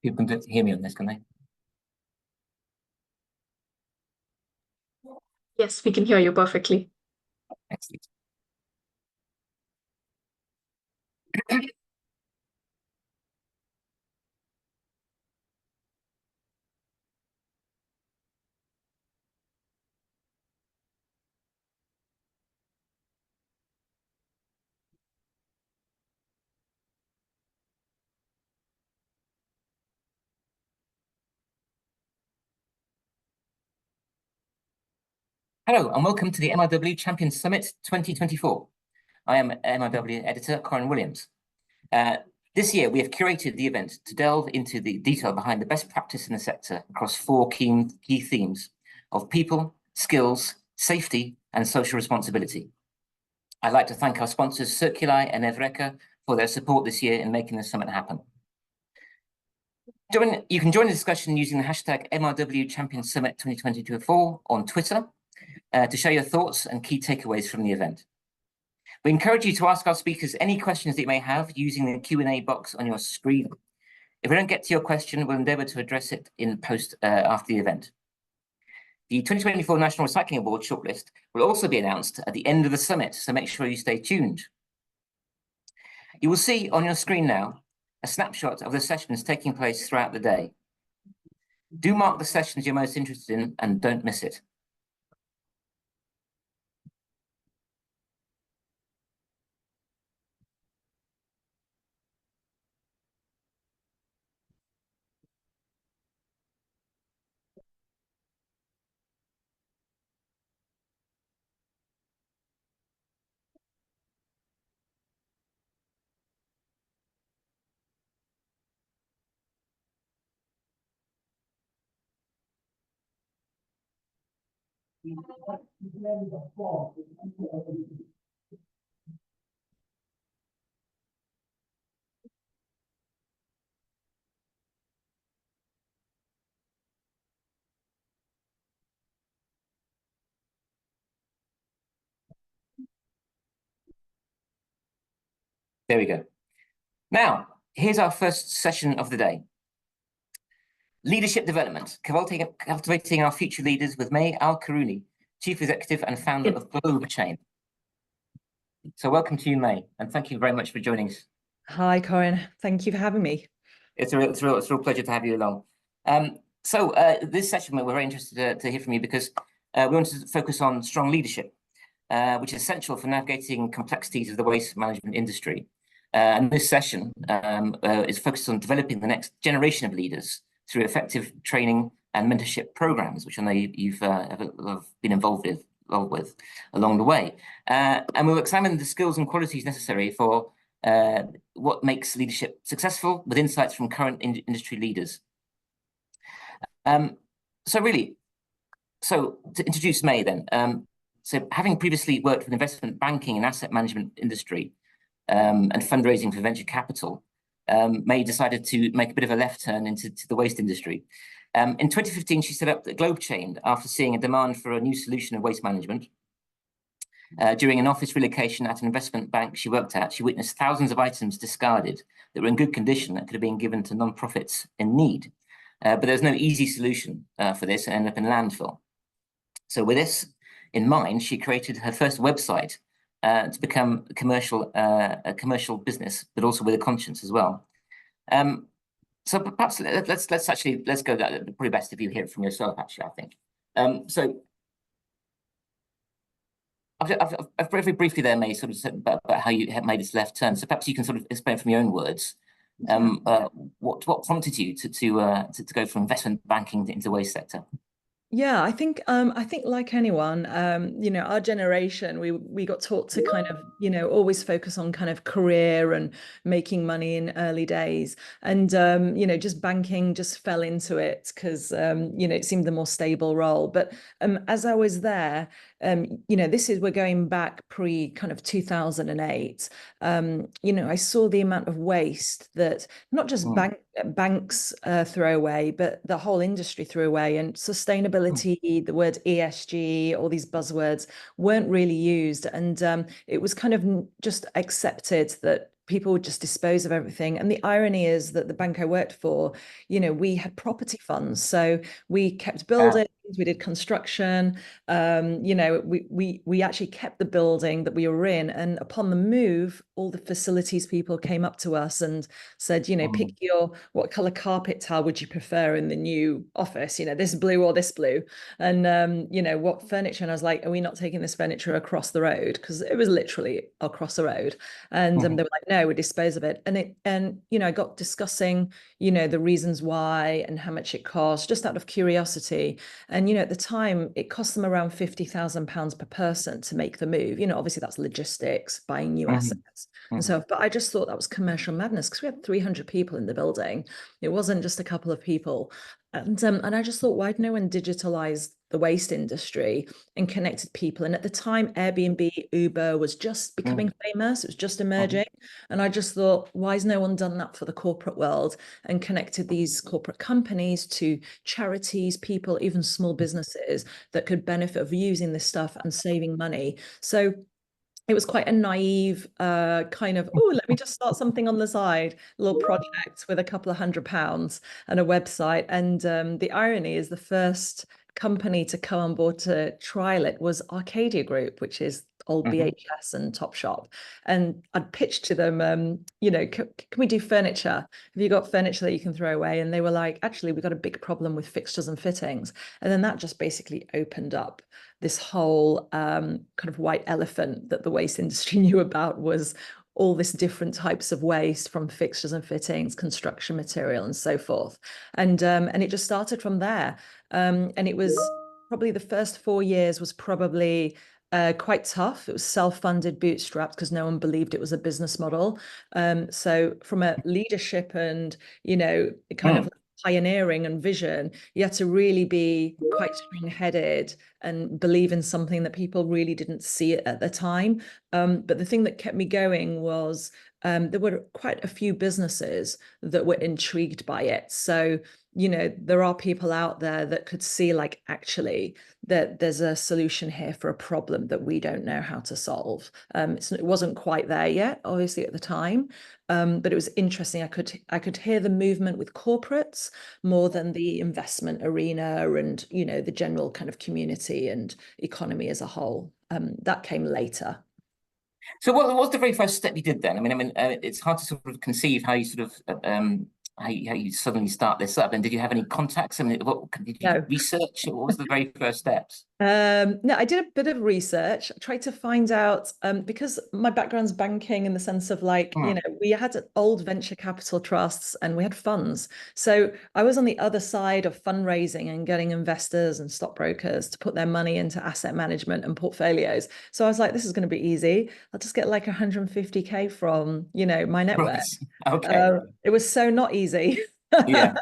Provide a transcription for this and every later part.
People can hear me on this, can they? Yes, we can hear you perfectly. Excellent. Hello and welcome to the MRW Champions Summit 2024. I am MRW editor Corin Williams. This year we have curated the event to delve into the detail behind the best practice in the sector across four key themes of people, skills, safety and social responsibility. I'd like to thank our sponsors Circuli and Evreka for their support this year in making the summit happen. You can join the discussion using the hashtag MRW Champions Summit 2024 on Twitter to share your thoughts and key takeaways from the event. We encourage you to ask our speakers any questions that you may have using the Q&A box on your screen. If we don't get to your question, we'll endeavour to address it in post after the event. The 2024 National Recycling Award shortlist will also be announced at the end of the summit, so make sure you stay tuned. You will see on your screen now a snapshot of the sessions taking place throughout the day. Do mark the sessions you're most interested in and don't miss it. There we go. Now, here's our first session of the day. Leadership Development, Cultivating Our Future Leaders with May Al-Karouni, Chief Executive and Founder of Globe Chain. So welcome to you, May, and thank you very much for joining us. Hi, Corin. Thank you for having me. It's a real pleasure to have you along. This session, we're very interested to hear from you because we want to focus on strong leadership, which is essential for navigating complexities of the waste management industry. And this session is focused on developing the next generation of leaders through effective training and mentorship programs, which I know you've been involved with along the way. And we'll examine the skills and qualities necessary for what makes leadership successful with insights from current industry leaders. So to introduce May then, so having previously worked with investment banking and asset management industry and fundraising for venture capital, May decided to make a bit of a left turn into the waste industry. In 2015, she set up the Globe Chain after seeing a demand for a new solution of waste management. During an office relocation at an investment bank she worked at, she witnessed thousands of items discarded that were in good condition that could have been given to non-profits in need. But there was no easy solution for this and ended up in landfill. So with this in mind, she created her first website to become a commercial business, but also with a conscience as well. So perhaps let's go that. Probably best if you hear it from yourself, actually, I think. So I've very briefly there, May, sort of said about how you have made this left turn. So perhaps you can sort of explain from your own words what prompted you to go from investment banking into the waste sector. Yeah, I think like anyone, our generation, we got taught to kind of, always focus on kind of career and making money in early days. And, just banking just fell into it because, it seemed the more stable role. But as I was there, we're going back pre kind of 2008. I saw the amount of waste that not just banks throw away, but the whole industry threw away, and sustainability, the word ESG, all these buzzwords weren't really used. And it was kind of just accepted that people would just dispose of everything. And the irony is that the bank I worked for, we had property funds. So we kept buildings, we did construction, we actually kept the building that we were in. And upon the move, all the facilities people came up to us and said, pick what color carpet tile would you prefer in the new office, this blue or this blue? And, what furniture? And I was like, are we not taking this furniture across the road? Because it was literally across the road. And they were like, no, we dispose of it. And I got discussing, the reasons why and how much it costs, just out of curiosity. And, at the time, it cost them around £50,000 per person to make the move. Obviously that's logistics, buying new assets. And so, but I just thought that was commercial madness because we had 300 people in the building. It wasn't just a couple of people. And I just thought, why did no one digitalize the waste industry and connected people? And at the time, Airbnb, Uber was just becoming famous. It was just emerging. And I just thought, why has no one done that for the corporate world and connected these corporate companies to charities, people, even small businesses that could benefit of using this stuff and saving money? So it was quite a naive kind of, let me just start something on the side, a little project with a couple of £100 and a website. And the irony is the first company to come on board to trial it was Arcadia Group, which is old BHS and Topshop. And I'd pitched to them, can we do furniture? Have you got furniture that you can throw away? And they were like, actually, we've got a big problem with fixtures and fittings. And then that just basically opened up this whole kind of white elephant that the waste industry knew about, was all this different types of waste, from fixtures and fittings, construction material, and so forth. And it just started from there. And it was probably the first 4 years was probably quite tough. It was self-funded, bootstrapped, because no one believed it was a business model. So from a leadership and, kind of pioneering and vision, you had to really be quite strong-headed and believe in something that people really didn't see it at the time. But the thing that kept me going was there were quite a few businesses that were intrigued by it. So, there are people out there that could see, like, actually, that there's a solution here for a problem that we don't know how to solve. It wasn't quite there yet, obviously, at the time. But it was interesting. I could hear the movement with corporates more than the investment arena and, the general kind of community and economy as a whole. That came later. So what was the very first step you did then? I mean, it's hard to sort of conceive how you sort of how you suddenly start this up. And did you have any contacts? I mean, did you research? What was the very first steps? No, I did a bit of research. I tried to find out, because my background's banking, in the sense of, like, we had old venture capital trusts and we had funds. So I was on the other side of fundraising and getting investors and stockbrokers to put their money into asset management and portfolios. So I was like, this is going to be easy. I'll just get like 150K from, my network. Right. Okay. It was so not easy. Yeah.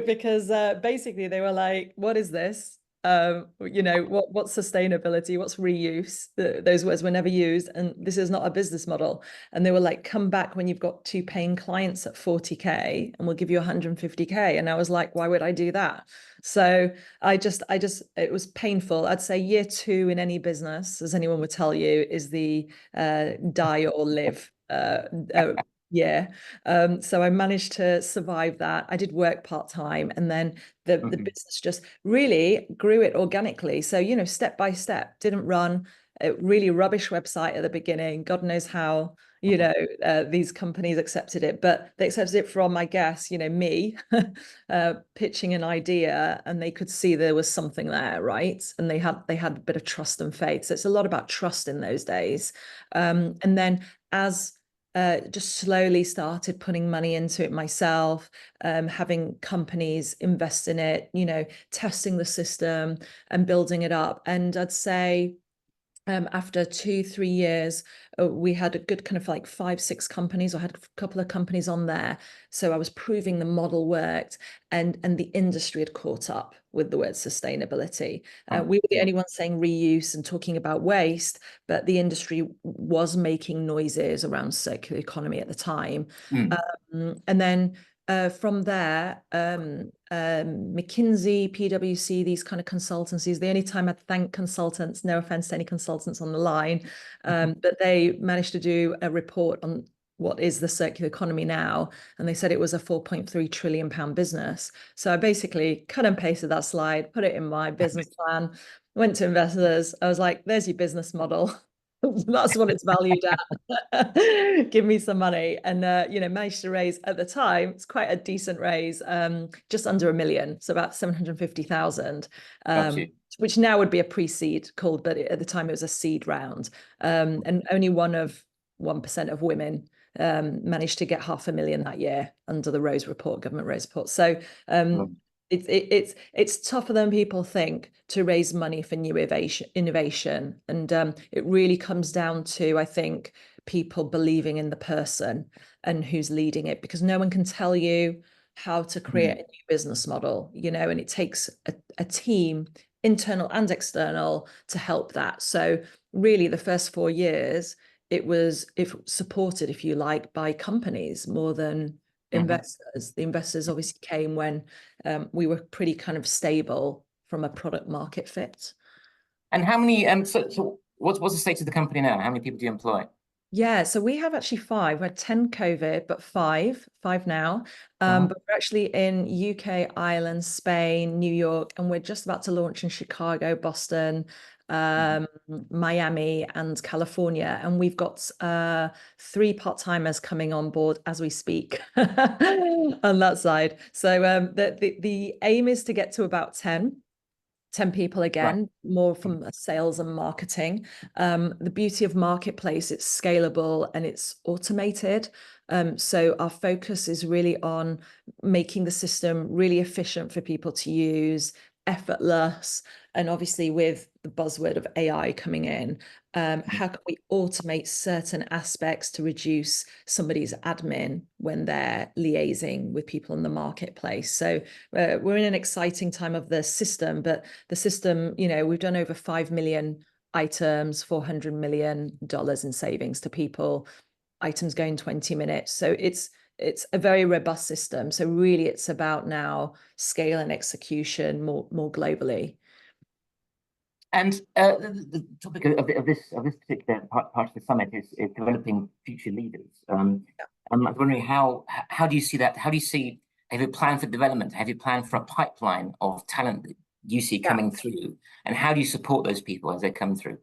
Because basically they were like, what is this? What's sustainability, what's reuse? Those words were never used, and this is not a business model. And they were like, come back when you've got 2 paying clients at 40K and we'll give you 150K. And I was like, why would I do that? So I just it was painful. I'd say year 2 in any business, as anyone would tell you, is the die or live yeah. So I managed to survive that. I did work part-time, and then the business just really grew it organically. So, step by step, didn't run a really rubbish website at the beginning. God knows how, these companies accepted it, but they accepted it from, I guess, me pitching an idea, and they could see there was something there, right? And they had a bit of trust and faith. So it's a lot about trust in those days. And then as just slowly started putting money into it myself, having companies invest in it, testing the system and building it up. And I'd say after 2-3 years, we had a good kind of like 5-6 companies. I had a couple of companies on there. So I was proving the model worked, and the industry had caught up with the word sustainability. We were the only ones saying reuse and talking about waste, but the industry was making noises around circular economy at the time. And then from there, McKinsey, PwC, these kind of consultancies, the only time I'd thank consultants, no offense to any consultants on the line, but they managed to do a report on what is the circular economy now, and they said it was a 4.3 trillion pound business. So I basically cut and pasted that slide, put it in my business plan, went to investors. I was like, there's your business model. That's what it's valued at. Give me some money. And managed to raise, at the time, it's quite a decent raise, just under 1 million, so about 750,000, which now would be a pre-seed called, but at the time it was a seed round. And only 1% of women managed to get 500,000 that year under the Rose Report, government Rose Report. So it's tougher than people think to raise money for new innovation. And it really comes down to, I think, people believing in the person and who's leading it, because no one can tell you how to create a new business model, and it takes a team, internal and external, to help that. So really the first 4 years, it was supported, if you like, by companies more than investors. The investors obviously came when we were pretty kind of stable from a product market fit. And how many, so what's the state of the company now? How many people do you employ? Yeah, so we have actually 5. We had 10 COVID, but five now. But we're actually in UK, Ireland, Spain, New York, and we're just about to launch in Chicago, Boston, Miami, and California. And we've got 3 part-timers coming on board as we speak on that side. So the aim is to get to about 10 people again, more from sales and marketing. The beauty of Marketplace, it's scalable and it's automated. So our focus is really on making the system really efficient for people to use, effortless, and obviously with the buzzword of AI coming in, how can we automate certain aspects to reduce somebody's admin when they're liaising with people in the marketplace? So we're in an exciting time of the system, but the system, we've done over 5 million items, $400 million in savings to people, items going 20 minutes. So it's a very robust system. So really it's about now scale and execution more globally. And the topic of this particular part of the summit is developing future leaders. I'm wondering how do you see that? How do you see, have you planned for development? Have you planned for a pipeline of talent that you see coming through? And how do you support those people as they come through?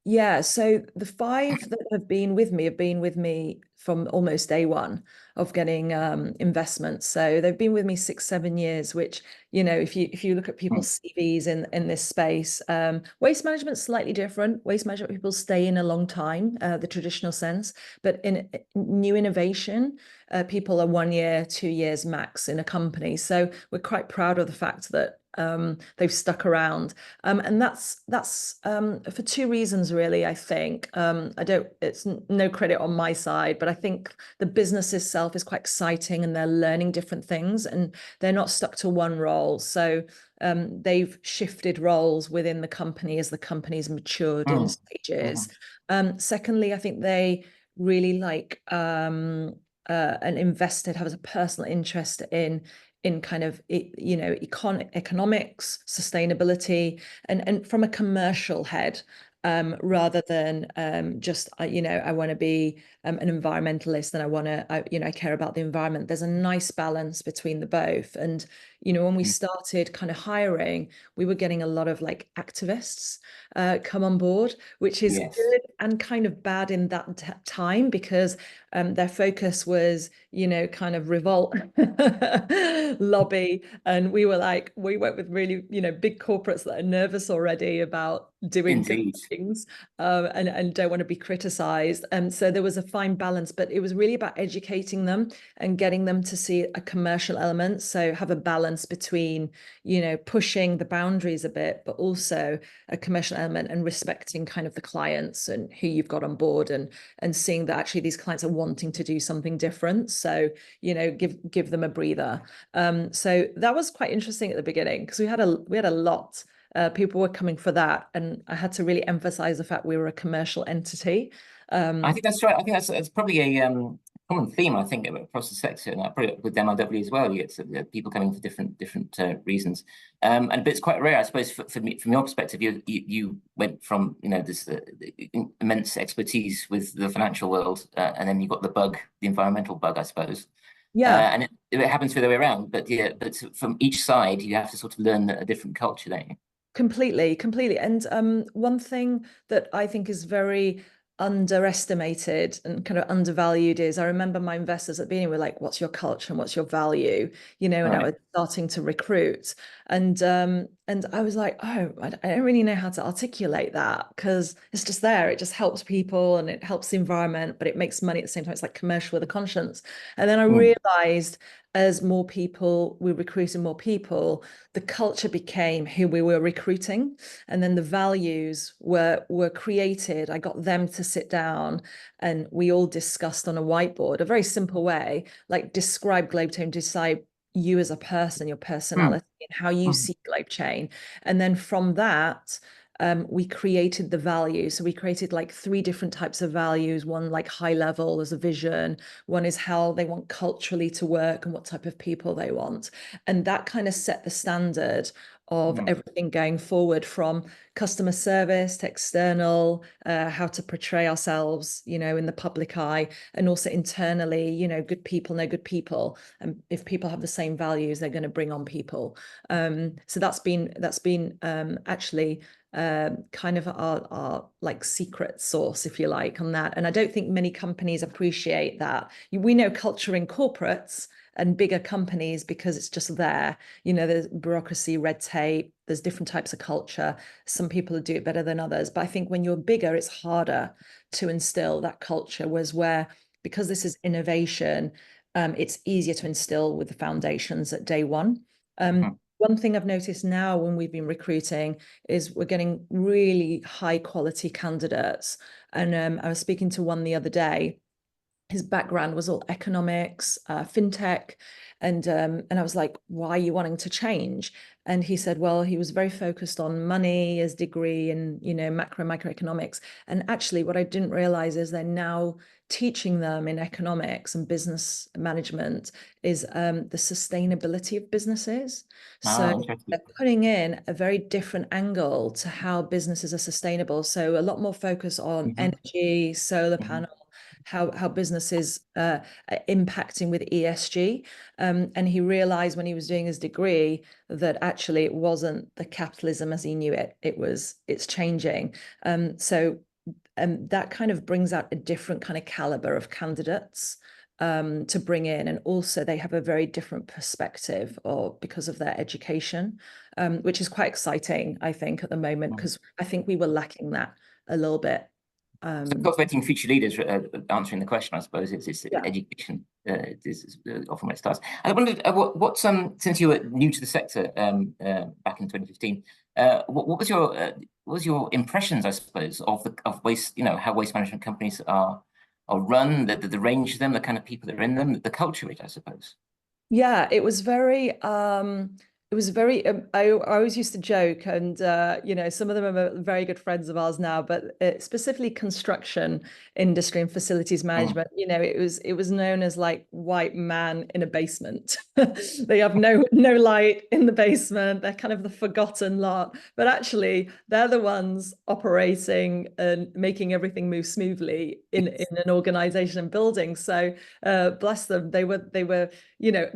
Yeah, so the 5 that have been with me from almost day one of getting investments. So they've been with me 6-7 years, which, if you look at people's CVs in this space, waste management's slightly different. Waste management people stay in a long time, the traditional sense, but in new innovation, people are 1 year, 2 years max in a company. So we're quite proud of the fact that they've stuck around, and that's for 2 reasons really. I think it's no credit on my side, but I think the business itself is quite exciting and they're learning different things and they're not stuck to one role. So they've shifted roles within the company as the company's matured in stages. Secondly, I think they really like and invested, have a personal interest in kind of, economics, sustainability, and from a commercial head, rather than just, I want to be an environmentalist and I care about the environment. There's a nice balance between the both. And, when we started kind of hiring, we were getting a lot of like activists come on board, which is good and kind of bad in that time, because their focus was, kind of revolt, lobby. And we work with really, big corporates that are nervous already about doing good things and don't want to be criticized. So there was a fine balance, but it was really about educating them and getting them to see a commercial element. So have a balance between, pushing the boundaries a bit, but also a commercial element and respecting kind of the clients and who you've got on board, and seeing that actually these clients are wanting to do something different. So, give them a breather. So that was quite interesting at the beginning, because we had a lot. People were coming for that, and I had to really emphasize the fact we were a commercial entity. I think that's right. I think that's probably common theme, I think, across the sector, and probably with MRW as well. You get people coming for different reasons, but it's quite rare, I suppose, for me, from your perspective. You went from this immense expertise with the financial world, and then you got the environmental bug, I suppose. Yeah. And it happens the other way around, but from each side, you have to sort of learn a different culture, don't you? Completely. And one thing that I think is very underestimated and kind of undervalued is, I remember my investors at the beginning were like, what's your culture and what's your value? And I was starting to recruit. And I was like, oh, I don't really know how to articulate that, because it's just there. It just helps people and it helps the environment, but it makes money at the same time. It's like commercial with a conscience. And then I realized, as more people, we recruited more people, the culture became who we were recruiting. And then the values were created. I got them to sit down and we all discussed on a whiteboard, a very simple way, like describe Globetone, decide you as a person, your personality, and how you see Globechain. And then from that, we created the value. So we created like 3 different types of values. One like high level as a vision. One is how they want culturally to work and what type of people they want. And that kind of set the standard of everything going forward, from customer service to external, how to portray ourselves, in the public eye, and also internally, good people know good people. And if people have the same values, they're going to bring on people. So that's been actually kind of our like secret sauce, if you like, on that. And I don't think many companies appreciate that. We know culture in corporates and bigger companies because it's just there. There's bureaucracy, red tape, there's different types of culture. Some people do it better than others. But I think when you're bigger, it's harder to instill that culture, because this is innovation, it's easier to instill with the foundations at day one. One thing I've noticed now when we've been recruiting is we're getting really high quality candidates. And I was speaking to one the other day. His background was all economics, fintech. And I was like, why are you wanting to change? And he said, well, he was very focused on money, his degree in, microeconomics. And actually what I didn't realize is they're now teaching them in economics and business management is the sustainability of businesses. So they're putting in a very different angle to how businesses are sustainable. So a lot more focus on energy, solar panels, how businesses are impacting with ESG. And he realized when he was doing his degree that actually it wasn't the capitalism as he knew it. It's changing. So that kind of brings out a different kind of caliber of candidates to bring in. And also they have a very different perspective because of their education, which is quite exciting, I think, at the moment, because I think we were lacking that a little bit. So cultivating future leaders, answering the question, I suppose, it's education is often where it starts. And I wondered, what since you were new to the sector back in 2015, what was your impressions, I suppose, of waste, how waste management companies are run, the range of them, the kind of people that are in them, the culture of it, I suppose. Yeah, it was very I always used to joke, and some of them are very good friends of ours now, but specifically construction industry and facilities management, it was known as like white man in a basement. They have no light in the basement. They're kind of the forgotten lot, but actually they're the ones operating and making everything move smoothly in an organization and building. So bless them, they were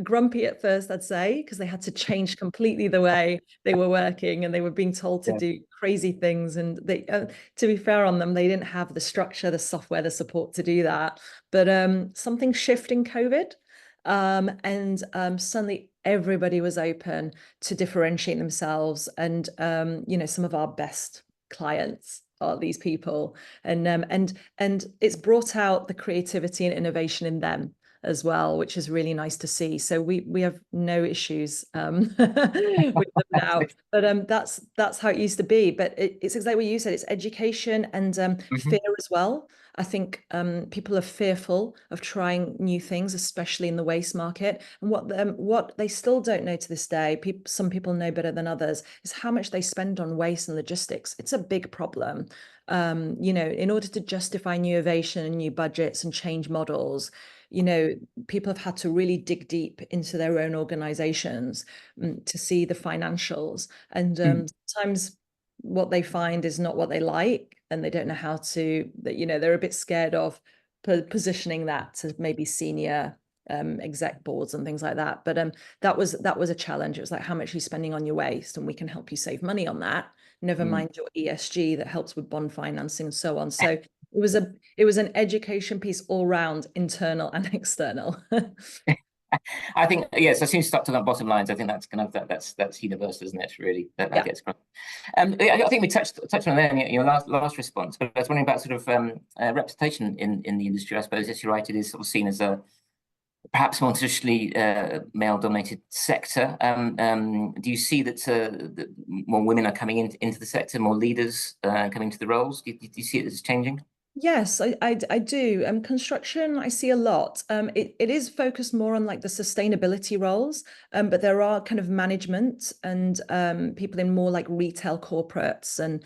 grumpy at first, I'd say, because they had to change completely the way they were working, and they were being told to do crazy things. And they, to be fair on them, they didn't have the structure, the software, the support to do that. But something shifted in COVID, and suddenly everybody was open to differentiate themselves. And some of our best clients are these people, and it's brought out the creativity and innovation in them as well, which is really nice to see. So we have no issues with them now. But that's how it used to be. But it's exactly what you said. It's education and fear as well. I think people are fearful of trying new things, especially in the waste market. And what they still don't know to this day, some people know better than others, is how much they spend on waste and logistics. It's a big problem. In order to justify new innovation and new budgets and change models, people have had to really dig deep into their own organizations to see the financials. And sometimes what they find is not what they like, and they don't know how to, they're a bit scared of positioning that to maybe senior exec boards and things like that. But that was a challenge. It was like, how much are you spending on your waste? And we can help you save money on that. Never mind your ESG that helps with bond financing and so on. So it was an education piece all round, internal and external. I think, yes, I seem to start talking about bottom lines. I think that's kind of that's universal, isn't it? Really, that gets across. I think we touched on that in your last response, but I was wondering about sort of reputation in the industry. I suppose, yes, you're right. It is sort of seen as a perhaps more traditionally male-dominated sector. Do you see that more women are coming into the sector, more leaders coming to the roles? Do you see it as changing? Yes, I do. Construction, I see a lot. It is focused more on like the sustainability roles, but there are kind of management and people in more like retail corporates and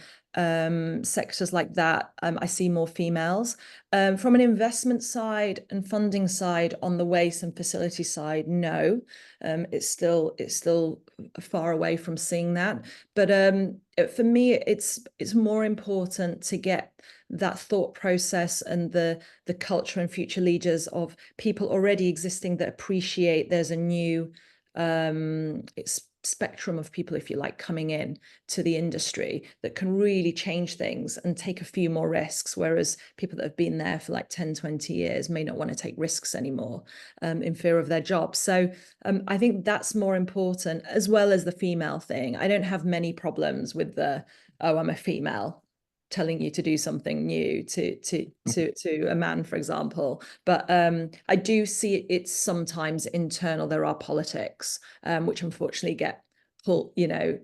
sectors like that. I see more females. From an investment side and funding side on the waste and facility side, no. It's still far away from seeing that. But for me, it's more important to get that thought process and the culture and future leaders of people already existing that appreciate there's a new spectrum of people, if you like, coming in to the industry that can really change things and take a few more risks, whereas people that have been there for like 10, 20 years may not want to take risks anymore in fear of their job. So I think that's more important, as well as the female thing. I don't have many problems with the, oh, I'm a female, telling you to do something new to a man, for example. But I do see it's sometimes internal. There are politics, which unfortunately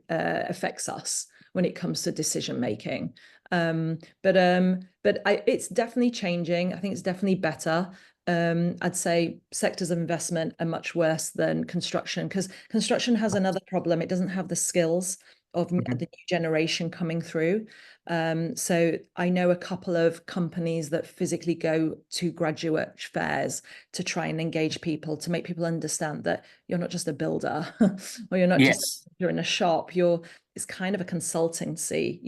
affects us when it comes to decision making. But it's definitely changing. I think it's definitely better. I'd say sectors of investment are much worse than construction, because construction has another problem. It doesn't have the skills of the new generation coming through. So I know a couple of companies that physically go to graduate fairs to try and engage people, to make people understand that you're not just a builder or you're not just you're in a shop. It's kind of a consultancy,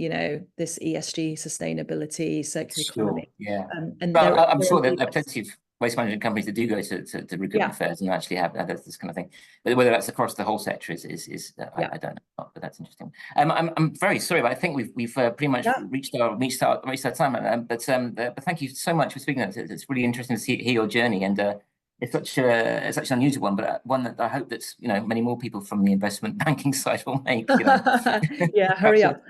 this ESG, sustainability, circular economy. Yeah. And I'm sure there are plenty of waste management companies that do go to recruitment fairs and actually have this kind of thing. But whether that's across the whole sector is I don't know, but that's interesting. I'm very sorry, but I think we've pretty much reached our time. But thank you so much for speaking. It's really interesting to hear your journey, and it's such an unusual one, but one that I hope that many more people from the investment banking side will make. Yeah, hurry up.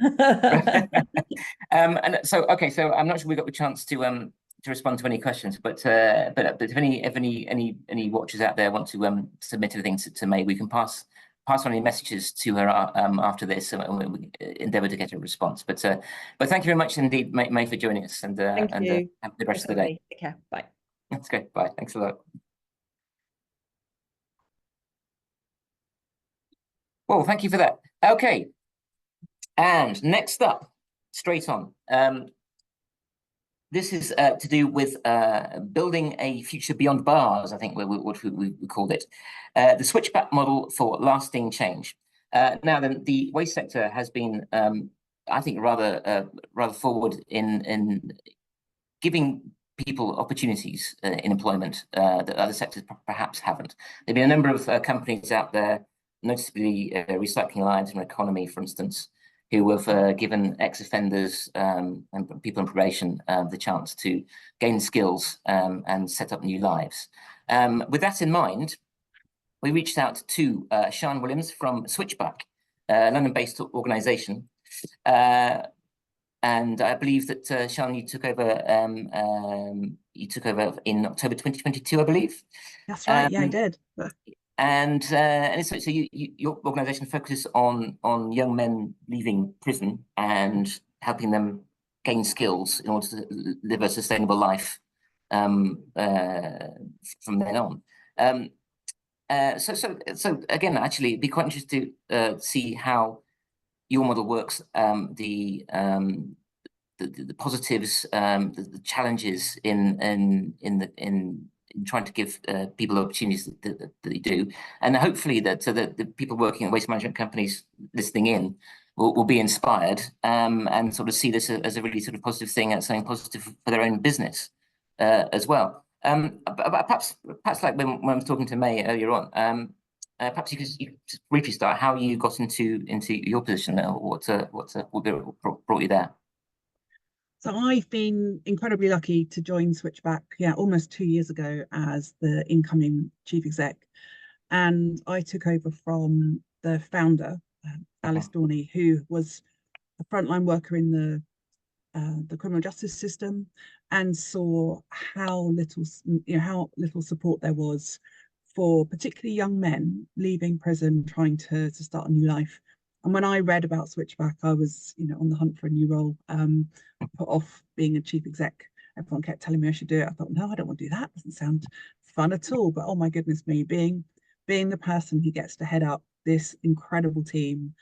And so I'm not sure we got the chance to respond to any questions, but if any watchers out there want to submit anything to May, we can pass on any messages to her after this, and we endeavour to get a response. But thank you very much indeed, May, for joining us, and have a good rest of the day. Take care. Bye. That's great. Bye. Thanks a lot. Well, thank you for that. Okay, and next up, straight on. This is to do with building a future beyond bars, I think what we called it. The switchback model for lasting change. Now, then, the waste sector has been, I think, rather forward in giving people opportunities in employment that other sectors perhaps haven't. There have been a number of companies out there, noticeably Recycling Alliance and Economy, for instance, who have given ex-offenders and people on probation the chance to gain skills and set up new lives. With that in mind, we reached out to Sian Williams from Switchback, a London-based organisation. And I believe that Sian, you took over in October 2022, I believe. That's right. Yeah, I did. And so your organisation focuses on young men leaving prison and helping them gain skills in order to live a sustainable life from then on. So again, actually, it'd be quite interesting to see how your model works, the positives, the challenges in in trying to give people opportunities that they do, and hopefully that so that the people working at waste management companies listening in will be inspired and sort of see this as a really sort of positive thing and something positive for their own business as well. But perhaps like when I was talking to May earlier on, perhaps you could just briefly start how you got into your position now, what brought you there. So I've been incredibly lucky to join Switchback, almost 2 years ago as the incoming chief exec, and I took over from the founder, Alice Dorney, who was a frontline worker in the criminal justice system, and saw how little support there was for particularly young men leaving prison, trying to start a new life. And when I read about Switchback, I was, on the hunt for a new role, put off being a chief exec. Everyone kept telling me I should do it. I thought, no, I don't want to do that. Doesn't sound fun at all. But oh my goodness me, being the person who gets to head up this incredible team,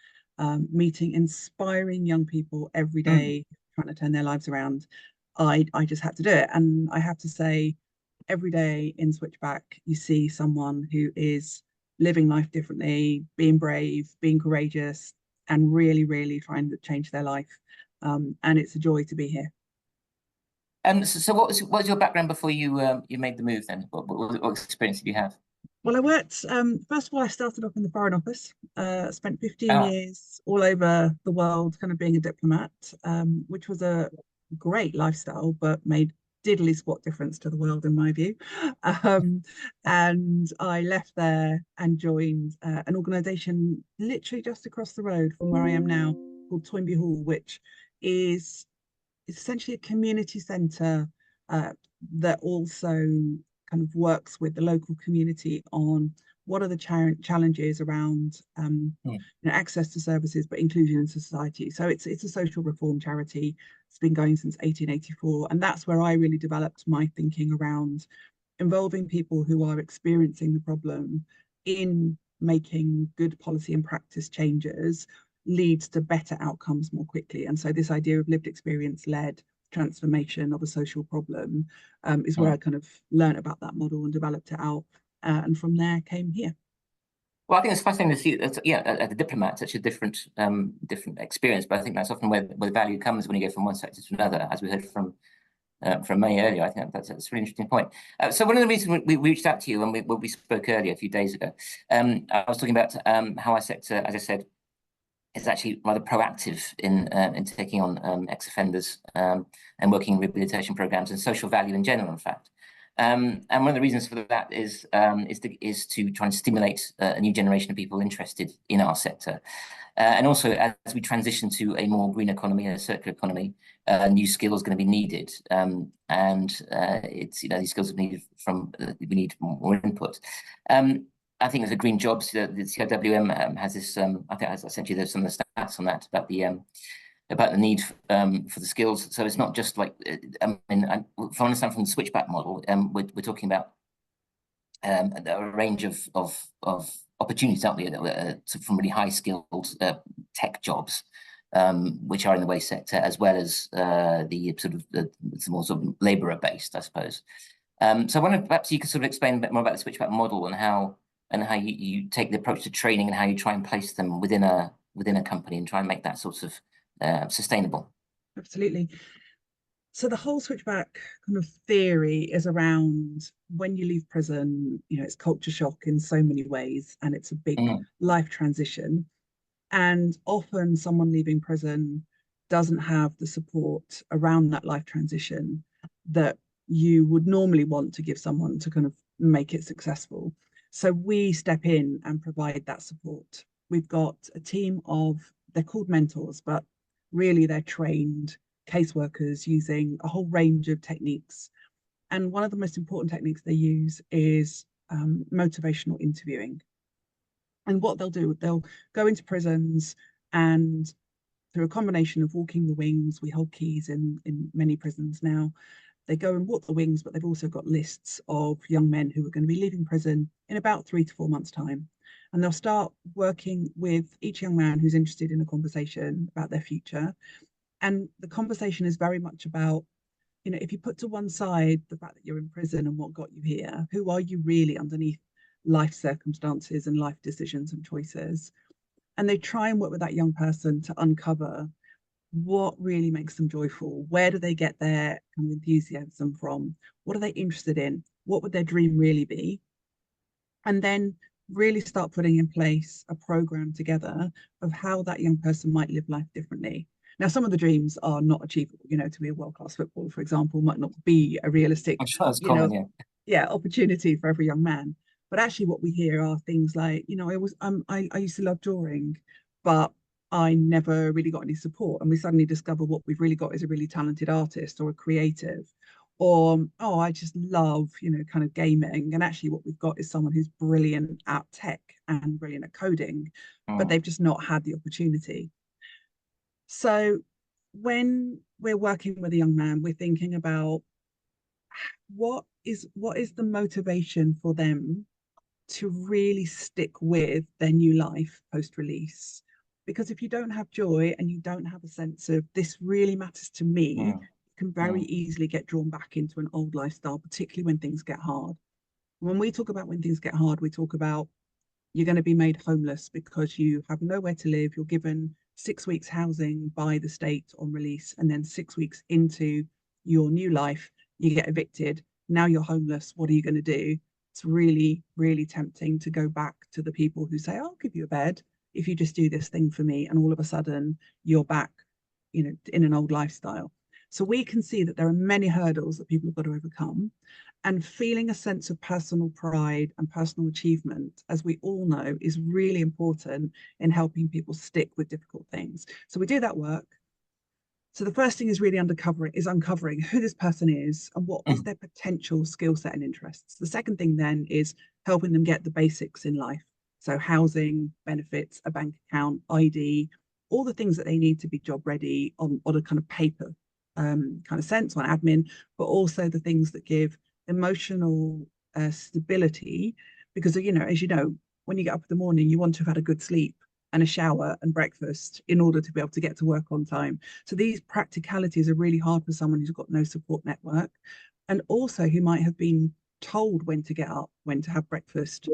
meeting inspiring young people every day, trying to turn their lives around, I just had to do it. And I have to say, every day in Switchback, you see someone who is living life differently, being brave, being courageous, and really, really trying to change their life. And it's a joy to be here. So what was your background before you made the move then? What experience did you have? Well, I worked, first of all, I started off in the Foreign Office, spent 15 years all over the world, kind of being a diplomat, which was a great lifestyle, but made diddly squat difference to the world in my view. And I left there and joined an organisation literally just across the road from where I am now, called Toynbee Hall, which is essentially a community centre that also kind of works with the local community on what are the challenges around access to services, but inclusion in society. So it's a social reform charity. It's been going since 1884, and that's where I really developed my thinking around involving people who are experiencing the problem in making good policy and practice changes leads to better outcomes more quickly. And so this idea of lived experience led transformation of a social problem is where I kind of learned about that model and developed it out, and from there came here. Well, I think it's fascinating to see that, as a diplomat, such a different experience. But I think that's often where the value comes when you go from one sector to another, as we heard from May earlier. I think that's a really interesting point. So one of the reasons we reached out to you when we spoke earlier a few days ago, I was talking about how our sector, as I said, is actually rather proactive in taking on ex-offenders and working in rehabilitation programs and social value in general, in fact. And one of the reasons for that is to try and stimulate a new generation of people interested in our sector. And also, as we transition to a more green economy and a circular economy, new skills are going to be needed. It's these skills are needed we need more input. I think there's a green jobs. The CIWM has this. I think I sent you some of the stats on that about the need for the skills. So it's not just like if I understand from the switchback model, we're talking about a range of opportunities, aren't we? From really high skilled tech jobs, which are in the waste sector, as well as the more sort of labourer based, I suppose. So I wonder perhaps you could sort of explain a bit more about the switchback model and how you take the approach to training and how you try and place them within a company and try and make that sort of sustainable. Absolutely. So the whole switchback kind of theory is around when you leave prison, it's culture shock in so many ways, and it's a big life transition. And often someone leaving prison doesn't have the support around that life transition that you would normally want to give someone to kind of make it successful. So we step in and provide that support. We've got a team of, they're called mentors, but really they're trained caseworkers using a whole range of techniques. And one of the most important techniques they use is motivational interviewing. And what they'll do, they'll go into prisons, and through a combination of walking the wings, we hold keys in many prisons now, they go and walk the wings, but they've also got lists of young men who are going to be leaving prison in about 3 to 4 months' time. And they'll start working with each young man who's interested in a conversation about their future. And the conversation is very much about you know, if you put to one side the fact that you're in prison and what got you here, who are you really underneath life circumstances and life decisions and choices? And they try and work with that young person to uncover what really makes them joyful. Where do they get their kind of enthusiasm from? What are they interested in? What would their dream really be? And then really start putting in place a program together of how that young person might live life differently. Now, some of the dreams are not achievable. You know, to be a world-class footballer, for example, might not be a realistic, I'm sure that's you know, common, yeah. opportunity for every young man. But actually what we hear are things like, you know, I used to love drawing, but I never really got any support. And we suddenly discover what we've really got is a really talented artist or a creative. Or, oh, I just love, you know, kind of gaming. And actually what we've got is someone who's brilliant at tech and brilliant at coding, but they've just not had the opportunity. So when we're working with a young man, we're thinking about what is the motivation for them to really stick with their new life post-release. Because if you don't have joy and you don't have a sense of this really matters to me, you can very easily get drawn back into an old lifestyle, particularly when things get hard. When we talk about when things get hard, we talk about you're going to be made homeless because you have nowhere to live. You're given 6 weeks housing by the state on release, and then 6 weeks into your new life, you get evicted. Now you're homeless. What are you going to do? It's really, really tempting to go back to the people who say, I'll give you a bed if you just do this thing for me. And all of a sudden you're back, you know, in an old lifestyle. So we can see that there are many hurdles that people have got to overcome. And feeling a sense of personal pride and personal achievement, as we all know, is really important in helping people stick with difficult things. So we do that work. So the first thing is really uncovering who this person is and what is their potential skill set and interests. The second thing then is helping them get the basics in life. So housing, benefits, a bank account, ID, all the things that they need to be job ready on a kind of paper kind of sense, on admin, but also the things that give emotional stability. Because, you know, as you know, when you get up in the morning, you want to have had a good sleep and a shower and breakfast in order to be able to get to work on time. So these practicalities are really hard for someone who's got no support network, and also who might have been told when to get up, when to have breakfast,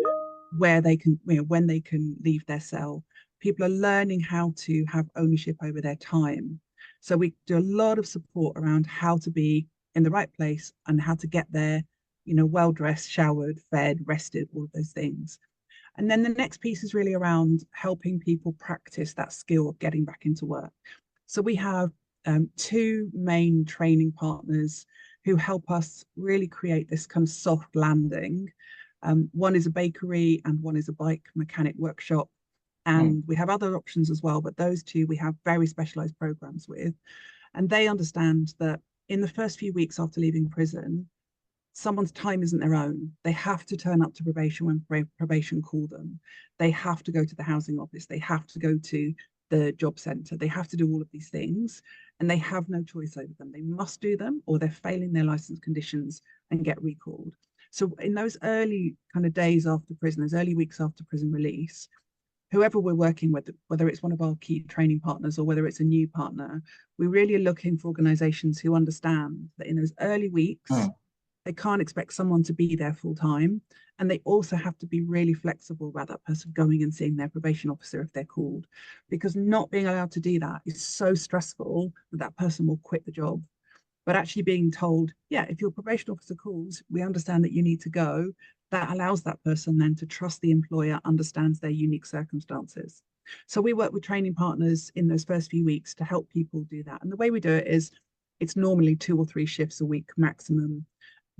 where they can, you know, when they can leave their cell. People are learning how to have ownership over their time. So we do a lot of support around how to be in the right place and how to get there, you know, well dressed, showered, fed, rested, all of those things. And then the next piece is really around helping people practice that skill of getting back into work. So we have 2 main training partners who help us really create this kind of soft landing. One is a bakery and one is a bike mechanic workshop. And we have other options as well, but those 2 we have very specialized programs with. And they understand that in the first few weeks after leaving prison, someone's time isn't their own. They have to turn up to probation when probation call them. They have to go to the housing office. They have to go to the job centre. They have to do all of these things, and they have no choice over them. They must do them or they're failing their license conditions and get recalled. So in those early kind of days after prison, those early weeks after prison release, whoever we're working with, whether it's one of our key training partners or whether it's a new partner, we really are looking for organisations who understand that in those early weeks, they can't expect someone to be there full time. And they also have to be really flexible about that person going and seeing their probation officer if they're called, because not being allowed to do that is so stressful that that person will quit the job. But actually being told, yeah, if your probation officer calls, we understand that you need to go, that allows that person then to trust the employer, understands their unique circumstances. So we work with training partners in those first few weeks to help people do that. And the way we do it is it's normally 2 or 3 shifts a week maximum,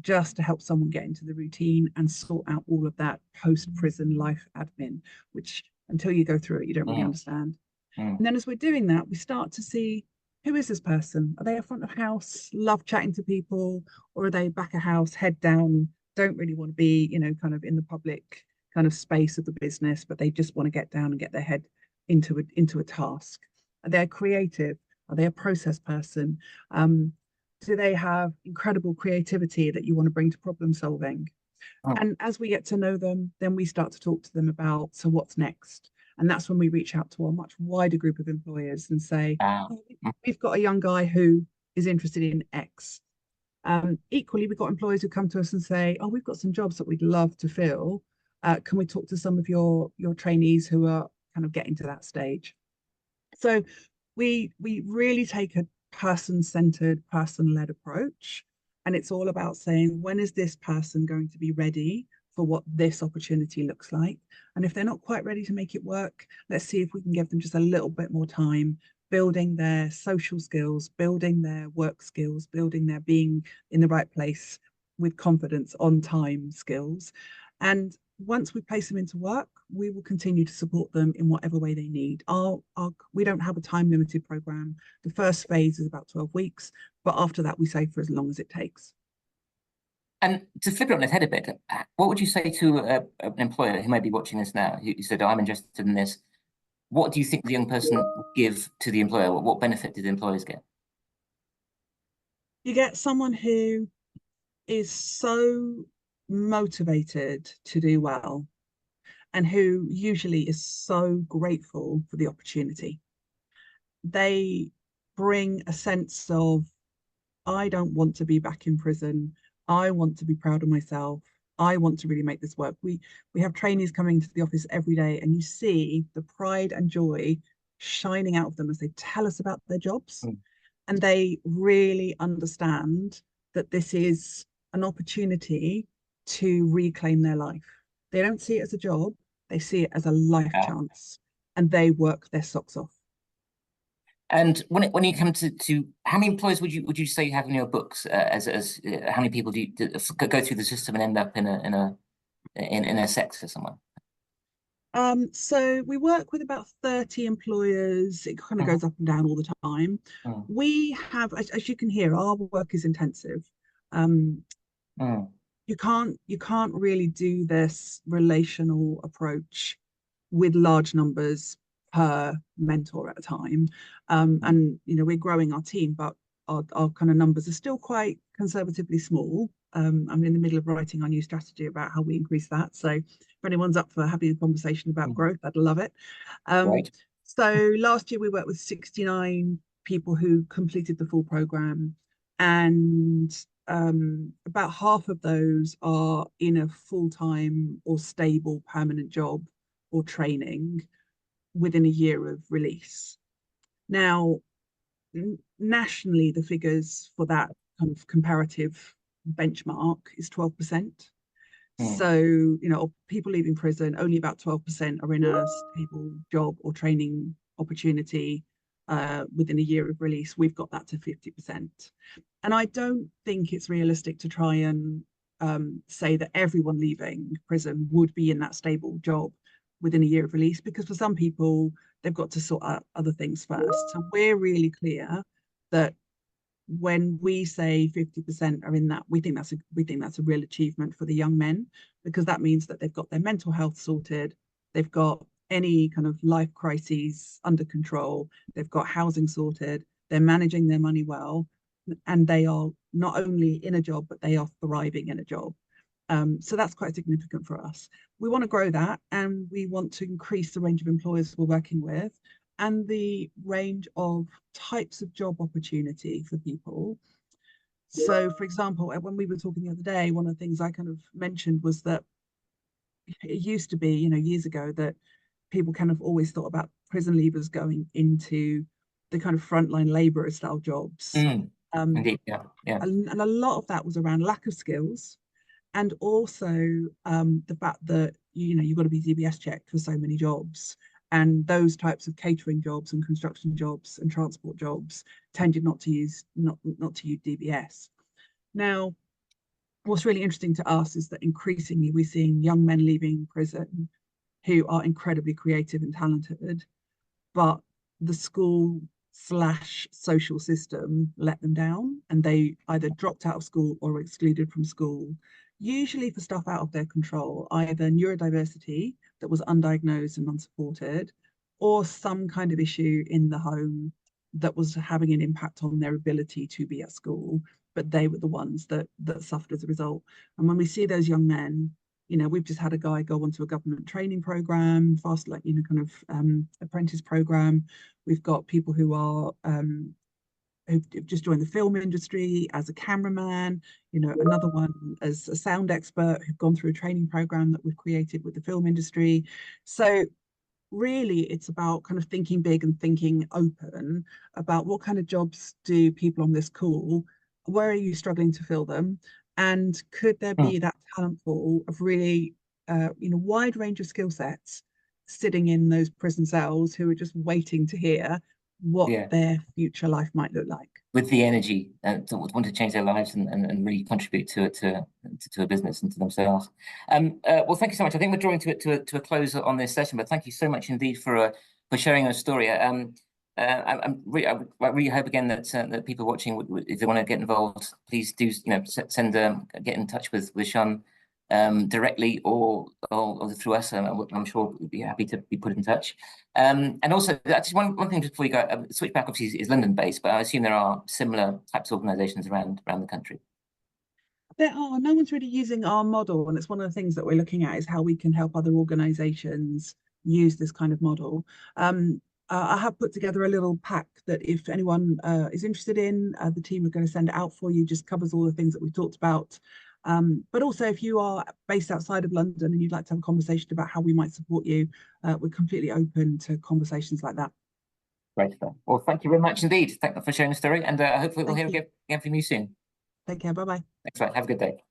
just to help someone get into the routine and sort out all of that post-prison life admin, which until you go through it, you don't really understand. And then as we're doing that, we start to see, who is this person? Are they a front of house, love chatting to people, or are they back of house, head down, don't really want to be, you know, kind of in the public kind of space of the business, but they just want to get down and get their head into a task? Are they creative? Are they a process person? Do they have incredible creativity that you want to bring to problem solving? And as we get to know them, then we start to talk to them about, so what's next? And that's when we reach out to a much wider group of employers and say, oh, we've got a young guy who is interested in X. Equally, we've got employers who come to us and say, oh, we've got some jobs that we'd love to fill. Can we talk to some of your trainees who are kind of getting to that stage? So we really take a person-centered, person-led approach. And it's all about saying, when is this person going to be ready for what this opportunity looks like? And if they're not quite ready to make it work, let's see if we can give them just a little bit more time, building their social skills, building their work skills, building their being in the right place with confidence, on time skills. And once we place them into work, we will continue to support them in whatever way they need. We don't have a time limited program. The first phase is about 12 weeks, but after that, we say for as long as it takes. And to flip it on its head a bit, what would you say to an employer who may be watching this now, who said, I'm interested in this? What do you think the young person would give to the employer? What benefit did the employers get? You get someone who is so motivated to do well and who usually is so grateful for the opportunity. They bring a sense of, I don't want to be back in prison. I want to be proud of myself. I want to really make this work. We have trainees coming to the office every day, and you see the pride and joy shining out of them as they tell us about their jobs. And they really understand that this is an opportunity to reclaim their life. They don't see it as a job, they see it as a life chance, and they work their socks off. And when you come to how many employers would you say you have in your books? As how many people do you go through the system and end up in a sector somewhere? So we work with about 30 employers. It kind of goes up and down all the time. We have, as you can hear, our work is intensive. You can't really do this relational approach with large numbers per mentor at a time. And we're growing our team, but our kind of numbers are still quite conservatively small. I'm in the middle of writing our new strategy about how we increase that. So if anyone's up for having a conversation about growth, I'd love it. Right. So last year we worked with 69 people who completed the full program, and about half of those are in a full-time or stable permanent job or training within a year of release. Now, nationally, the figures for that kind of comparative benchmark is 12%. So, people leaving prison, only about 12% are in a stable job or training opportunity within a year of release. We've got that to 50%. And I don't think it's realistic to try and say that everyone leaving prison would be in that stable job within a year of release, because for some people, they've got to sort out other things first. So we're really clear that when we say 50% are in that, we think that's a real achievement for the young men, because that means that they've got their mental health sorted, they've got any kind of life crises under control, they've got housing sorted, they're managing their money well, and they are not only in a job, but they are thriving in a job. So that's quite significant for us. We want to grow that, and we want to increase the range of employers we're working with and the range of types of job opportunity for people. So, for example, when we were talking the other day, one of the things I kind of mentioned was that it used to be, years ago, that people kind of always thought about prison leavers going into the kind of frontline labourer style jobs. Indeed, yeah. And a lot of that was around lack of skills, and also the fact that you've got to be DBS checked for so many jobs, and those types of catering jobs and construction jobs and transport jobs tended not to use DBS. Now, what's really interesting to us is that increasingly we're seeing young men leaving prison who are incredibly creative and talented, but the school/social system let them down, and they either dropped out of school or were excluded from school, usually for stuff out of their control, either neurodiversity that was undiagnosed and unsupported, or some kind of issue in the home that was having an impact on their ability to be at school, but they were the ones that suffered as a result. And when we see those young men, we've just had a guy go onto a government training program, apprentice program. We've got people who are who've just joined the film industry as a cameraman, you know, another one as a sound expert who've gone through a training program that we've created with the film industry. So really it's about kind of thinking big and thinking open about what kind of jobs do people on this call, where are you struggling to fill them, and could there be that talent pool of really you know, wide range of skill sets sitting in those prison cells who are just waiting to hear what their future life might look like. With the energy to want to change their lives and really contribute to a business and to themselves. Well, thank you so much. I think we're drawing to a close on this session, but thank you so much indeed for sharing your story. I really hope again that that people watching, if they want to get involved, please do, you know, get in touch with Sean directly or through us. I'm sure we'd be happy to be put in touch. And also, just one thing just before you go, Switchback obviously is London-based, but I assume there are similar types of organisations around the country. There are. No one's really using our model, and it's one of the things that we're looking at is how we can help other organisations use this kind of model. I have put together a little pack that if anyone is interested in, the team are going to send it out for you, just covers all the things that we talked about. But also if you are based outside of London and you'd like to have a conversation about how we might support you, we're completely open to conversations like that. Great stuff. Well, thank you very much indeed. Thank you for sharing the story, and hopefully we'll hear again from you soon. Take care. Bye-bye. Thanks, right. Have a good day.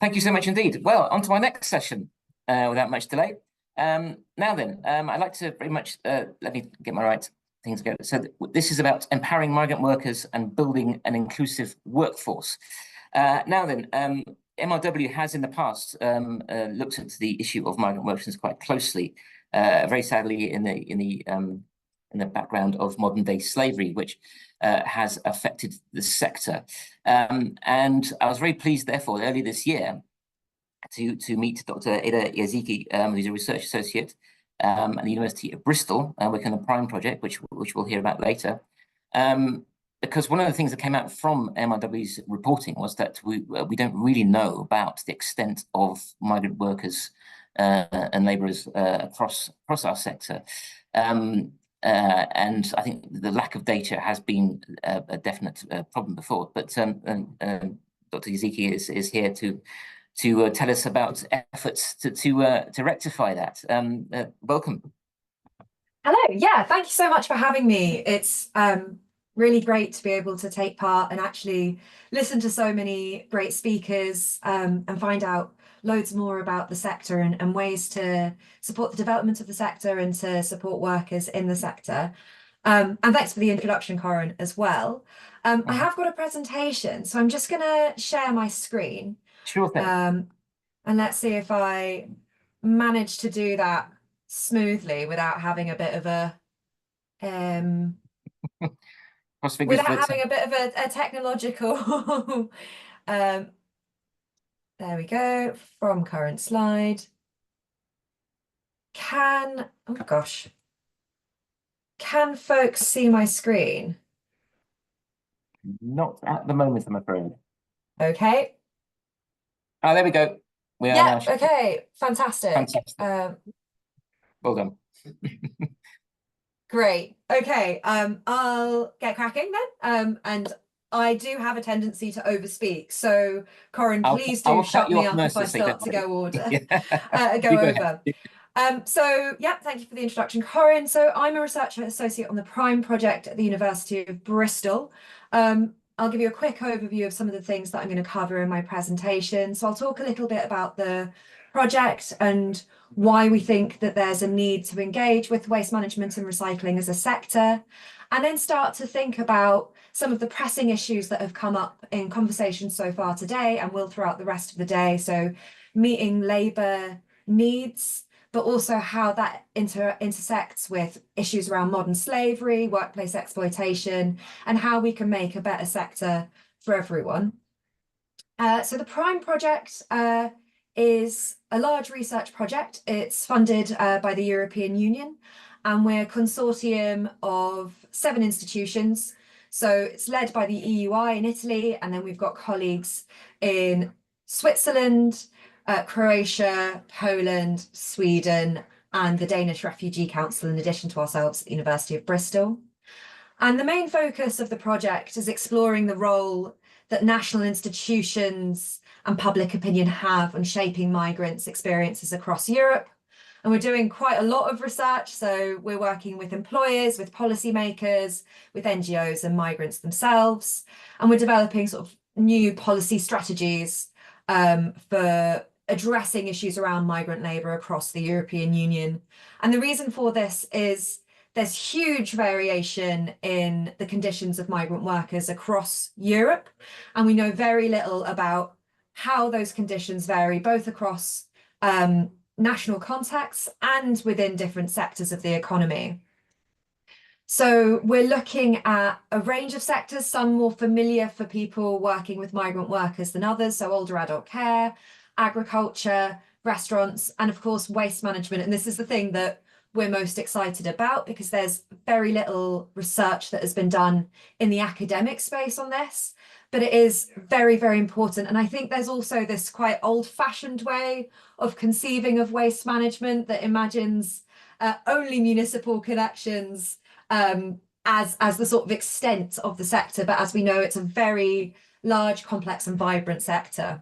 Thank you so much indeed. Well, on to our next session without much delay. Now then, I'd like to very much, let me get my right things together. So this is about empowering migrant workers and building an inclusive workforce. Now then, MRW has in the past looked at the issue of migrant workers quite closely, very sadly in the background of modern day slavery, which has affected the sector. And I was very pleased, therefore, earlier this year to meet Dr. Ada Yaziki, who's a research associate at the University of Bristol, working on the Prime project, which we'll hear about later. Because one of the things that came out from MRW's reporting was that we don't really know about the extent of migrant workers and labourers across our sector. And I think the lack of data has been a definite problem before. But Dr. Yaziki is here to tell us about efforts to rectify that. Welcome. Hello. Yeah, thank you so much for having me. It's really great to be able to take part and actually listen to so many great speakers and find out loads more about the sector and ways to support the development of the sector and to support workers in the sector. And thanks for the introduction, Corin, as well. I have got a presentation, so I'm just going to share my screen. Sure thing. And let's see if I manage to do that smoothly without having a bit of a technological there we go, from current slide. Can folks see my screen? Not at the moment, I'm afraid. Okay. Oh, there we go. We are now. Okay, fantastic. Well done. Great. Okay, I'll get cracking then. And I do have a tendency to overspeak, so Corin, please do shut me up if I start to go over. So yeah, thank you for the introduction, Corin. So I'm a research associate on the Prime project at the University of Bristol. I'll give you a quick overview of some of the things that I'm going to cover in my presentation. So I'll talk a little bit about the project and why we think that there's a need to engage with waste management and recycling as a sector, and then start to think about some of the pressing issues that have come up in conversations so far today and will throughout the rest of the day. So meeting labour needs, but also how that intersects with issues around modern slavery, workplace exploitation, and how we can make a better sector for everyone. So the Prime project is a large research project. It's funded by the European Union, and we're a consortium of 7 institutions. So it's led by the EUI in Italy, and then we've got colleagues in Switzerland, Croatia, Poland, Sweden, and the Danish Refugee Council, in addition to ourselves at the University of Bristol. And the main focus of the project is exploring the role that national institutions and public opinion have on shaping migrants' experiences across Europe. And we're doing quite a lot of research. So we're working with employers, with policymakers, with NGOs and migrants themselves. And we're developing sort of new policy strategies for addressing issues around migrant labour across the European Union. And the reason for this is there's huge variation in the conditions of migrant workers across Europe. And we know very little about how those conditions vary, both across national contexts and within different sectors of the economy. So we're looking at a range of sectors, some more familiar for people working with migrant workers than others. So older adult care, agriculture, restaurants, and of course, waste management. And this is the thing that we're most excited about because there's very little research that has been done in the academic space on this, but it is very, very important. And I think there's also this quite old-fashioned way of conceiving of waste management that imagines only municipal connections as the sort of extent of the sector. But as we know, it's a very large, complex and vibrant sector.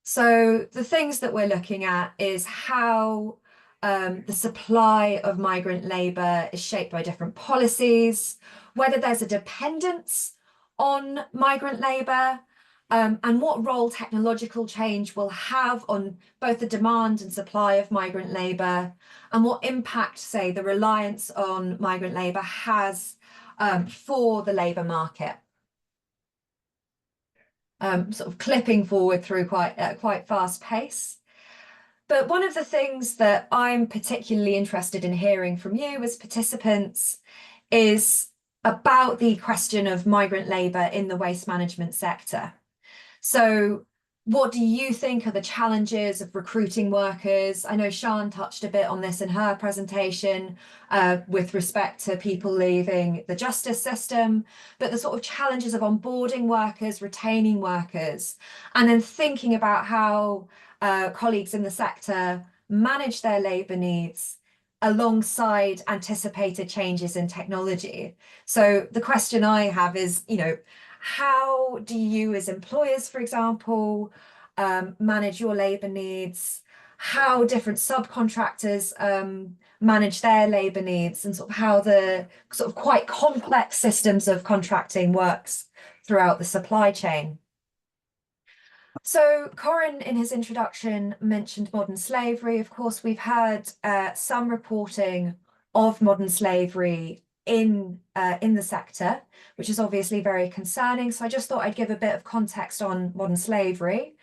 So the things that we're looking at is how the supply of migrant labour is shaped by different policies, whether there's a dependence on migrant labour, and what role technological change will have on both the demand and supply of migrant labour, and what impact, say, the reliance on migrant labour has for the labour market. Sort of clipping forward through quite fast pace. But one of the things that I'm particularly interested in hearing from you as participants is about the question of migrant labour in the waste management sector. So what do you think are the challenges of recruiting workers? I know Sian touched a bit on this in her presentation with respect to people leaving the justice system, but the sort of challenges of onboarding workers, retaining workers, and then thinking about how colleagues in the sector manage their labour needs alongside anticipated changes in technology. So the question I have is, how do you as employers, for example, manage your labour needs, how different subcontractors manage their labour needs, and sort of how the sort of quite complex systems of contracting works throughout the supply chain. So Corin, in his introduction, mentioned modern slavery. Of course, we've had some reporting of modern slavery in the sector, which is obviously very concerning. So I just thought I'd give a bit of context on modern slavery.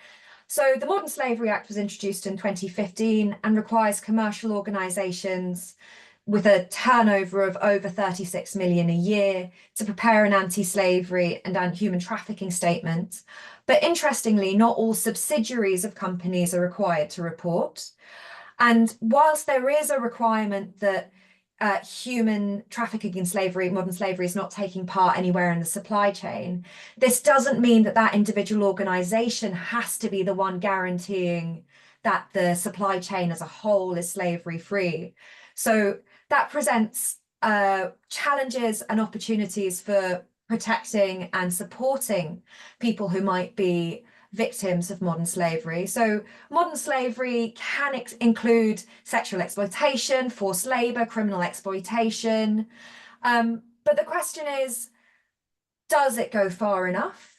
So the Modern Slavery Act was introduced in 2015 and requires commercial organisations with a turnover of over 36 million a year to prepare an anti-slavery and anti-human trafficking statement. But interestingly, not all subsidiaries of companies are required to report. And whilst there is a requirement that human trafficking and slavery, modern slavery, is not taking part anywhere in the supply chain, this doesn't mean that that individual organisation has to be the one guaranteeing that the supply chain as a whole is slavery free. So that presents challenges and opportunities for protecting and supporting people who might be victims of modern slavery. So modern slavery can include sexual exploitation, forced labour, criminal exploitation. But the question is, does it go far enough?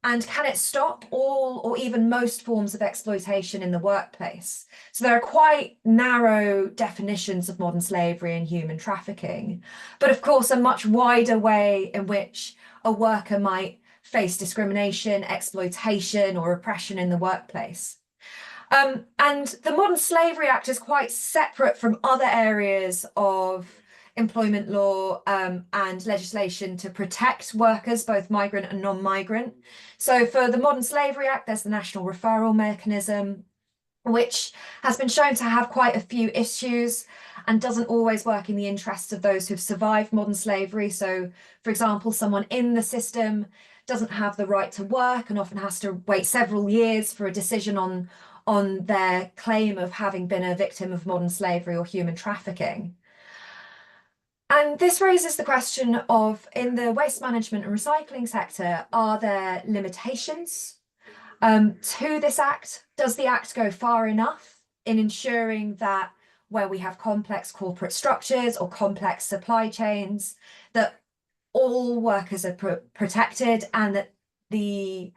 And can it stop all or even most forms of exploitation in the workplace? So there are quite narrow definitions of modern slavery and human trafficking, but of course a much wider way in which a worker might face discrimination, exploitation, or oppression in the workplace. And the Modern Slavery Act is quite separate from other areas of employment law and legislation to protect workers, both migrant and non-migrant. So for the Modern Slavery Act, there's the National Referral Mechanism, which has been shown to have quite a few issues and doesn't always work in the interests of those who've survived modern slavery. So, for example, someone in the system doesn't have the right to work and often has to wait several years for a decision on their claim of having been a victim of modern slavery or human trafficking. And this raises the question of, in the waste management and recycling sector, are there limitations to this Act? Does the Act go far enough in ensuring that where we have complex corporate structures or complex supply chains, that all workers are protected and that the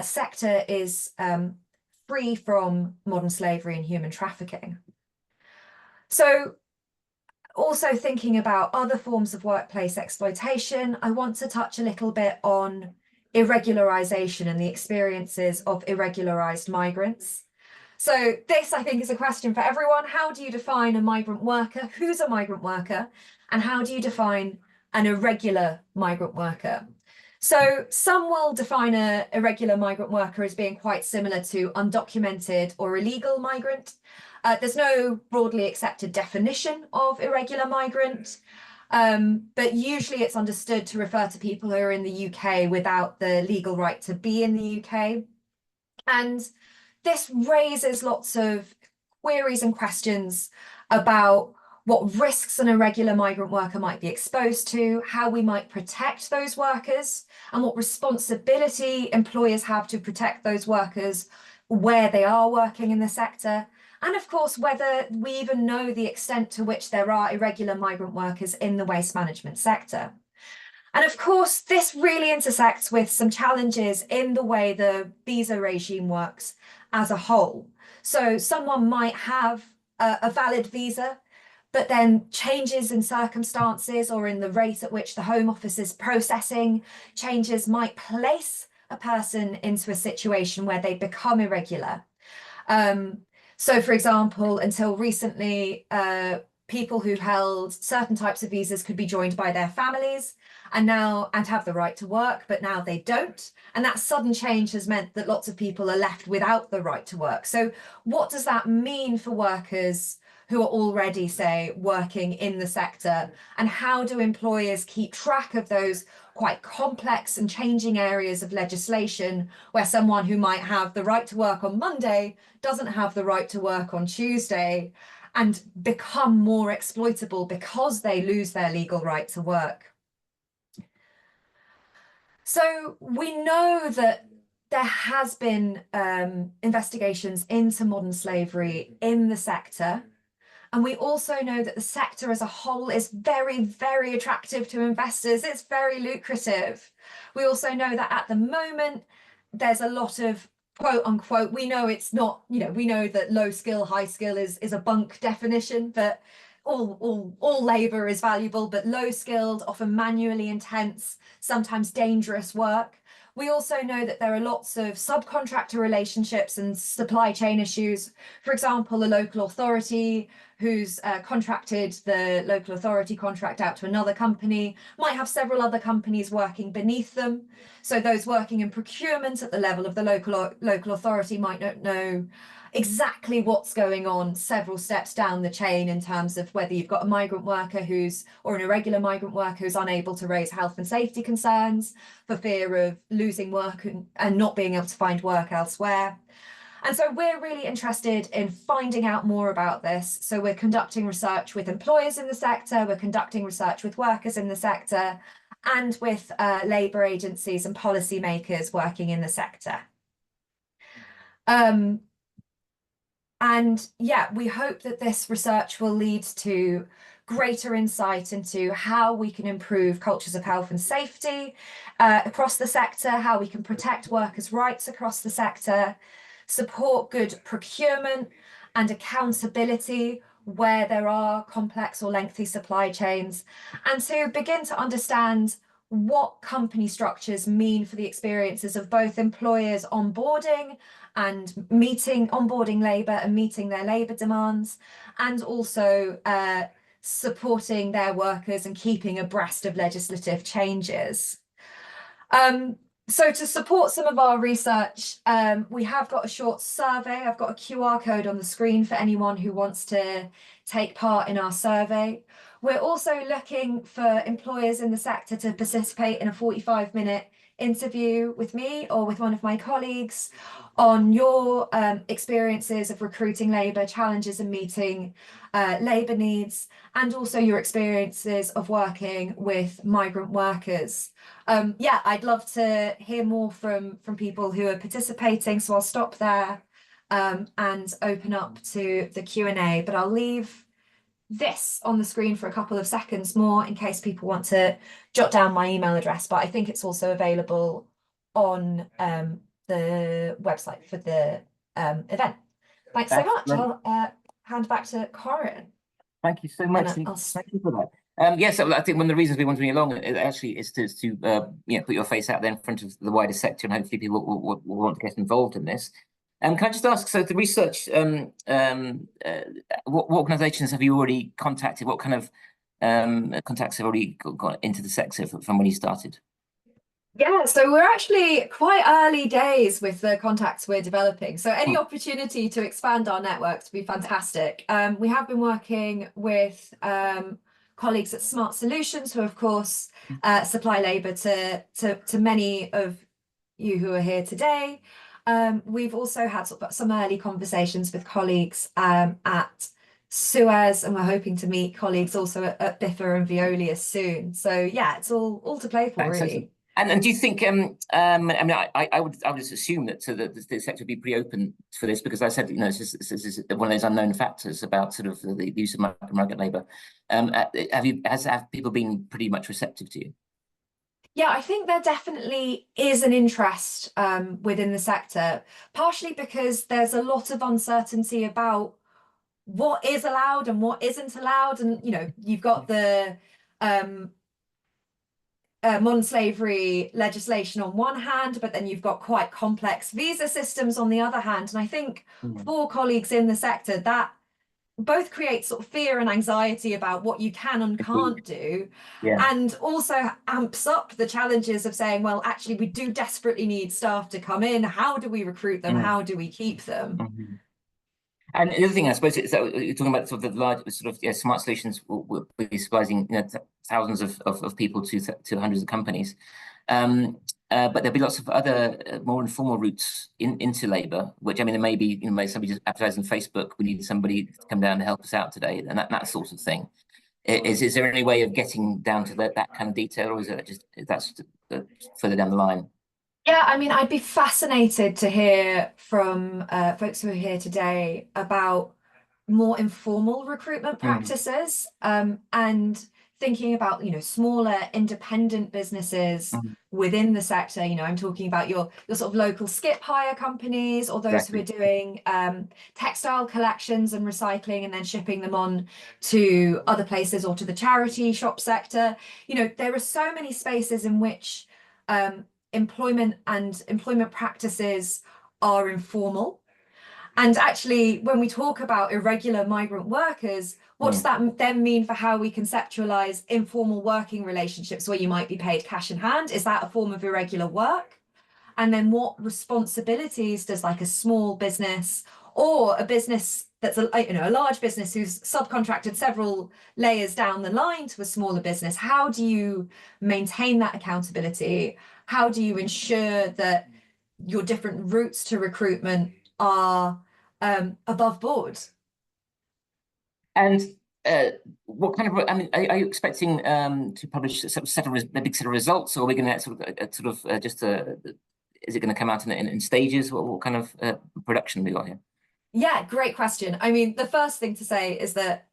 sector is free from modern slavery and human trafficking? So, also thinking about other forms of workplace exploitation, I want to touch a little bit on irregularization and the experiences of irregularized migrants. So this, I think, is a question for everyone. How do you define a migrant worker? Who's a migrant worker? And how do you define an irregular migrant worker? So some will define an irregular migrant worker as being quite similar to undocumented or illegal migrant. There's no broadly accepted definition of irregular migrant, but usually it's understood to refer to people who are in the UK without the legal right to be in the UK. And this raises lots of queries and questions about what risks an irregular migrant worker might be exposed to, how we might protect those workers, and what responsibility employers have to protect those workers where they are working in the sector. And of course, whether we even know the extent to which there are irregular migrant workers in the waste management sector. And of course, this really intersects with some challenges in the way the visa regime works as a whole. So someone might have a valid visa, but then changes in circumstances or in the rate at which the Home Office is processing changes might place a person into a situation where they become irregular. So, for example, until recently, people who held certain types of visas could be joined by their families and have the right to work, but now they don't. And that sudden change has meant that lots of people are left without the right to work. So what does that mean for workers who are already, say, working in the sector? And how do employers keep track of those quite complex and changing areas of legislation where someone who might have the right to work on Monday doesn't have the right to work on Tuesday and become more exploitable because they lose their legal right to work? So we know that there has been investigations into modern slavery in the sector. And we also know that the sector as a whole is very, very attractive to investors. It's very lucrative. We also know that at the moment, there's a lot of quote unquote, we know it's not, we know that low skill, high skill is a bunk definition, but all labor is valuable, but low skilled, often manually intense, sometimes dangerous work. We also know that there are lots of subcontractor relationships and supply chain issues. For example, a local authority who's contracted the local authority contract out to another company might have several other companies working beneath them. So those working in procurement at the level of the local authority might not know exactly what's going on several steps down the chain in terms of whether you've got a migrant worker or an irregular migrant worker who's unable to raise health and safety concerns for fear of losing work and not being able to find work elsewhere. And so we're really interested in finding out more about this. So we're conducting research with employers in the sector, we're conducting research with workers in the sector, and with labour agencies and policymakers working in the sector. And yeah, we hope that this research will lead to greater insight into how we can improve cultures of health and safety across the sector, how we can protect workers' rights across the sector, support good procurement and accountability where there are complex or lengthy supply chains, and to begin to understand what company structures mean for the experiences of both employers onboarding labour and meeting their labour demands, and also supporting their workers and keeping abreast of legislative changes. So to support some of our research, we have got a short survey. I've got a QR code on the screen for anyone who wants to take part in our survey. We're also looking for employers in the sector to participate in a 45-minute interview with me or with one of my colleagues on your experiences of recruiting labour, challenges and meeting labour needs, and also your experiences of working with migrant workers. Yeah, I'd love to hear more from people who are participating, so I'll stop there and open up to the Q&A, but I'll leave this on the screen for a couple of seconds more in case people want to jot down my email address, but I think it's also available on the website for the event. Thanks so much. Great. I'll hand back to Corin. Thank you so much. Thank you for that. Yes, I think one of the reasons we want to bring you along actually is to put your face out there in front of the wider sector, and hopefully people will want to get involved in this. Can I just ask, so the research, what organisations have you already contacted? What kind of contacts have already got into the sector from when you started? Yeah, so we're actually quite early days with the contacts we're developing. So any opportunity to expand our networks would be fantastic. We have been working with colleagues at Smart Solutions, who of course supply labour to many of you who are here today. We've also had some early conversations with colleagues at Suez, and we're hoping to meet colleagues also at Biffa and Veolia soon. So yeah, it's all to play for. Thanks, really. And do you think? I mean, I would just assume that the sector would be pretty open for this, because I said, you know, it's one of those unknown factors about sort of the use of migrant labour. Have people been pretty much receptive to you? Yeah, I think there definitely is an interest within the sector, partially because there's a lot of uncertainty about what is allowed and what isn't allowed. And, you know, you've got the modern slavery legislation on one hand, but then you've got quite complex visa systems on the other hand. And I think for colleagues in the sector, that both creates sort of fear and anxiety about what you can and can't do, and also amps up the challenges of saying, well, actually, we do desperately need staff to come in. How do we recruit them? How do we keep them? And the other thing, I suppose, is that you're talking about sort of the large sort of Smart Solutions will be supplying, you know, thousands of people to hundreds of companies. But there'll be lots of other more informal routes into labour, which, I mean, there may be, you know, somebody just advertising on Facebook, we need somebody to come down to help us out today, and that sort of thing. Is there any way of getting down to that kind of detail, or is it just that's further down the line? Yeah, I mean, I'd be fascinated to hear from folks who are here today about more informal recruitment practices, and thinking about, you know, smaller independent businesses within the sector. You know, I'm talking about your sort of local skip hire companies, or those who are doing textile collections and recycling and then shipping them on to other places, or to the charity shop sector. You know, there are so many spaces in which employment and employment practices are informal. And actually, when we talk about irregular migrant workers, what does that then mean for how we conceptualize informal working relationships where you might be paid cash in hand? Is that a form of irregular work? And then what responsibilities does like a small business, or a business that's a large business who's subcontracted several layers down the line to a smaller business, how do you maintain that accountability? How do you ensure that your different routes to recruitment are above board? And what kind of, I mean, are you expecting to publish a big set of results, or are we going to is it going to come out in stages? What kind of production have we got here? Yeah, great question. I mean, the first thing to say is that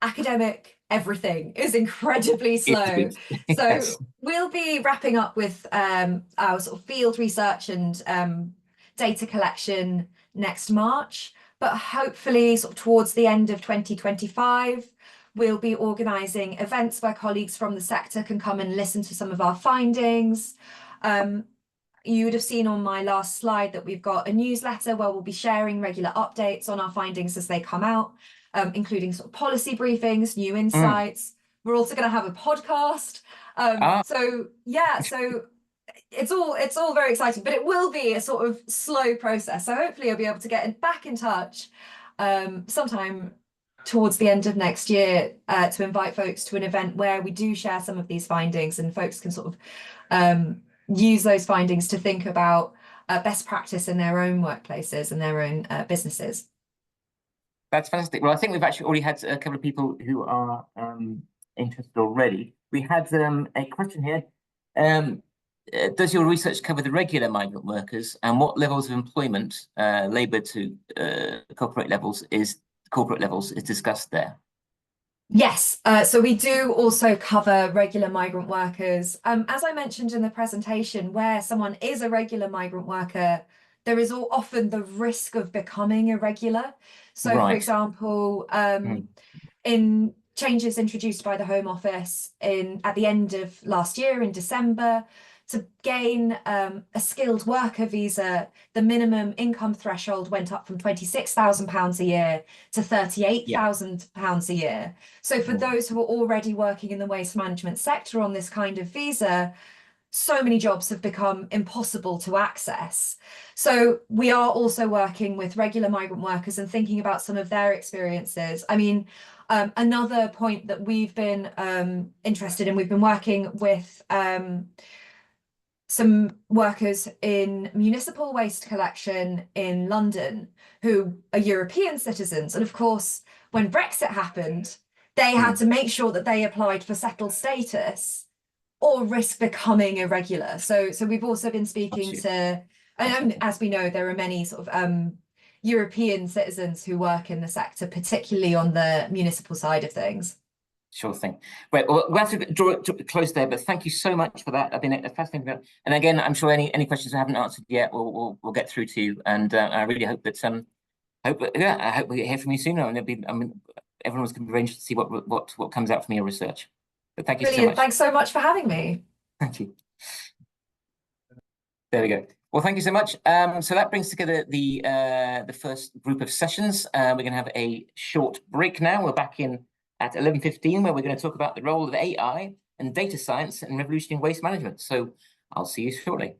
academic everything is incredibly slow. Yes. So we'll be wrapping up with our sort of field research and data collection next March, but hopefully sort of towards the end of 2025, we'll be organising events where colleagues from the sector can come and listen to some of our findings. You would have seen on my last slide that we've got a newsletter where we'll be sharing regular updates on our findings as they come out, including sort of policy briefings, new insights. We're also going to have a podcast. So yeah, so it's all very exciting, but it will be a sort of slow process. So hopefully I'll be able to get back in touch sometime towards the end of next year to invite folks to an event where we do share some of these findings, and folks can sort of use those findings to think about best practice in their own workplaces and their own businesses. That's fantastic. Well, I think we've actually already had a couple of people who are interested already. We had a question here. Does your research cover the regular migrant workers, and what levels of employment, labour to corporate levels is discussed there? Yes, so we do also cover regular migrant workers. As I mentioned in the presentation, where someone is a regular migrant worker, there is often the risk of becoming irregular. So, for example, in changes introduced by the Home Office at the end of last year in December, to gain a skilled worker visa, the minimum income threshold went up from £26,000 a year to £38,000 a year. So for those who are already working in the waste management sector on this kind of visa, so many jobs have become impossible to access. So we are also working with regular migrant workers and thinking about some of their experiences. I mean, another point that we've been interested in, we've been working with some workers in municipal waste collection in London who are European citizens. And of course, when Brexit happened, they had to make sure that they applied for settled status or risk becoming irregular. So we've also been speaking to, and as we know, there are many sort of European citizens who work in the sector, particularly on the municipal side of things. Sure thing. Right, well, we'll have to draw it close there, but thank you so much for that. I've been fascinated. And again, I'm sure any questions I haven't answered yet, we'll get through to you. And I really hope that I hope we hear from you sooner. And everyone's going to be very interested to see what comes out from your research. But thank you so much. Thanks so much for having me. Thank you. There we go. Well, thank you so much. So that brings together the first group of sessions. We're going to have a short break now. We're back in at 11:15, where we're going to talk about the role of AI and data science and revolutionary waste management. So I'll see you shortly.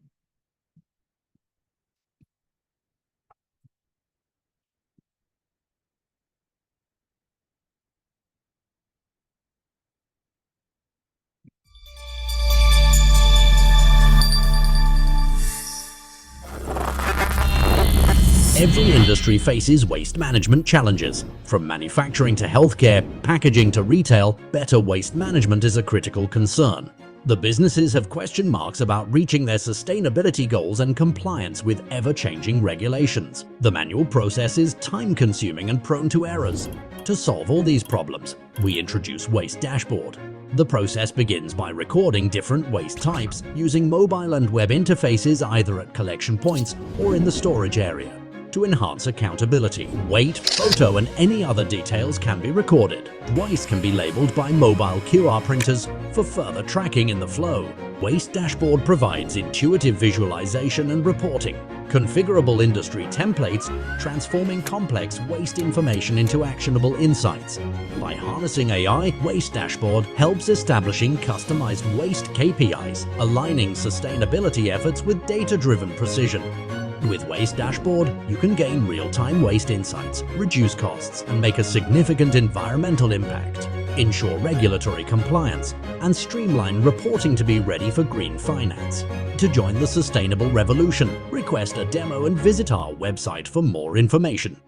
Every industry faces waste management challenges. From manufacturing to healthcare, packaging to retail, better waste management is a critical concern. The businesses have question marks about reaching their sustainability goals and compliance with ever-changing regulations. The manual process is time-consuming and prone to errors. To solve all these problems, we introduce Waste Dashboard. The process begins by recording different waste types using mobile and web interfaces either at collection points or in the storage area. To enhance accountability, weight, photo and any other details can be recorded. Waste can be labelled by mobile QR printers for further tracking in the flow. Waste Dashboard provides intuitive visualization and reporting, configurable industry templates, transforming complex waste information into actionable insights. By harnessing AI, Waste Dashboard helps establishing customized waste KPIs, aligning sustainability efforts with data-driven precision. With Waste Dashboard, you can gain real-time waste insights, reduce costs, and make a significant environmental impact, ensure regulatory compliance, and streamline reporting to be ready for green finance. To join the sustainable revolution, request a demo and visit our website for more information.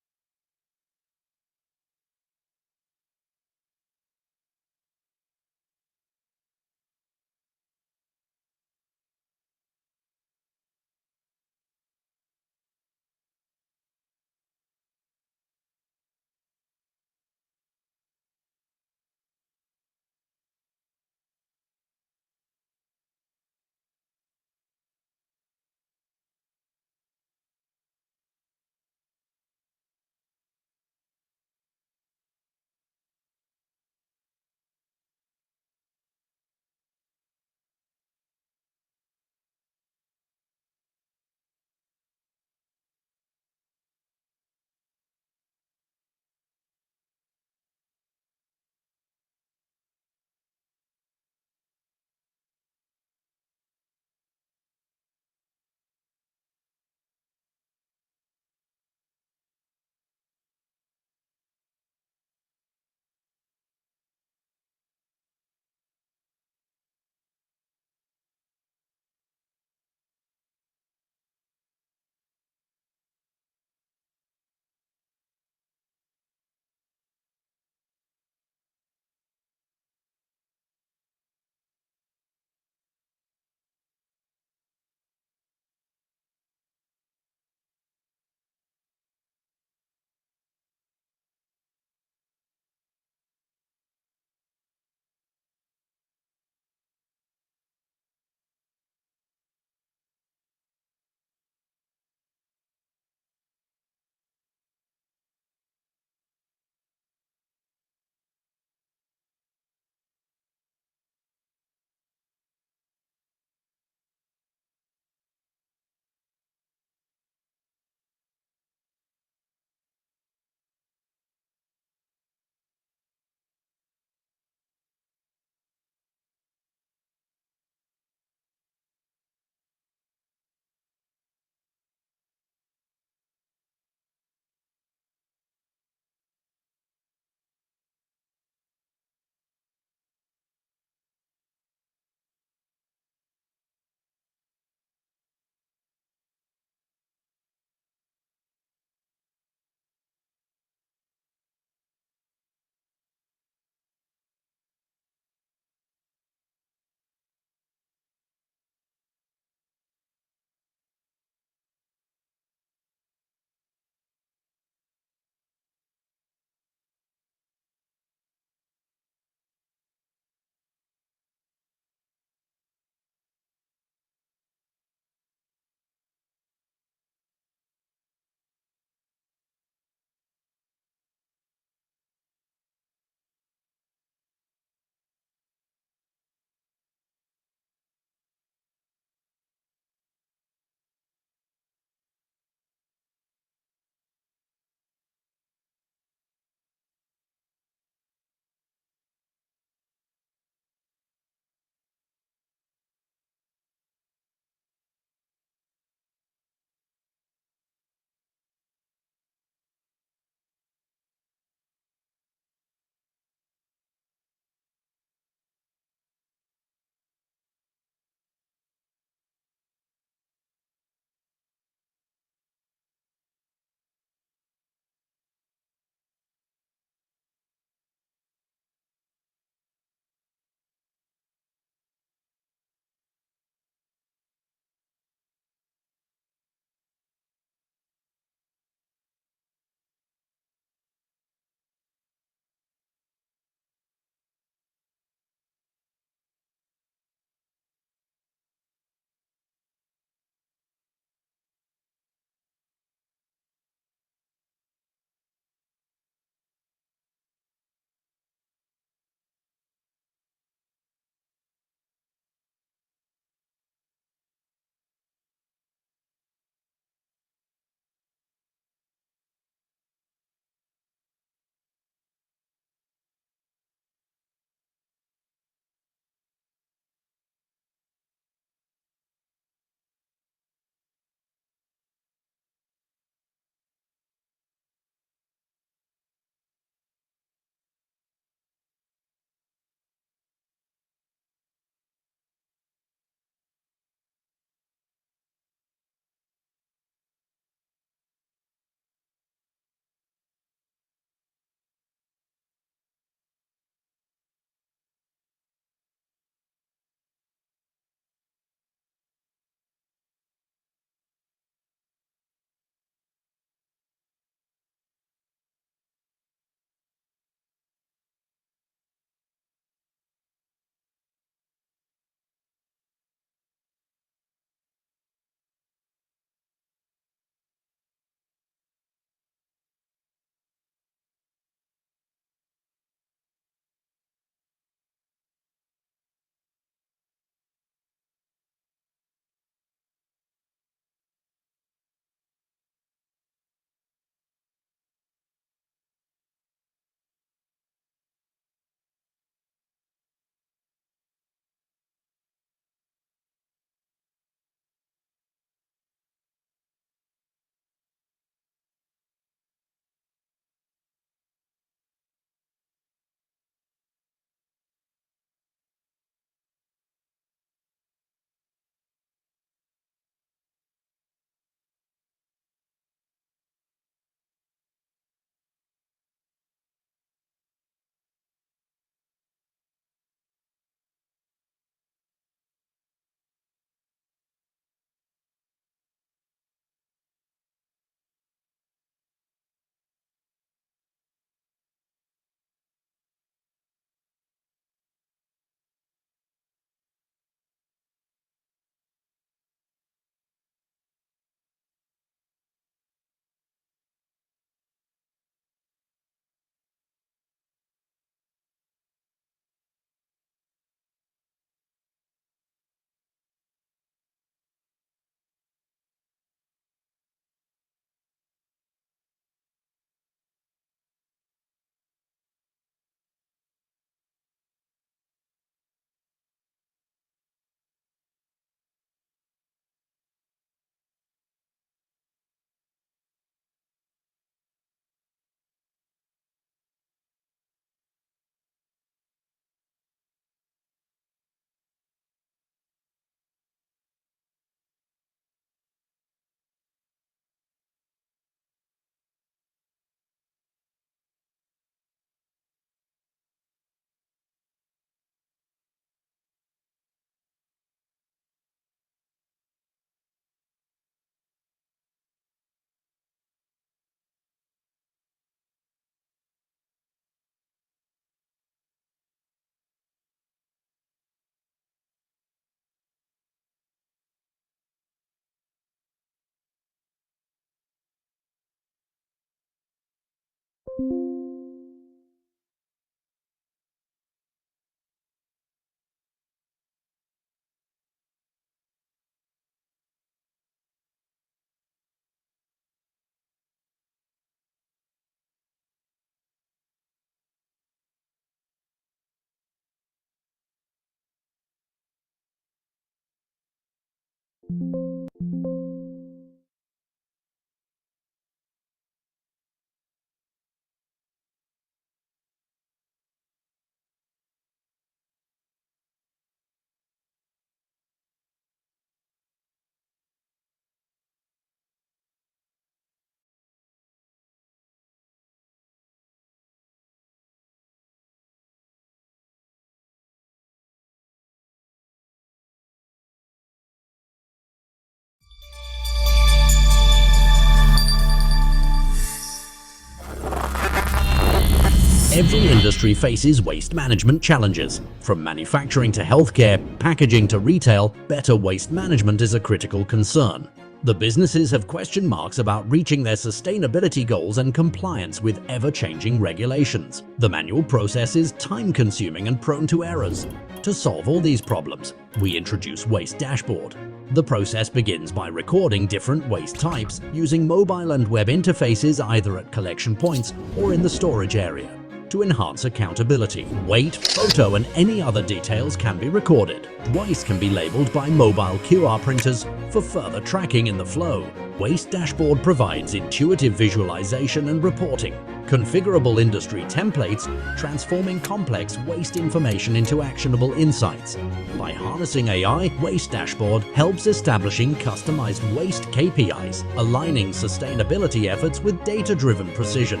Every industry faces waste management challenges. From manufacturing to healthcare, packaging to retail, better waste management is a critical concern. The businesses have question marks about reaching their sustainability goals and compliance with ever-changing regulations. The manual process is time-consuming and prone to errors. To solve all these problems, we introduce Waste Dashboard. The process begins by recording different waste types using mobile and web interfaces either at collection points or in the storage area. To enhance accountability, weight, photo and any other details can be recorded. Waste can be labelled by mobile QR printers for further tracking in the flow. Waste Dashboard provides intuitive visualization and reporting, configurable industry templates, transforming complex waste information into actionable insights. By harnessing AI, Waste Dashboard helps establishing customized waste KPIs, aligning sustainability efforts with data-driven precision.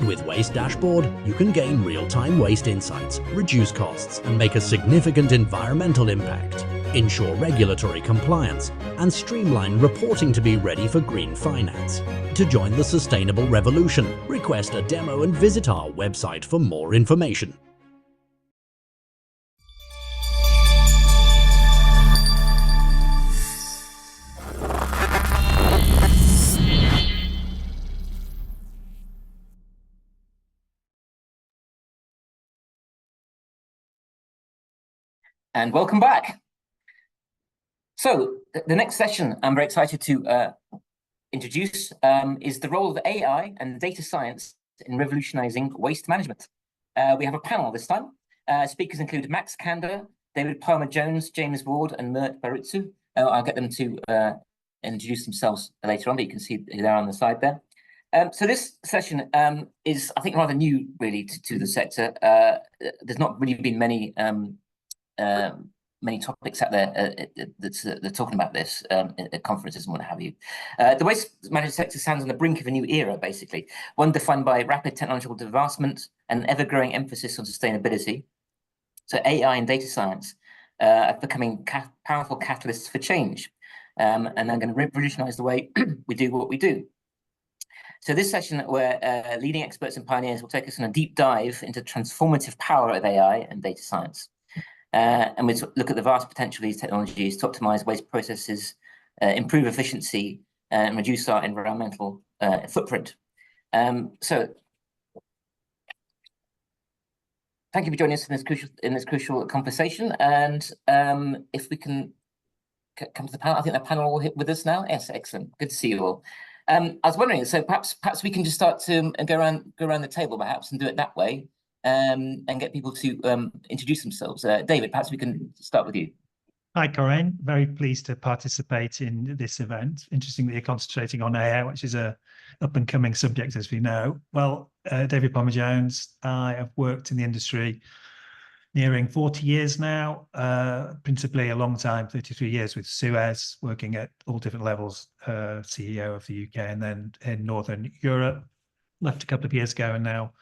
With Waste Dashboard, you can gain real-time waste insights, reduce costs, and make a significant environmental impact, ensure regulatory compliance, and streamline reporting to be ready for green finance. To join the sustainable revolution, request a demo and visit our website for more information. And welcome back. So the next session I'm very excited to introduce is the role of AI and data science in revolutionizing waste management. We have a panel this time. Speakers include Max Kander, David Palmer-Jones, James Ward, and Mert Barutsu. I'll get them to introduce themselves later on, but you can see they're on the side there. So this session is, I think, rather new, really, to the sector. There's not really been many topics out there that's talking about this at conferences and what have you. The waste management sector stands on the brink of a new era, basically, one defined by rapid technological advancement and ever-growing emphasis on sustainability. So AI and data science are becoming powerful catalysts for change, and they're going to revolutionize the way we do what we do. So this session, where leading experts and pioneers will take us on a deep dive into the transformative power of AI and data science. And we look at the vast potential of these technologies to optimize waste processes, improve efficiency, and reduce our environmental footprint. So thank you for joining us in this crucial conversation. And if we can come to the panel, I think the panel will hit with us now. Yes, excellent. Good to see you all. I was wondering, so perhaps we can just start to go around the table, perhaps, and do it that way. And get people to introduce themselves. David, perhaps we can start with you. Hi, Corinne. Very pleased to participate in this event. Interesting that you're concentrating on AI, which is a up-and-coming subject, as we know. Well, David Palmer-Jones, I have worked in the industry nearing 40 years now, principally a long time, 33 years with Suez, working at all different levels, CEO of the UK and then in Northern Europe. Left a couple of years ago and now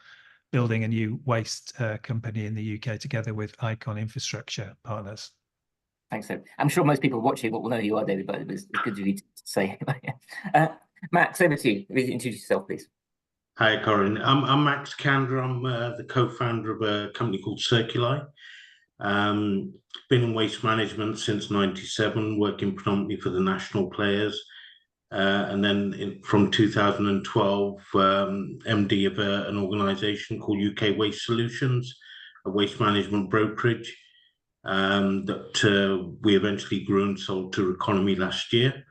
building a new waste company in the UK together with Icon Infrastructure Partners. Thanks, David. I'm sure most people watching will know who you are, David, but it's good of you to say. Max, over to you. Introduce yourself, please. Hi, Corinne. I'm Max Kander. I'm the co-founder of a company called Circuli. Been in waste management since '97, working predominantly for the national players. And then from 2012, MD of an organisation called UK Waste Solutions, a waste management brokerage that we eventually grew and sold to Economy last year.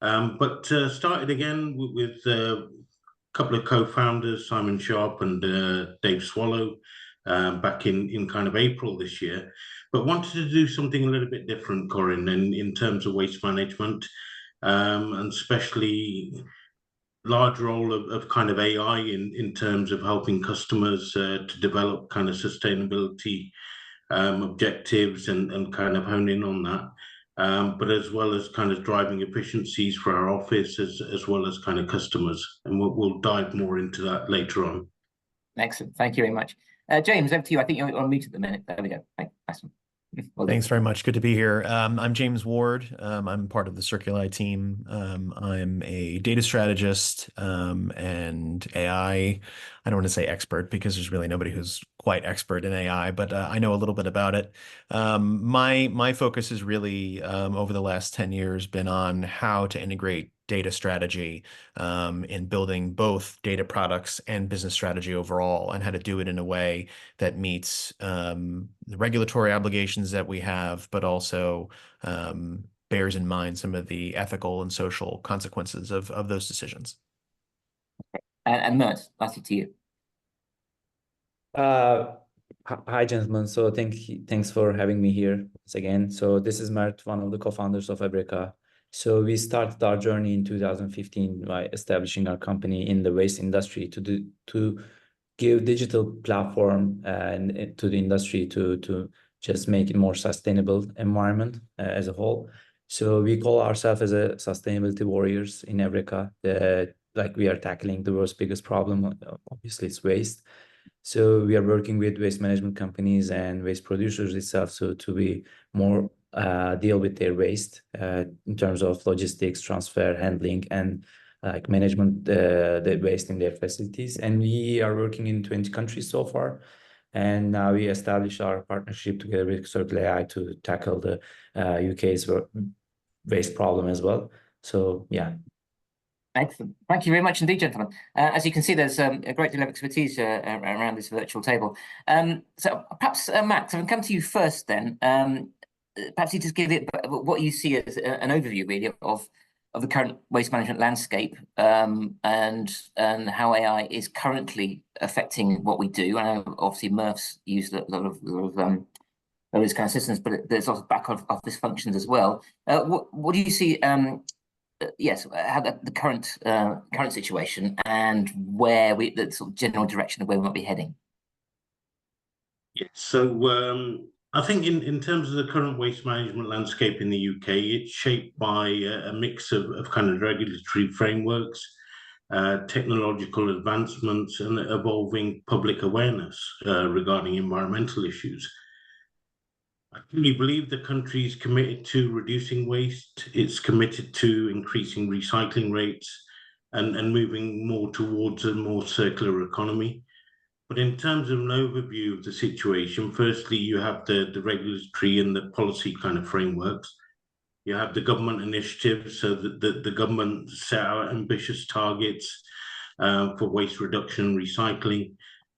But started again with a couple of co-founders, Simon Sharp and Dave Swallow, back in kind of April this year, but wanted to do something a little bit different, Corinne, in terms of waste management, and especially large role of kind of AI in terms of helping customers to develop kind of sustainability objectives and kind of hone in on that. But as well as kind of driving efficiencies for our office as well as kind of customers. And we'll dive more into that later on. Excellent. Thank you very much. James, over to you. I think you're on mute at the minute. There we go. Nice one. Well Thanks very much. Good to be here. I'm James Ward. I'm part of the Circuli team. I'm a data strategist and AI. I don't want to say expert because there's really nobody who's quite expert in AI, but I know a little bit about it. My focus is really over the last 10 years been on how to integrate data strategy in building both data products and business strategy overall, and how to do it in a way that meets the regulatory obligations that we have, but also bears in mind some of the ethical and social consequences of those decisions. And Mert, lastly to you. Hi, gentlemen. So thanks for having me here once again. So this is Mert, one of the co-founders of Ebreka. So we started our journey in 2015 by establishing our company in the waste industry to give digital platform and to the industry to just make it more sustainable environment as a whole. So we call ourselves as a sustainability warriors in Ebreka. Like we are tackling the world's biggest problem. Obviously, it's waste. So we are working with waste management companies and waste producers itself, so to be more deal with their waste in terms of logistics, transfer, handling, and like management the waste in their facilities. And we are working in 20 countries so far. And now we established our partnership together with Circle AI to tackle the UK's waste problem as well. So yeah. Excellent. Thank you very much indeed, gentlemen. As you can see, there's a great deal of expertise around this virtual table. So perhaps, Max, I can come to you first then. Perhaps you just give it what you see as an overview, really, of the current waste management landscape and how AI is currently affecting what we do. I know, obviously, Murph's used a lot of those kind of systems, but there's also back office functions as well. What do you see? Yes, how the current situation and where the sort of general direction of where we might be heading. Yeah, so I think in terms of the current waste management landscape in the UK, it's shaped by a mix of kind of regulatory frameworks, technological advancements, and evolving public awareness regarding environmental issues. I truly believe the country is committed to reducing waste. It's committed to increasing recycling rates and moving more towards a more circular economy. But in terms of an overview of the situation, firstly, you have the regulatory and the policy kind of frameworks. You have the government initiatives, so that the government set out ambitious targets for waste reduction and recycling.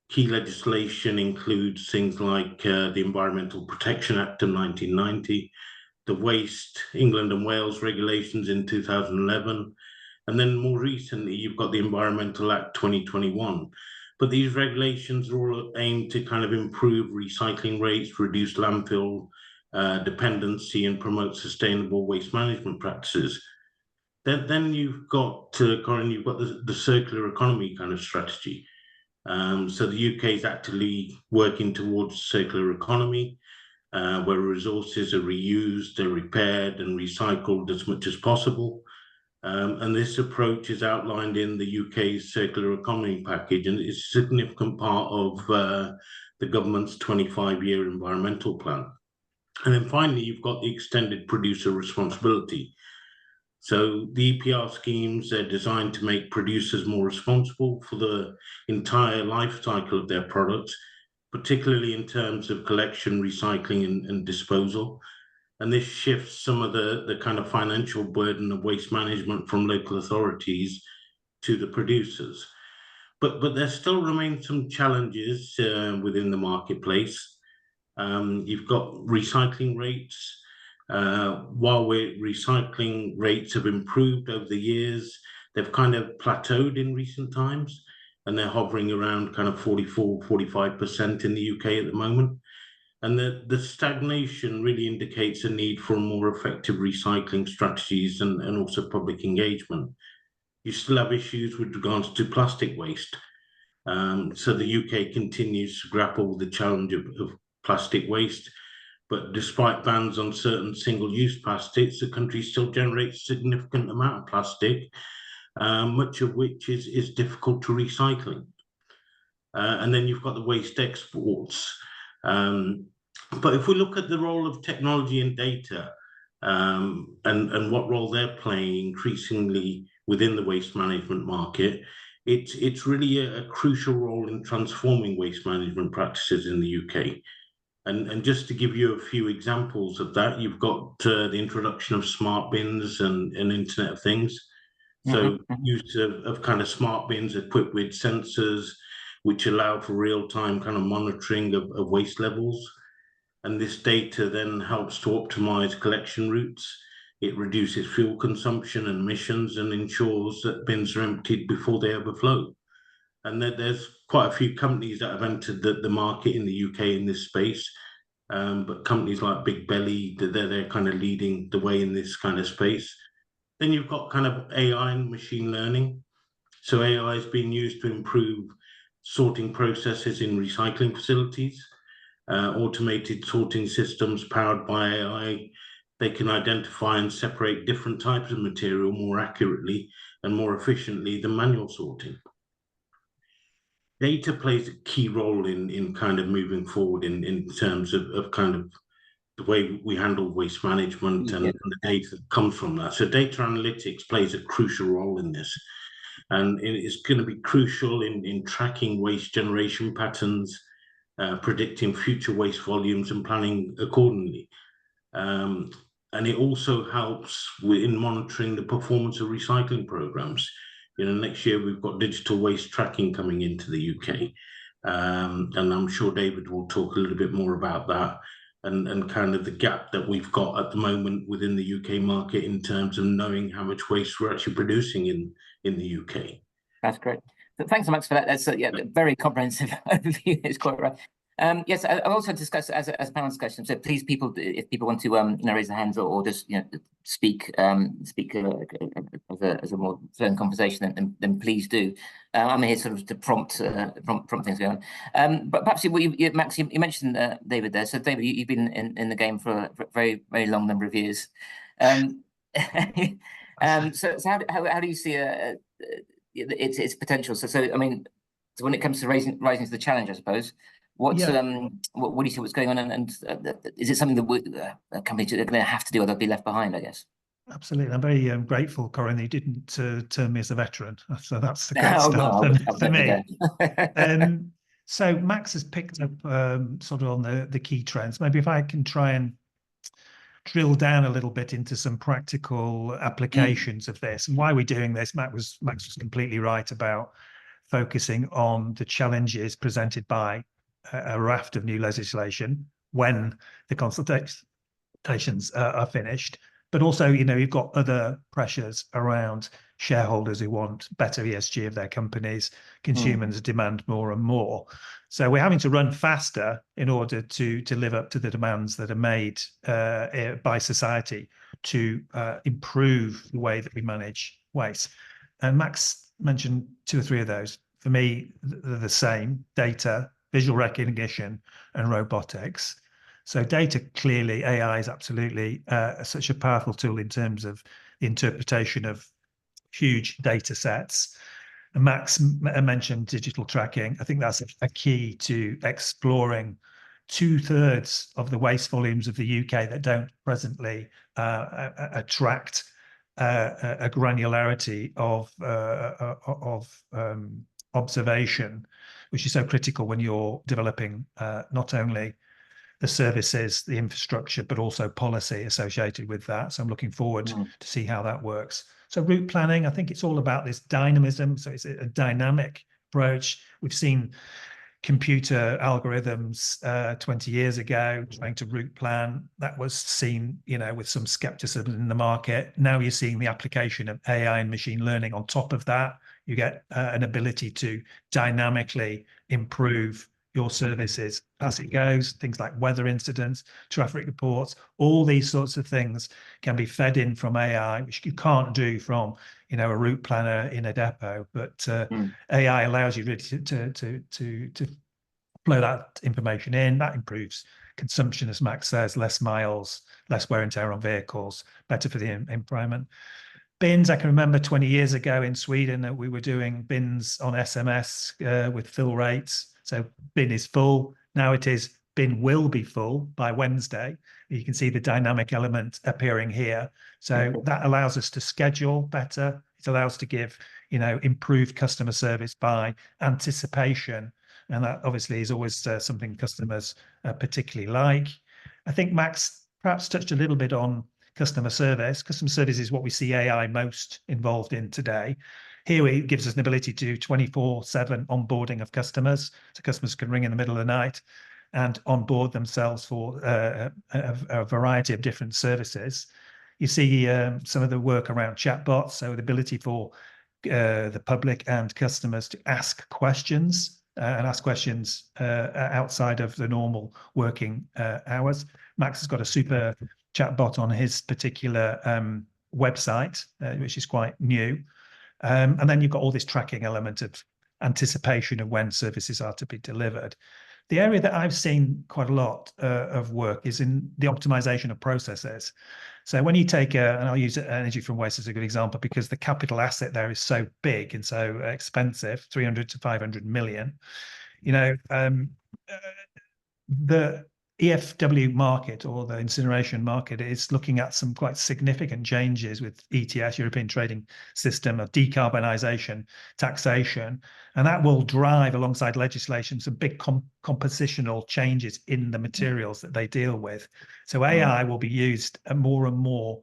Key legislation includes things like the Environmental Protection Act of 1990, the Waste England and Wales regulations in 2011, and then more recently, you've got the Environmental Act 2021. But these regulations are all aimed to kind of improve recycling rates, reduce landfill dependency, and promote sustainable waste management practices. Then you've got, Corinne, you've got the circular economy kind of strategy. So the UK is actively working towards circular economy, where resources are reused, they're repaired and recycled as much as possible. And this approach is outlined in the UK's circular economy package, and it's a significant part of the government's 25-year environmental plan. And then finally, you've got the extended producer responsibility. So the EPR schemes are designed to make producers more responsible for the entire life cycle of their products, particularly in terms of collection, recycling, and disposal. And this shifts some of the kind of financial burden of waste management from local authorities to the producers. But there still remain some challenges within the marketplace. You've got recycling rates. While recycling rates have improved over the years, they've kind of plateaued in recent times. and they're hovering around kind of 44-45% in the UK at the moment. And the stagnation really indicates a need for more effective recycling strategies and also public engagement. You still have issues with regards to plastic waste. So the UK continues to grapple with the challenge of plastic waste, but despite bans on certain single-use plastics, the country still generates a significant amount of plastic, much of which is difficult to recycle. And then you've got the waste exports. But if we look at the role of technology and data, and what role they're playing increasingly within the waste management market, it's really a crucial role in transforming waste management practices in the UK. And just to give you a few examples of that, you've got the introduction of smart bins and Internet of Things. So use of kind of smart bins equipped with sensors, which allow for real-time kind of monitoring of waste levels. And this data then helps to optimize collection routes. It reduces fuel consumption and emissions and ensures that bins are emptied before they overflow. And there's quite a few companies that have entered the market in the UK in this space. But companies like Big Belly, they're kind of leading the way in this kind of space. Then you've got kind of AI and machine learning. So AI is being used to improve sorting processes in recycling facilities. Automated sorting systems powered by AI, they can identify and separate different types of material more accurately and more efficiently than manual sorting. Data plays a key role in kind of moving forward in terms of kind of the way we handle waste management and the data that comes from that. So data analytics plays a crucial role in this. And it's going to be crucial in tracking waste generation patterns, predicting future waste volumes and planning accordingly. And it also helps in monitoring the performance of recycling programs. Next year we've got digital waste tracking coming into the UK. And I'm sure David will talk a little bit more about that and kind of the gap that we've got at the moment within the UK market in terms of knowing how much waste we're actually producing in the UK. That's great. Thanks so much for that. That's a very comprehensive overview. It's quite right. Yes, I also discussed as a panel discussion. So please, if people want to raise their hands or just speak as a more flowing conversation, then please do. I'm here sort of to prompt things going on. But perhaps Max, you mentioned David there. So David, you've been in the game for a very, very long number of years. So how do you see its potential? So I mean, so when it comes to rising to the challenge, I suppose. What do you see what's going on, and is it something that companies are going to have to do, or they'll be left behind, I guess? Absolutely. I'm very grateful, Corinne, that you didn't term me as a veteran. So that's a great start for me. So Max has picked up sort of on the key trends. Maybe if I can try and drill down a little bit into some practical applications of this and why we're doing this. Max was completely right about focusing on the challenges presented by a raft of new legislation when the consultations are finished, but also you've got other pressures around shareholders who want better ESG of their companies, consumers demand more and more, so we're having to run faster in order to live up to the demands that are made by society to improve the way that we manage waste. And Max mentioned 2 or 3 of those. For me, they're the same: data, visual recognition, and robotics. So data, clearly, AI is absolutely such a powerful tool in terms of the interpretation of huge data sets. And Max mentioned digital tracking. I think that's a key to exploring 2/3 of the waste volumes of the UK that don't presently attract a granularity of observation, which is so critical when you're developing not only the services, the infrastructure, but also policy associated with that. So I'm looking forward to see how that works. So route planning, I think it's all about this dynamism. So it's a dynamic approach. We've seen computer algorithms 20 years ago trying to route plan. That was seen, with some skepticism in the market. Now you're seeing the application of AI and machine learning on top of that, You get an ability to dynamically improve your services as it goes. Things like weather incidents, traffic reports, all these sorts of things can be fed in from AI, which you can't do from, you know, a route planner in a depot. But AI allows you really to flow that information in. That improves consumption, as Max says, less miles, less wear and tear on vehicles, better for the environment. Bins, I can remember 20 years ago in Sweden that we were doing bins on SMS with fill rates. So bin is full. Now it is bin will be full by Wednesday. You can see the dynamic element appearing here. So that allows us to schedule better. It allows to give, you know, improved customer service by anticipation. And that obviously is always something customers particularly like. I think Max perhaps touched a little bit on customer service. Customer service is what we see AI most involved in today. Here it gives us an ability to do 24/7 onboarding of customers. So customers can ring in the middle of the night and onboard themselves for a variety of different services. You see some of the work around chatbots, so the ability for the public and customers to ask questions and ask questions outside of the normal working hours. Max has got a super chatbot on his particular website, which is quite new. And then you've got all this tracking element of anticipation of when services are to be delivered. The area that I've seen quite a lot of work is in the optimization of processes. So when you take, and I'll use energy from waste as a good example, because the capital asset there is so big and so expensive, 300 to 500 million, you know, the EFW market, or the incineration market, is looking at some quite significant changes with ETS, European Trading System, of decarbonisation, taxation, and that will drive, alongside legislation, some big compositional changes in the materials that they deal with. So AI will be used more and more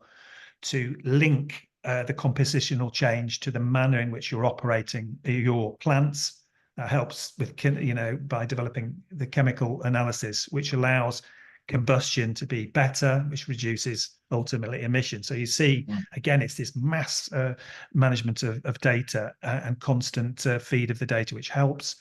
to link the compositional change to the manner in which you're operating your plants. That helps with, you know, by developing the chemical analysis, which allows combustion to be better, which reduces ultimately emissions. So you see, again, it's this mass management of data and constant feed of the data, which helps.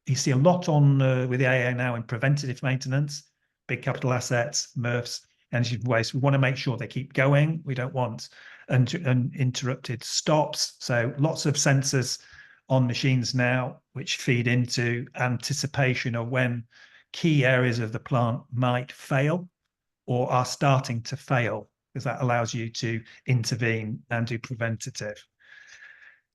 You see a lot on with the AI now in preventative maintenance, big capital assets, MRFs, energy from waste. We want to make sure they keep going. We don't want uninterrupted stops. So lots of sensors on machines now, which feed into anticipation of when key areas of the plant might fail or are starting to fail, because that allows you to intervene and do preventative.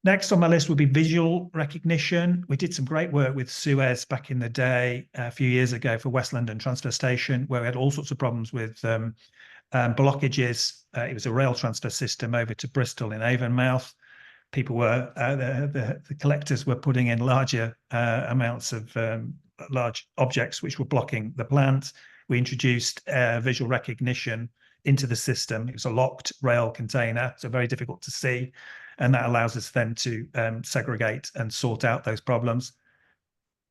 Next on my list would be visual recognition. We did some great work with Suez back in the day, a few years ago, for West London Transfer Station, where we had all sorts of problems with blockages. It was a rail transfer system over to Bristol in Avonmouth. People were, the collectors were putting in larger amounts of large objects which were blocking the plant. We introduced visual recognition into the system. It was a locked rail container, so very difficult to see. And that allows us then to segregate and sort out those problems.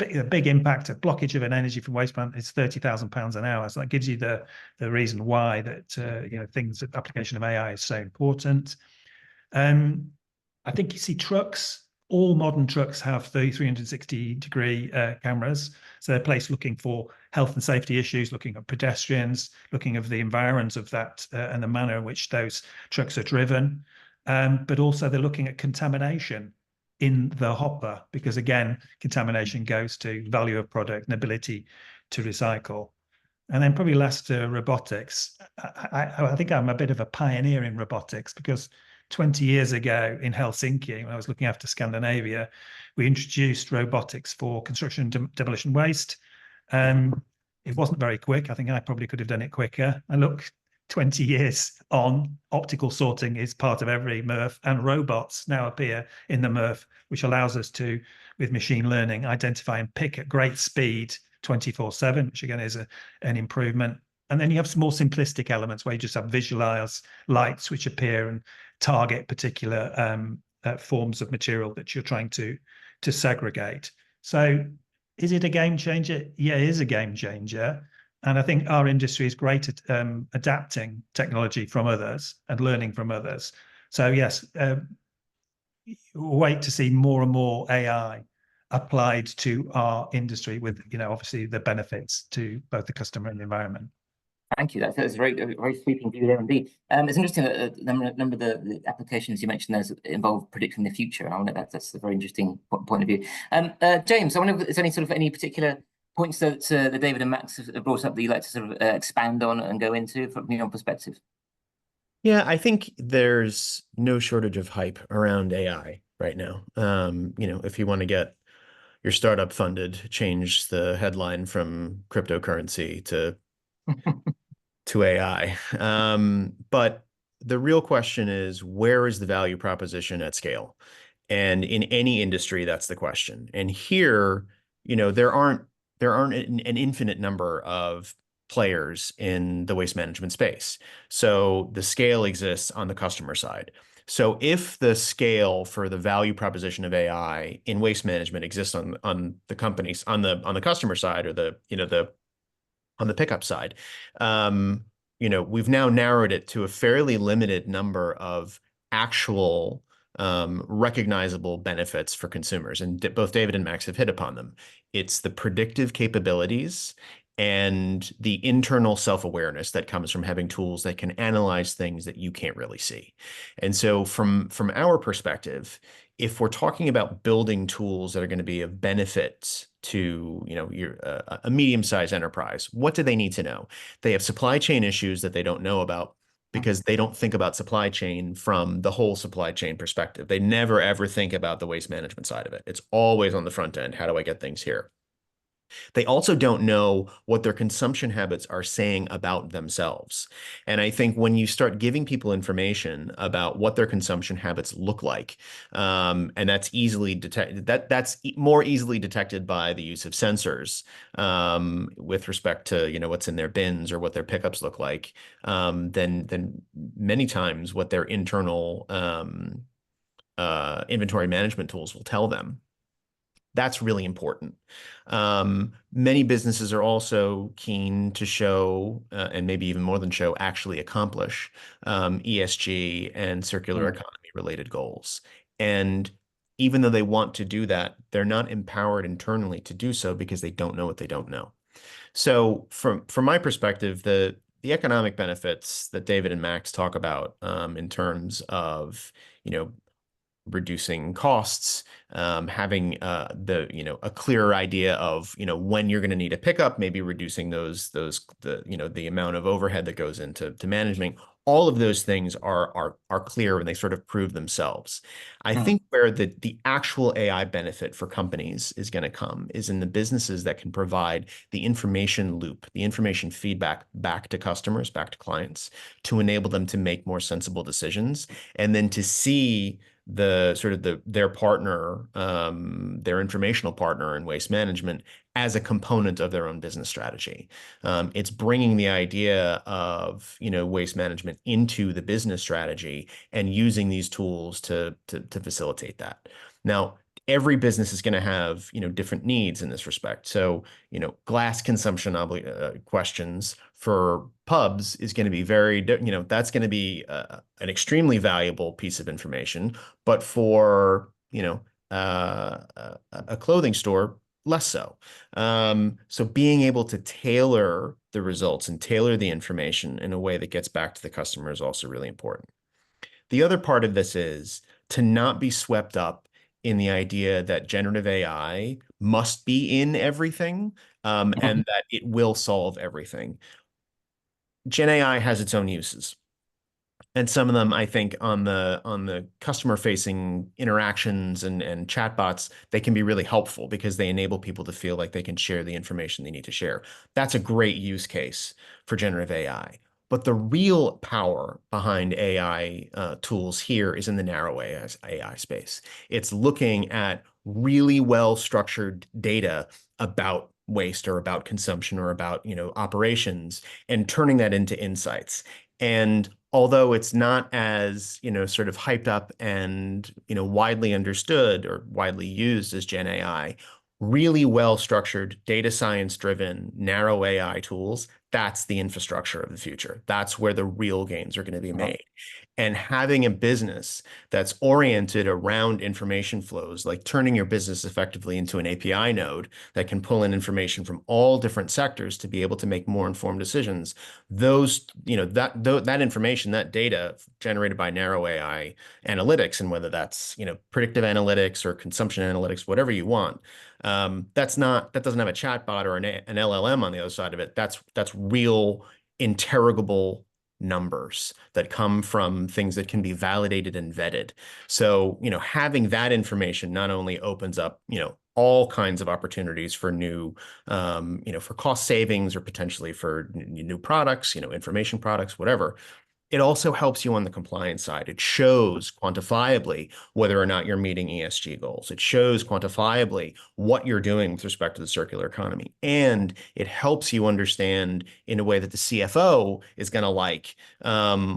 A big impact of blockage of an energy from waste plant is £30,000 an hour. So that gives you the reason why that, you know, application of AI is so important. I think you see trucks, all modern trucks have 360-degree cameras. So they're placed looking for health and safety issues, looking at pedestrians, looking at the environs of that and the manner in which those trucks are driven. But also they're looking at contamination in the hopper, because again, contamination goes to value of product and ability to recycle. And then probably last, robotics. I think I'm a bit of a pioneer in robotics, because 20 years ago in Helsinki, when I was looking after Scandinavia, we introduced robotics for construction and demolition waste. It wasn't very quick. I think I probably could have done it quicker. And look, 20 years on, optical sorting is part of every MRF, and robots now appear in the MRF, which allows us to, with machine learning, identify and pick at great speed 24/7, which again is an improvement. And then you have some more simplistic elements where you just have visualized lights which appear and target particular forms of material that you're trying to segregate. So is it a game changer? Yeah, it is a game changer. And I think our industry is great at adapting technology from others and learning from others. So yes, wait to see more and more AI applied to our industry with, obviously the benefits to both the customer and the environment. Thank you. That's a very sweeping view there indeed. It's interesting that a number of the applications you mentioned there involve predicting the future. I wonder that's a very interesting point of view. James, I wonder if there's any particular points that David and Max have brought up that you'd like to sort of expand on and go into from your perspective. Yeah, I think there's no shortage of hype around AI right now. If you want to get your startup funded, change the headline from cryptocurrency to AI. But the real question is, where is the value proposition at scale? And in any industry, that's the question. And here, there aren't an infinite number of players in the waste management space. So the scale exists on the customer side. So if the scale for the value proposition of AI in waste management exists on the companies, on the customer side, or on the pickup side, we've now narrowed it to a fairly limited number of actual recognizable benefits for consumers. And both David and Max have hit upon them. It's the predictive capabilities and the internal self-awareness that comes from having tools that can analyze things that you can't really see. And so from our perspective, if we're talking about building tools that are going to be of benefit to a medium-sized enterprise, what do they need to know? They have supply chain issues that they don't know about because they don't think about supply chain from the whole supply chain perspective. They never, ever think about the waste management side of it. It's always on the front end. How do I get things here? They also don't know what their consumption habits are saying about themselves. And I think when you start giving people information about what their consumption habits look like, and that's easily detected, that's more easily detected by the use of sensors with respect to what's in their bins or what their pickups look like, than many times what their internal inventory management tools will tell them. That's really important. Many businesses are also keen to show, and maybe even more than show, actually accomplish ESG and circular economy related goals. And even though they want to do that, they're not empowered internally to do so because they don't know what they don't know. So from my perspective, the economic benefits that David and Max talk about in terms of, reducing costs, having a clearer idea of when you're going to need a pickup, maybe reducing the amount of overhead that goes into management. All of those things are clear and they sort of prove themselves. I think where the actual AI benefit for companies is going to come is in the businesses that can provide the information loop, the information feedback back to customers, back to clients, to enable them to make more sensible decisions, and then to see their partner, their informational partner in waste management as a component of their own business strategy. It's bringing the idea of waste management into the business strategy and using these tools to facilitate that. Now, every business is going to have different needs in this respect. So glass consumption questions for pubs is going to be that's going to be an extremely valuable piece of information, but for a clothing store, less so. So being able to tailor the results and tailor the information in a way that gets back to the customer is also really important. The other part of this is to not be swept up in the idea that generative AI must be in everything, and that it will solve everything. Gen AI has its own uses. And some of them, I think, on the customer-facing interactions and chatbots, they can be really helpful because they enable people to feel like they can share the information they need to share. That's a great use case for generative AI. But the real power behind AI tools here is in the narrow AI space. It's looking at really well-structured data about waste or about consumption or about operations and turning that into insights. And although it's not as sort of hyped up and widely understood or widely used as Gen AI, really well-structured, data science-driven, narrow AI tools, that's the infrastructure of the future. That's where the real gains are going to be made. And having a business that's oriented around information flows, like turning your business effectively into an API node that can pull in information from all different sectors to be able to make more informed decisions, those, that information, that data generated by narrow AI analytics, and whether that's, predictive analytics or consumption analytics, whatever you want, that doesn't have a chatbot or an LLM on the other side of it. That's real interrogable numbers that come from things that can be validated and vetted. So, having that information not only opens up, all kinds of opportunities for new, for cost savings or potentially for new products, information products, whatever. It also helps you on the compliance side. It shows quantifiably whether or not you're meeting ESG goals. It shows quantifiably what you're doing with respect to the circular economy. And it helps you understand in a way that the CFO is going to like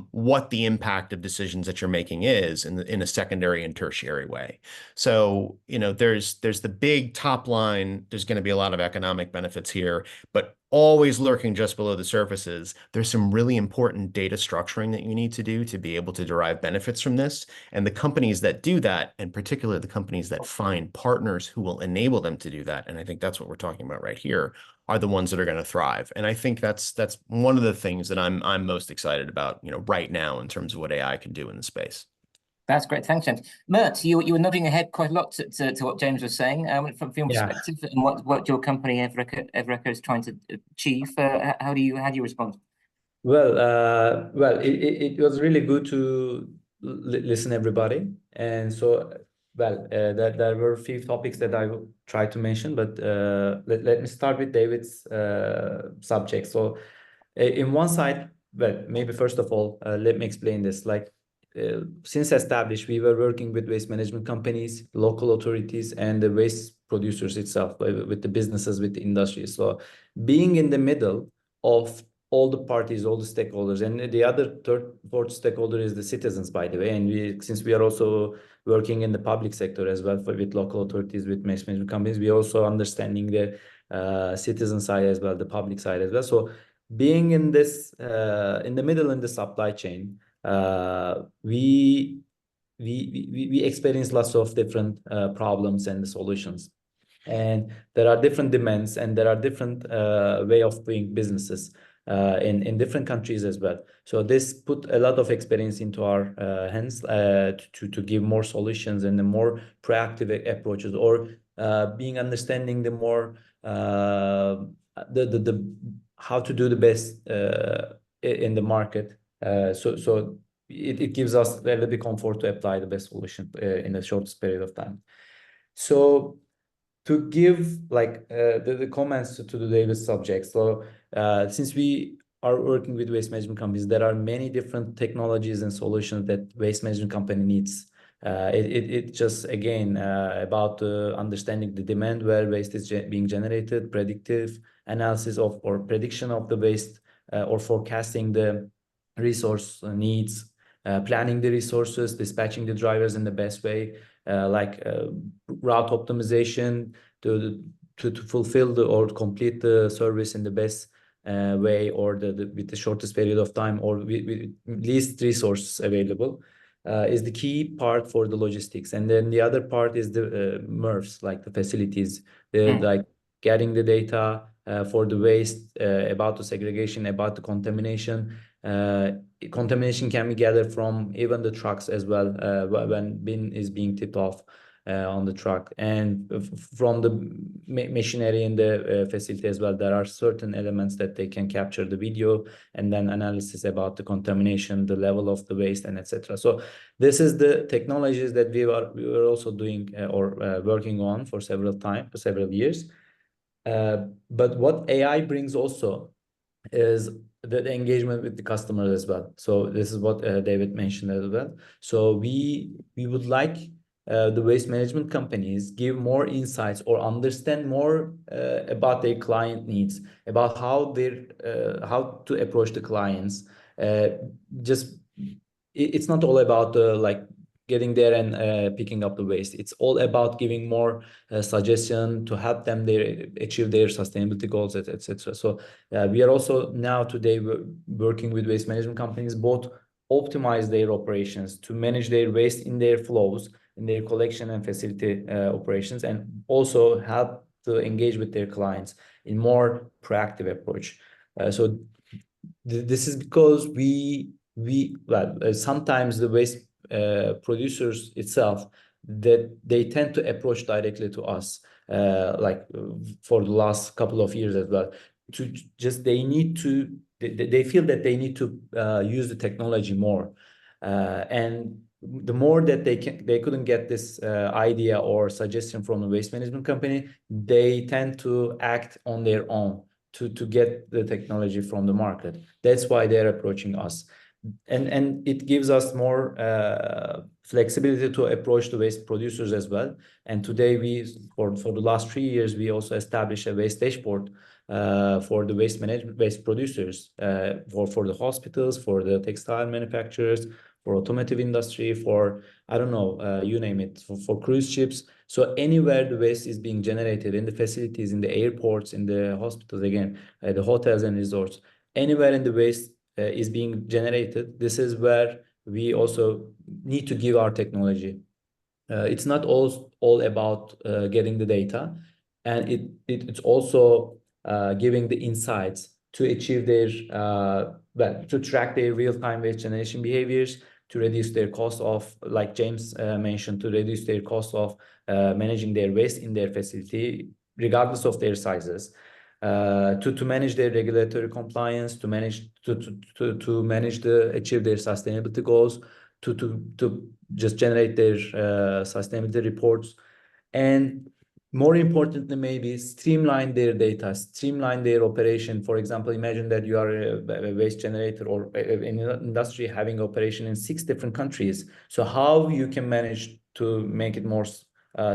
what the impact of decisions that you're making is in a secondary and tertiary way. So, there's the big top line. There's going to be a lot of economic benefits here, but always lurking just below the surfaces, there's some really important data structuring that you need to do to be able to derive benefits from this. And the companies that do that, and particularly the companies that find partners who will enable them to do that, and I think that's what we're talking about right here, are the ones that are going to thrive. And I think that's one of the things that I'm most excited about, right now in terms of what AI can do in the space. That's great. Thanks, James. Mert, you were nodding ahead quite a lot to what James was saying. From your perspective and what your company Evreco is trying to achieve, how do you respond? Well, it was really good to listen everybody, and so there were a few topics that I will try to mention, but let me start with David's subject. So, in one side, maybe first of all, let me explain this. Since established, we were working with waste management companies, local authorities, and the waste producers itself, with the businesses, with the industry. So being in the middle of all the parties, all the stakeholders, and the other fourth stakeholder is the citizens, by the way. And since we are also working in the public sector as well, with local authorities, with waste management companies, we also understanding the citizen side as well, the public side as well. So being in this, in the middle in the supply chain, we experience lots of different problems and solutions, and there are different demands, and there are different way of doing businesses in different countries as well. So this put a lot of experience into our hands to give more solutions and the more proactive approaches, or being understanding the more the how to do the best in the market. So it gives us a little bit comfort to apply the best solution in the shortest period of time. So to give the comments to the David subject. So since we are working with waste management companies, there are many different technologies and solutions that waste management company needs. It just again about understanding the demand where waste is being generated, predictive analysis of or prediction of the waste, or forecasting the resource needs, planning the resources, dispatching the drivers in the best way, route optimization to fulfill or complete the service in the best way, or with the shortest period of time, or with least resources available, is the key part for the logistics. And then the other part is the MRFs, like the facilities, like getting the data for the waste, about the segregation, about the contamination. Contamination can be gathered from even the trucks as well, when bin is being tipped off on the truck, and from the machinery in the facility as well. There are certain elements that they can capture the video, and then analysis about the contamination, the level of the waste, and etc. So this is the technologies that we were also doing or working on for several years. But what AI brings also is the engagement with the customers as well. So this is what David mentioned as well. So we would like the waste management companies give more insights or understand more about their client needs, about how to approach the clients. It's not all about getting there and picking up the waste. It's all about giving more suggestion to help them achieve their sustainability goals, etc. So we are also now today working with waste management companies, both optimize their operations to manage their waste in their flows, in their collection and facility operations, and also help to engage with their clients in more proactive approach. So this is because sometimes the waste producers itself, that they tend to approach directly to us, like for the last couple of years as well. To just they feel that they need to use the technology more, and the more that they couldn't get this idea or suggestion from the waste management company, they tend to act on their own to get the technology from the market. That's why they're approaching us. And it gives us more flexibility to approach the waste producers as well. And today for the last 3 years, we also established a waste dashboard for the waste producers, for the hospitals, for the textile manufacturers, for automotive industry, for, I don't know, you name it, for cruise ships. So anywhere the waste is being generated, in the facilities, in the airports, in the hospitals, again, the hotels and resorts, anywhere in the waste is being generated, this is where we also need to give our technology. It's not all about getting the data, and it's also giving the insights to achieve their to track their real-time waste generation behaviors, to reduce their cost of, like James mentioned, to reduce their cost of managing their waste in their facility, regardless of their sizes. To manage their regulatory compliance, to manage achieve their sustainability goals, to just generate their sustainability reports, and more importantly, maybe streamline their data, streamline their operation. For example, imagine that you are a waste generator or an industry having operation in 6 different countries. So how you can manage to make it more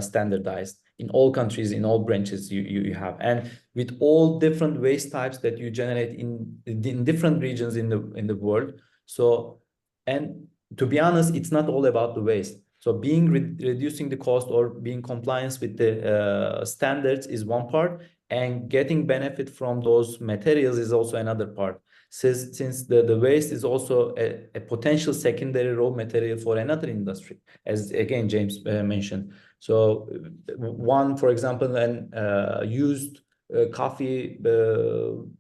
standardized in all countries, in all branches you have, and with all different waste types that you generate in different regions in the world. So, and to be honest, it's not all about the waste. So being reducing the cost or being compliance with the standards is one part, and getting benefit from those materials is also another part. Since the waste is also a potential secondary raw material for another industry, as again James mentioned. So one, for example, an used coffee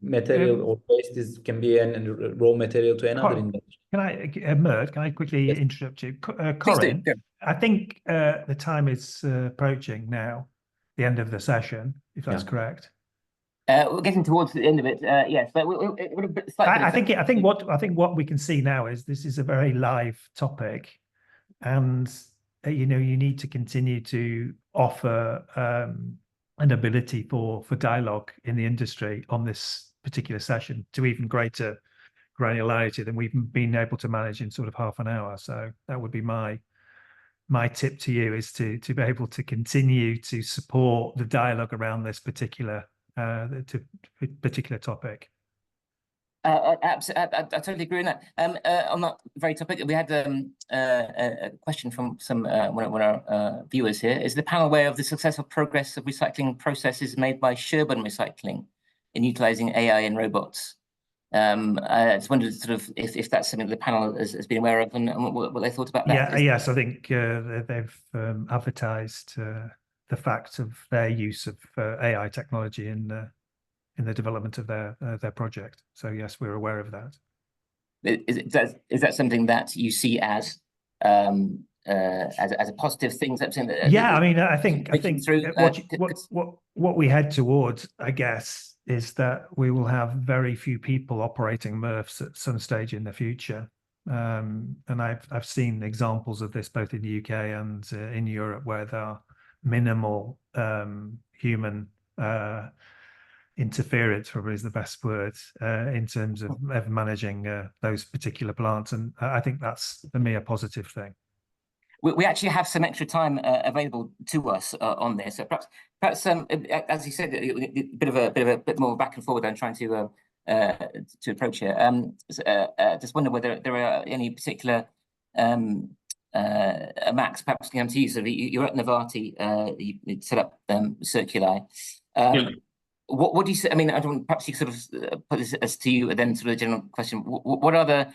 material or waste can be a raw material to another industry. Mert, can I quickly interrupt you? Corin, I think the time is approaching now, the end of the session, if that's correct. We're getting towards the end of it, yes, but I think what we can see now is this is a very live topic, and you know, you need to continue to offer an ability for dialogue in the industry on this particular session to even greater granularity than we've been able to manage in sort of half an hour. So that would be my tip to you, is to be able to continue to support the dialogue around this particular topic. I totally agree on that. On that very topic, we had a question from one of our viewers here. Is the panel aware of the successful progress of recycling processes made by Sherburn Recycling in utilising AI and robots? I just wondered sort of if that's something the panel has been aware of, and what they thought about that. Yes, I think they've advertised the fact of their use of AI technology in the development of their project. So yes, we're aware of that. Is that something that you see as a positive thing? Something that, I mean, I think what we head towards, I guess, is that we will have very few people operating MRFs at some stage in the future. And I've seen examples of this both in the UK and in Europe, where there are minimal human interference, probably is the best word, in terms of managing those particular plants. And I think that's, for me, a positive thing. We actually have some extra time available to us on this. So perhaps, as you said, a bit more back and forward. I'm trying to approach it. Just wonder whether there are any particular Max, perhaps can come to you. So you're at Novarti, you set up Circuli. What do you say? I mean, I don't. Perhaps you sort of put this as to you, and then sort of a general question. What are the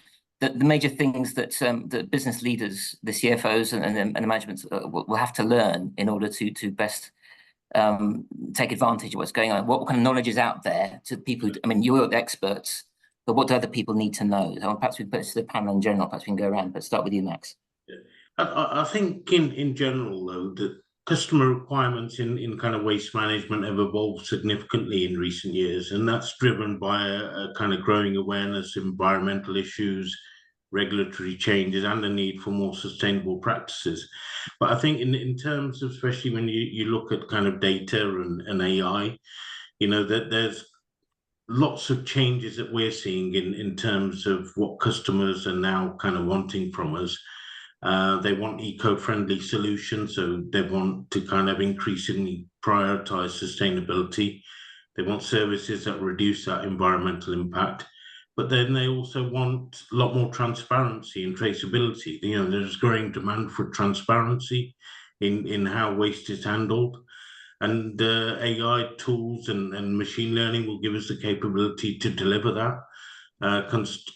major things that the business leaders, the CFOs, and the management will have to learn in order to best take advantage of what's going on? What kind of knowledge is out there to people? I mean, you're the experts, but what do other people need to know? So perhaps we put this to the panel in general. Perhaps we can go around, but start with you, Max. I think in general, though, that customer requirements in kind of waste management have evolved significantly in recent years, and that's driven by a kind of growing awareness of environmental issues, regulatory changes, and the need for more sustainable practices. But I think in terms of, especially when you look at kind of data and AI, that there's lots of changes that we're seeing in terms of what customers are now kind of wanting from us. They want eco-friendly solutions, so they want to kind of increasingly prioritize sustainability. They want services that reduce that environmental impact, but then they also want a lot more transparency and traceability. There's growing demand for transparency in how waste is handled, and AI tools and machine learning will give us the capability to deliver that.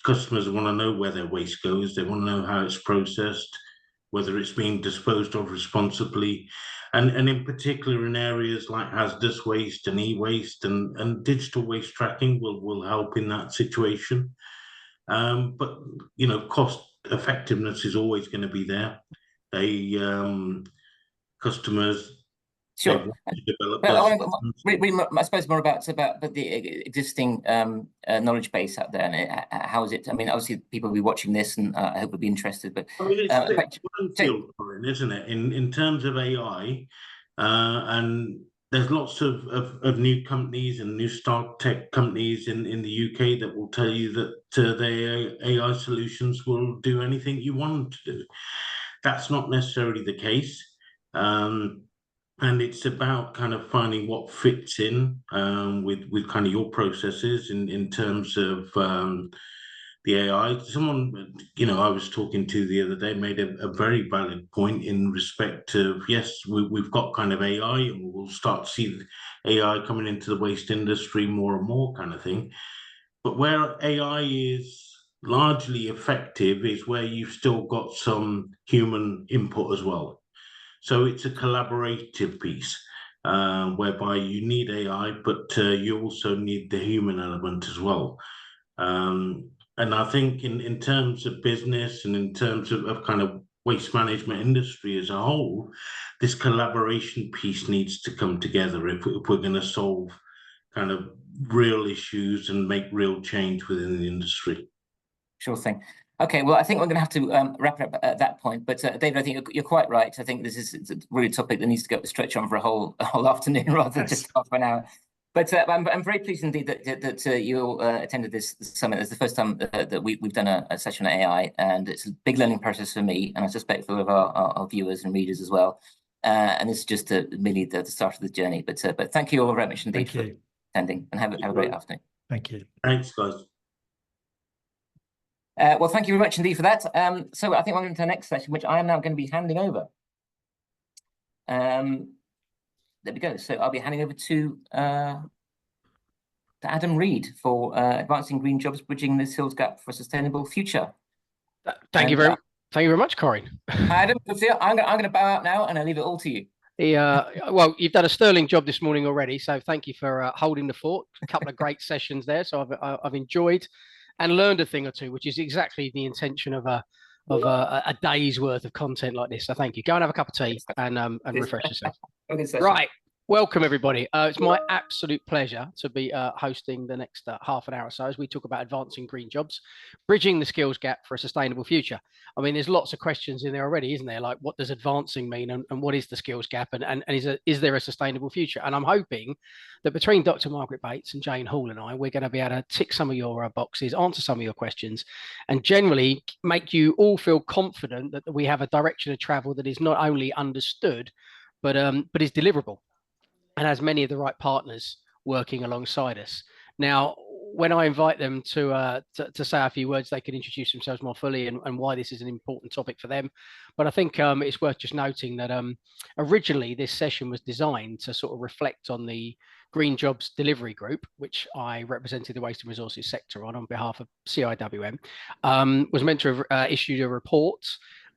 Customers want to know where their waste goes. They want to know how it's processed, whether it's being disposed of responsibly, and in particular in areas like hazardous waste and e-waste and digital waste tracking will help in that situation. But cost effectiveness is always going to be there. Customers. Sure. I suppose more about the existing knowledge base out there, and how is it? I mean, obviously people will be watching this, and I hope will be interested. But I mean, it's field, isn't it? In terms of AI, and there's lots of new companies and new start tech companies in the UK that will tell you that their AI solutions will do anything you want them to do. That's not necessarily the case. And it's about kind of finding what fits in with kind of your processes in terms of the AI. Someone, I was talking to the other day made a very valid point in respect of, yes, we've got kind of AI, and we'll start to see AI coming into the waste industry more and more kind of thing. But where AI is largely effective is where you've still got some human input as well. So it's a collaborative piece whereby you need AI, but you also need the human element as well. And I think in terms of business and in terms of kind of waste management industry as a whole, this collaboration piece needs to come together if we're going to solve kind of real issues and make real change within the industry. Sure thing. Okay, well, I think we're going to have to wrap it up at that point. But David, I think you're quite right. I think this is a really topic that needs to go stretch on for a whole afternoon rather than just half an hour. But I'm very pleased indeed that you all attended this summit. It's the first time that we've done a session on AI, and it's a big learning process for me, and I suspect for all of our viewers and readers as well. And this is just merely the start of the journey. But thank you all very much indeed for attending, and have a great afternoon. Thank you. Thanks, guys. Well, thank you very much indeed for that. So I think we're going to the next session, which I am now going to be handing over. There we go. So I'll be handing over to Adam Reed for Advancing Green Jobs, Bridging the Skills Gap for a Sustainable Future. Thank you very much, Corinne. Adam, I'm going to bow out now, and I'll leave it all to you. Well, you've done a sterling job this morning already, so thank you for holding the fort. A couple of great sessions there, so I've enjoyed and learned a thing or two, which is exactly the intention of a day's worth of content like this. So thank you. Go and have a cup of tea and refresh yourself. Right. Welcome, everybody. It's my absolute pleasure to be hosting the next half an hour or so as we talk about advancing green jobs, bridging the skills gap for a sustainable future. I mean, there's lots of questions in there already, isn't there? Like, what does advancing mean, and what is the skills gap, and is there a sustainable future? And I'm hoping that between Dr. Margaret Bates and Jane Hall and I, we're going to be able to tick some of your boxes, answer some of your questions, and generally make you all feel confident that we have a direction of travel that is not only understood, but is deliverable, and has many of the right partners working alongside us. Now, when I invite them to say a few words, they can introduce themselves more fully and why this is an important topic for them. But I think it's worth just noting that originally this session was designed to sort of reflect on the Green Jobs Delivery Group, which I represented the waste and resources sector on behalf of CIWM, was meant to have issued a report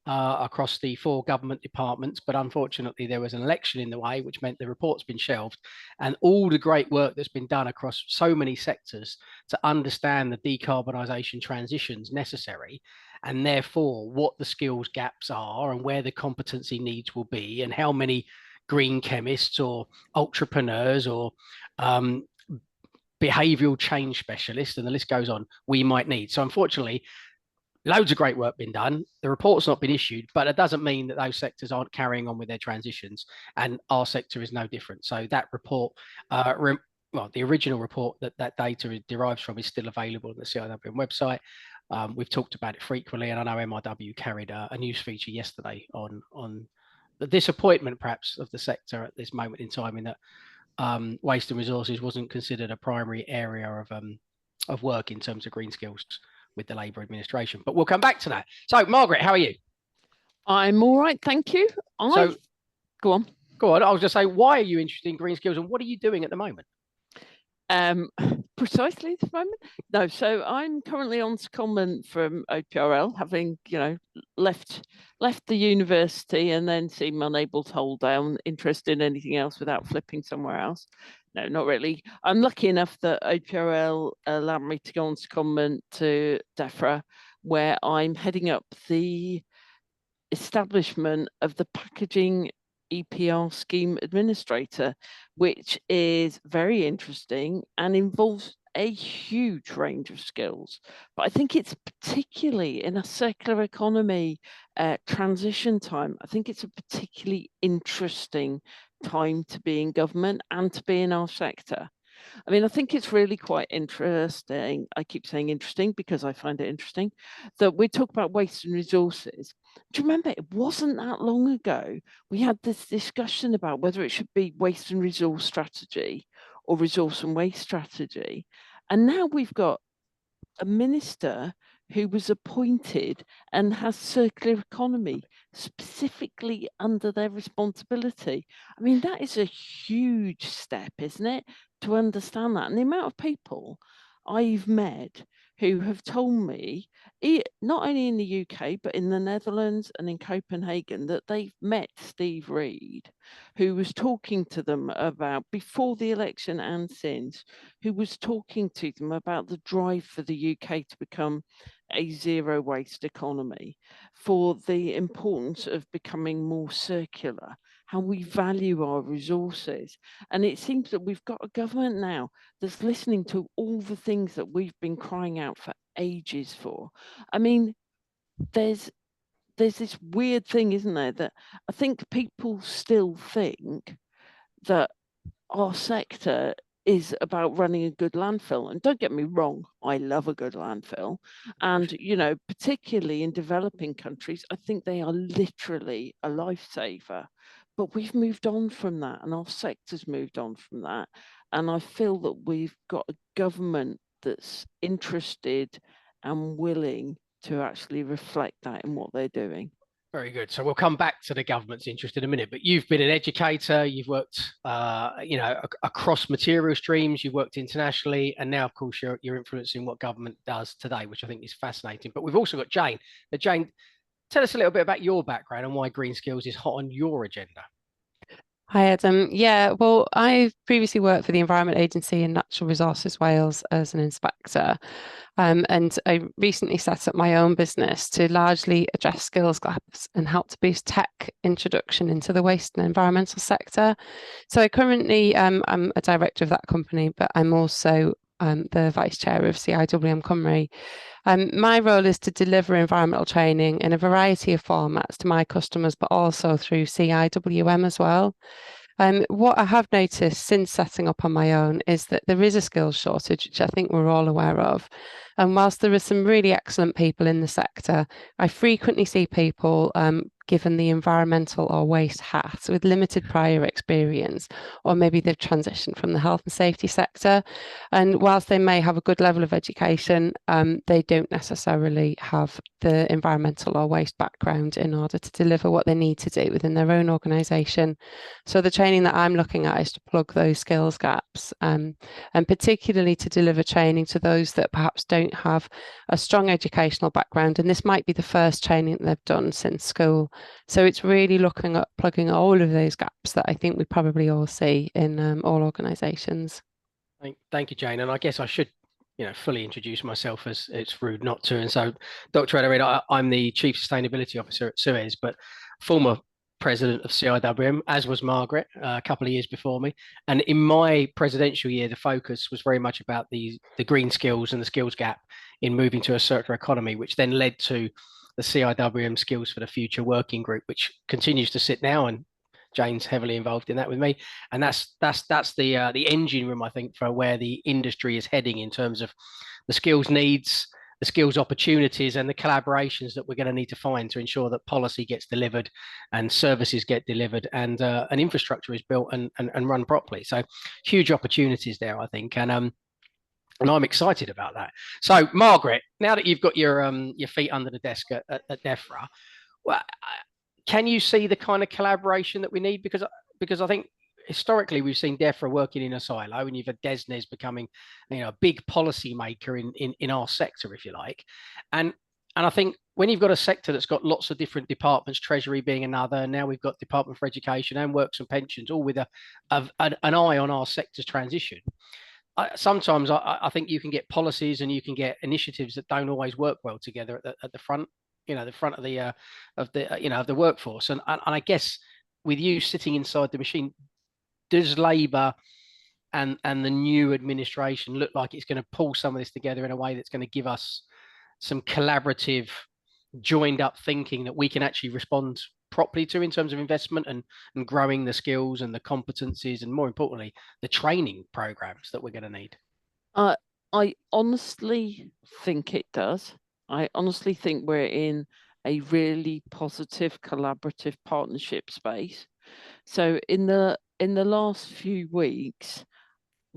across the 4 government departments, but unfortunately there was an election in the way, which meant the report's been shelved, and all the great work that's been done across so many sectors to understand the decarbonisation transitions necessary, and therefore what the skills gaps are and where the competency needs will be, and how many green chemists or entrepreneurs or behavioural change specialists, and the list goes on, we might need. So unfortunately, loads of great work been done. The report's not been issued, but it doesn't mean that those sectors aren't carrying on with their transitions, and our sector is no different. So that report, well, the original report that data derives from is still available on the CIWM website. We've talked about it frequently, and I know MRW carried a news feature yesterday on the disappointment, perhaps, of the sector at this moment in time, in that waste and resources wasn't considered a primary area of work in terms of green skills with the Labour administration. But we'll come back to that. So, Margaret, how are you? I'm all right, thank you. Go on. Go on. I was just saying, why are you interested in green skills, and what are you doing at the moment? Precisely at the moment? No, so I'm currently on secondment from OPRL, having, left the university and then seemed unable to hold down interest in anything else without flipping somewhere else. No, not really. I'm lucky enough that OPRL allowed me to go on secondment to DEFRA, where I'm heading up the establishment of the packaging EPR scheme administrator, which is very interesting and involves a huge range of skills. But I think it's particularly in a circular economy transition time, I think it's a particularly interesting time to be in government and to be in our sector. I mean, I think it's really quite interesting. I keep saying interesting because I find it interesting that we talk about waste and resources. Do you remember, it wasn't that long ago, we had this discussion about whether it should be waste and resource strategy or resource and waste strategy. And now we've got a minister who was appointed and has circular economy specifically under their responsibility. I mean, that is a huge step, isn't it, to understand that? And the amount of people I've met who have told me, not only in the UK, but in the Netherlands and in Copenhagen, that they've met Steve Reed, who was talking to them about, before the election and since, who was talking to them about the drive for the UK to become a zero waste economy, for the importance of becoming more circular, how we value our resources. And it seems that we've got a government now that's listening to all the things that we've been crying out for ages for. I mean, there's this weird thing, isn't there, that I think people still think that our sector is about running a good landfill. And don't get me wrong, I love a good landfill. And, particularly in developing countries, I think they are literally a lifesaver. But we've moved on from that, and our sector's moved on from that. And I feel that we've got a government that's interested and willing to actually reflect that in what they're doing. Very good. So we'll come back to the government's interest in a minute, but you've been an educator, you've worked, across material streams, you've worked internationally, and now, of course, you're influencing what government does today, which I think is fascinating. But we've also got Jane. Now, Jane, tell us a little bit about your background and why green skills is hot on your agenda. Hi, Adam. Yeah, well, I've previously worked for the Environment Agency in Natural Resources Wales as an inspector. And I recently set up my own business to largely address skills gaps and help to boost tech introduction into the waste and environmental sector. So I currently I'm a director of that company, but I'm also the vice chair of CIWM Cymru. My role is to deliver environmental training in a variety of formats to my customers, but also through CIWM as well. What I have noticed since setting up on my own is that there is a skills shortage, which I think we're all aware of. And whilst there are some really excellent people in the sector, I frequently see people given the environmental or waste hat with limited prior experience, or maybe they've transitioned from the health and safety sector. And whilst they may have a good level of education, they don't necessarily have the environmental or waste background in order to deliver what they need to do within their own organisation. So the training that I'm looking at is to plug those skills gaps, and particularly to deliver training to those that perhaps don't have a strong educational background, and this might be the first training that they've done since school. So it's really looking at plugging all of those gaps that I think we probably all see in all organisations. Thank you, Jane. And I guess I should, fully introduce myself, as it's rude not to. And so, Dr. Adarid, I'm the Chief Sustainability Officer at Suez, but former president of CIWM, as was Margaret a couple of years before me. And in my presidential year, the focus was very much about the green skills and the skills gap in moving to a circular economy, which then led to the CIWM Skills for the Future working group, which continues to sit now, and Jane's heavily involved in that with me. And that's the engine room, I think, for where the industry is heading in terms of the skills needs, the skills opportunities, and the collaborations that we're going to need to find to ensure that policy gets delivered and services get delivered, and an infrastructure is built and run properly. So huge opportunities there, I think. And I'm excited about that. So, Margaret, now that you've got your feet under the desk at DEFRA, well, can you see the kind of collaboration that we need? Because I think historically we've seen DEFRA working in a silo, and you've had DESNZ becoming, a big policy maker in our sector, if you like. And I think when you've got a sector that's got lots of different departments, Treasury being another, and now we've got Department for Education and Works and Pensions, all with an eye on our sector's transition. Sometimes I think you can get policies and you can get initiatives that don't always work well together at the front, the front of the workforce. And I guess with you sitting inside the machine, does Labour and the new administration look like it's going to pull some of this together in a way that's going to give us some collaborative, joined up thinking that we can actually respond properly to in terms of investment and growing the skills and the competencies, and more importantly, the training programs that we're going to need? I honestly think it does. I honestly think we're in a really positive, collaborative partnership space. So in the last few weeks,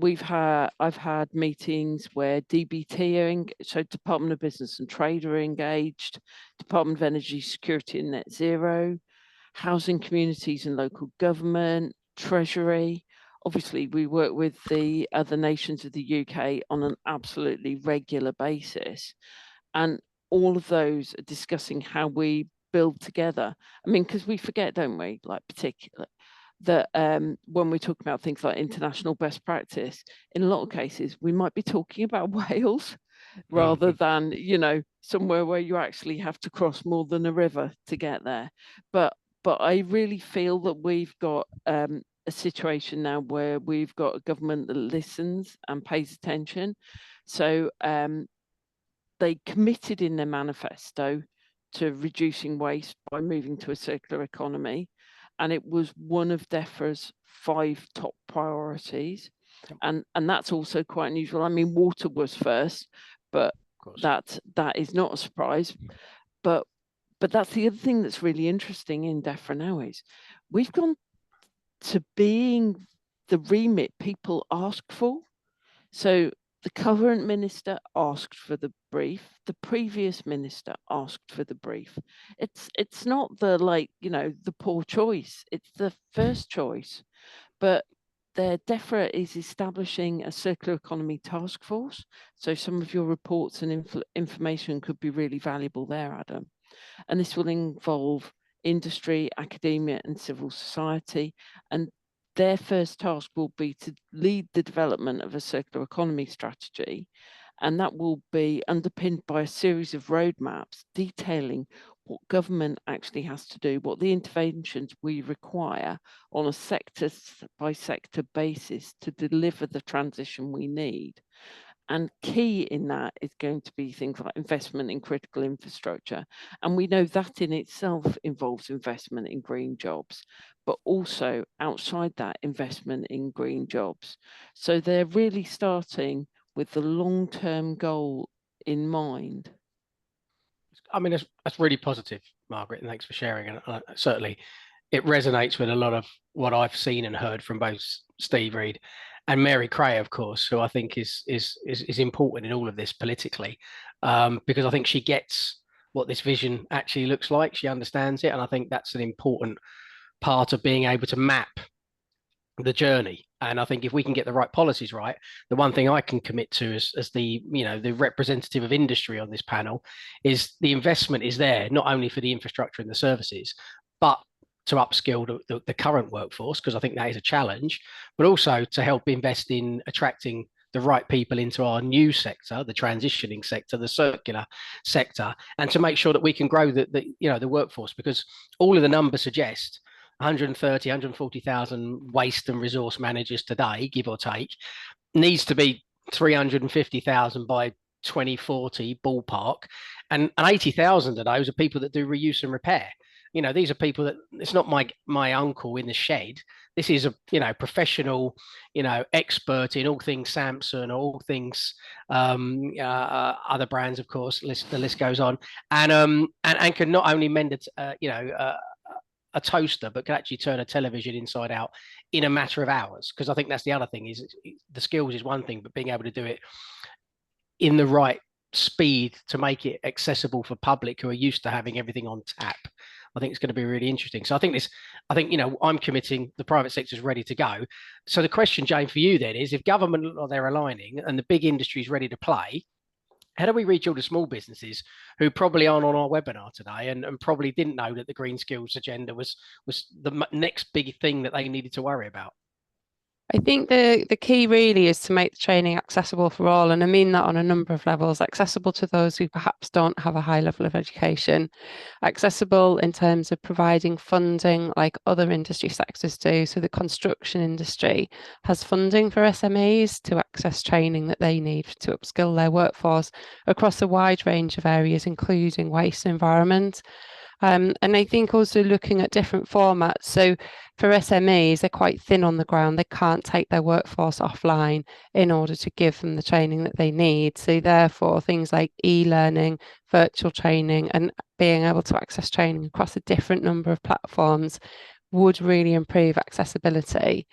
I've had meetings where DBT so Department of Business and Trade are engaged, Department of Energy Security and Net Zero, Housing, Communities and Local Government, Treasury. Obviously, we work with the other nations of the UK on an absolutely regular basis. And all of those are discussing how we build together. I mean, because we forget, don't we, like particularly, that when we talk about things like international best practice, in a lot of cases, we might be talking about Wales rather than, somewhere where you actually have to cross more than a river to get there. But I really feel that we've got a situation now where we've got a government that listens and pays attention. So they committed in their manifesto to reducing waste by moving to a circular economy. And it was one of DEFRA's 5 top priorities. And that's also quite unusual. I mean, water was first, but that is not a surprise. But that's the other thing that's really interesting in DEFRA now is we've gone to being the remit people ask for. So the current minister asked for the brief. The previous minister asked for the brief. It's not the the poor choice. It's the first choice. But their DEFRA is establishing a circular economy task force. So some of your reports and information could be really valuable there, Adam. And this will involve industry, academia, and civil society. And their first task will be to lead the development of a circular economy strategy, and that will be underpinned by a series of roadmaps detailing what government actually has to do, what the interventions we require on a sector by sector basis to deliver the transition we need. And key in that is going to be things like investment in critical infrastructure. And we know that in itself involves investment in green jobs, but also outside that, investment in green jobs. So they're really starting with the long-term goal in mind. I mean, that's really positive, Margaret, and thanks for sharing. And certainly it resonates with a lot of what I've seen and heard from both Steve Reed and Mary Cray, of course, who I think is important in all of this politically, because I think she gets what this vision actually looks like. She understands it, and I think that's an important part of being able to map the journey. And I think if we can get the right policies right, the one thing I can commit to as the the representative of industry on this panel is the investment is there, not only for the infrastructure and the services, but to upskill the current workforce, because I think that is a challenge, but also to help invest in attracting the right people into our new sector, the transitioning sector, the circular sector, and to make sure that we can grow the workforce, because all of the numbers suggest 130, 140,000 waste and resource managers today, give or take, needs to be 350,000 by 2040 ballpark, and 80,000 of those are people that do reuse and repair. These are people that, it's not my uncle in the shed. This is a professional, expert in all things Samsung, all things other brands, of course. The list goes on, and can not only mend a toaster, but can actually turn a television inside out in a matter of hours. Because I think that's the other thing, is the skills is one thing, but being able to do it in the right speed to make it accessible for public who are used to having everything on tap, I think it's going to be really interesting. So I think I'm committing, the private sector is ready to go. So the question, Jane, for you then is, if government are there aligning and the big industry is ready to play, how do we reach all the small businesses who probably aren't on our webinar today and probably didn't know that the green skills agenda was the next big thing that they needed to worry about? I think the key really is to make the training accessible for all, and I mean that on a number of levels. Accessible to those who perhaps don't have a high level of education, accessible in terms of providing funding like other industry sectors do. So the construction industry has funding for SMEs to access training that they need to upskill their workforce across a wide range of areas, including waste and environment. And I think also looking at different formats. So for SMEs, they're quite thin on the ground. They can't take their workforce offline in order to give them the training that they need. So therefore, things like e-learning, virtual training, and being able to access training across a different number of platforms would really improve accessibility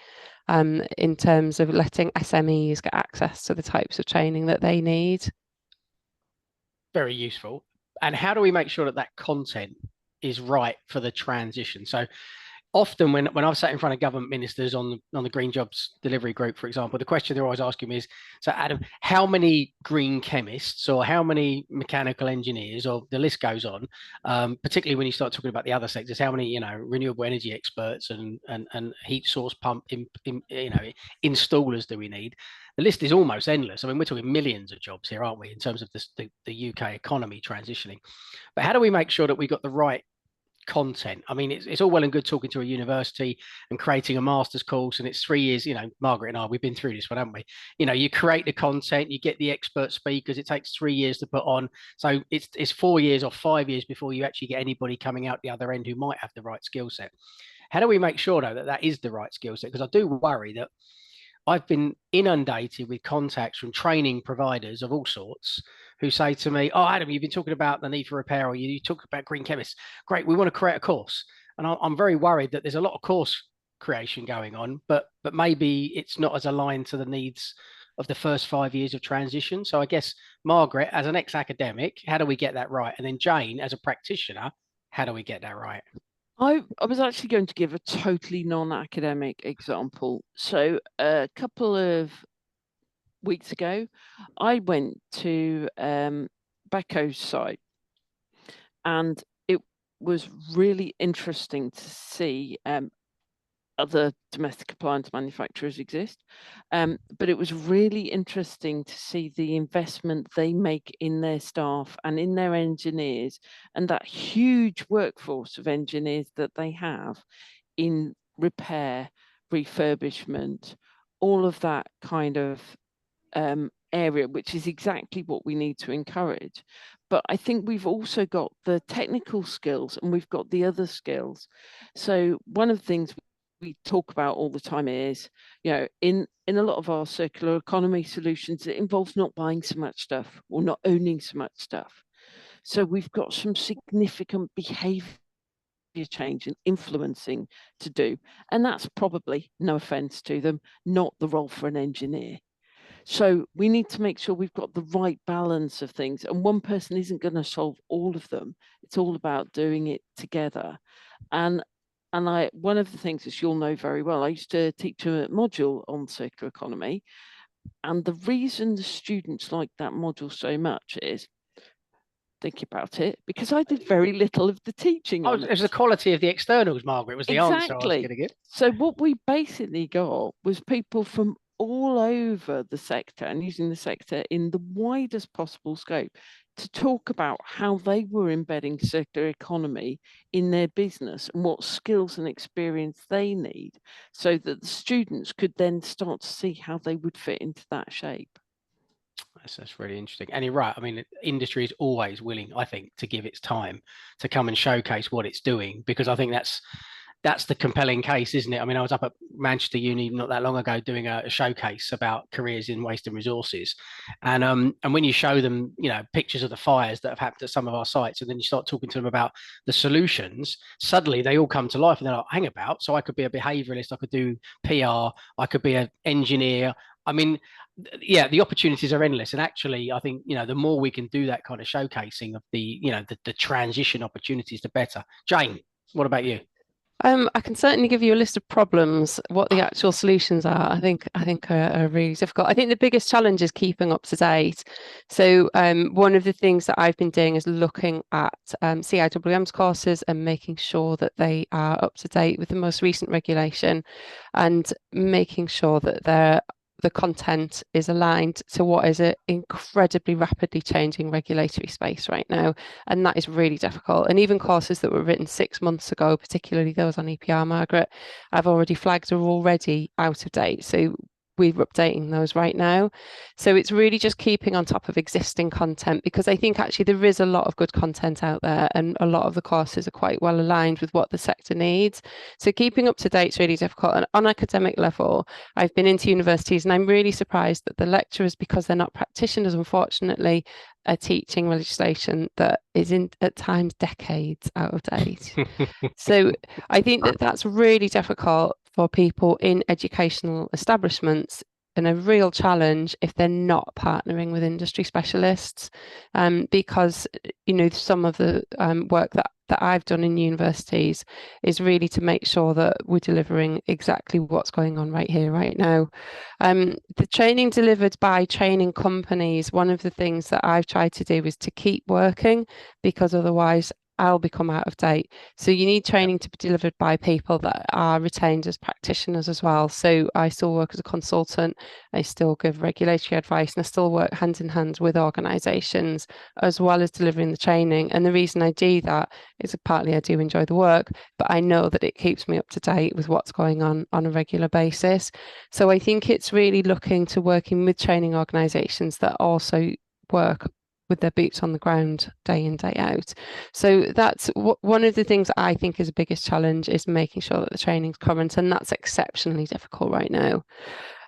in terms of letting SMEs get access to the types of training that they need. Very useful. And how do we make sure that content is right for the transition? So often when I've sat in front of government ministers on the Green Jobs Delivery Group, for example, the question they're always asking me is, so Adam, how many green chemists or how many mechanical engineers, or the list goes on, particularly when you start talking about the other sectors, how many renewable energy experts and heat source pump installers do we need? The list is almost endless. I mean, we're talking millions of jobs here, aren't we, in terms of the UK economy transitioning? But how do we make sure that we got the right content? I mean, it's all well and good talking to a university and creating a master's course, and it's 3 years. Margaret and I, we've been through this one, haven't we? You create the content, you get the expert speakers. It takes 3 years to put on. So it's 4 years or 5 years before you actually get anybody coming out the other end who might have the right skill set. How do we make sure, though, that is the right skill set? Because I do worry that I've been inundated with contacts from training providers of all sorts who say to me, "Oh, Adam, you've been talking about the need for repair, or you talk about green chemists. Great, we want to create a course." And I'm very worried that there's a lot of course creation going on, but maybe it's not as aligned to the needs of the first 5 years of transition. So I guess, Margaret, as an ex-academic, how do we get that right? And then Jane, as a practitioner, how do we get that right? I was actually going to give a totally non-academic example. So a couple of weeks ago, I went to Becco's site, and it was really interesting to see other domestic appliance manufacturers exist, but it was really interesting to see the investment they make in their staff and in their engineers, and that huge workforce of engineers that they have in repair, refurbishment, all of that kind of area, which is exactly what we need to encourage. But I think we've also got the technical skills and we've got the other skills. So one of the things we talk about all the time is, in a lot of our circular economy solutions, it involves not buying so much stuff or not owning so much stuff. So we've got some significant behaviour change and influencing to do. And that's probably, no offence to them, not the role for an engineer. So we need to make sure we've got the right balance of things. And one person isn't going to solve all of them. It's all about doing it together. And one of the things, as you'll know very well, I used to teach a module on circular economy. And the reason the students like that module so much is, think about it, because I did very little of the teaching. Oh, it was the quality of the externals, Margaret, was the answer I was going to give. So what we basically got was people from all over the sector and using the sector in the widest possible scope to talk about how they were embedding circular economy in their business and what skills and experience they need, so that the students could then start to see how they would fit into that shape. That's really interesting. And you're right. I mean, industry is always willing, I think, to give its time to come and showcase what it's doing, because I think that's the compelling case, isn't it? I mean, I was up at Manchester Uni not that long ago doing a showcase about careers in waste and resources, and when you show them, you know, pictures of the fires that have happened at some of our sites, and then you start talking to them about the solutions, suddenly they all come to life, and they're like, hang about, so I could be a behaviouralist, I could do PR, I could be an engineer. I mean, yeah, the opportunities are endless. And actually, I think, you know, the more we can do that kind of showcasing of the, you know, the transition opportunities, the better. Jane, what about you? I can certainly give you a list of problems. What the actual solutions are, I think are really difficult. I think the biggest challenge is keeping up to date. So one of the things that I've been doing is looking at CIWM's courses and making sure that they are up to date with the most recent regulation, and making sure that the content is aligned to what is an incredibly rapidly changing regulatory space right now. And that is really difficult. And even courses that were written 6 months ago, particularly those on EPR, Margaret, I've already flagged are already out of date. So we're updating those right now. So it's really just keeping on top of existing content, because I think actually there is a lot of good content out there, and a lot of the courses are quite well aligned with what the sector needs. So keeping up to date is really difficult. And on academic level, I've been into universities, and I'm really surprised that the lecturers, because they're not practitioners, unfortunately, are teaching legislation that is at times decades out of date. So I think that's really difficult for people in educational establishments, and a real challenge if they're not partnering with industry specialists, because, you know, some of the work that I've done in universities is really to make sure that we're delivering exactly what's going on right here, right now. The training delivered by training companies, one of the things that I've tried to do is to keep working, because otherwise I'll become out of date. So you need training to be delivered by people that are retained as practitioners as well. So I still work as a consultant, I still give regulatory advice, and I still work hand in hand with organisations as well as delivering the training. And the reason I do that is partly I do enjoy the work, but I know that it keeps me up to date with what's going on a regular basis. So I think it's really looking to working with training organisations that also work with their boots on the ground day in, day out. So that's one of the things that I think is the biggest challenge, is making sure that the training's current, and that's exceptionally difficult right now.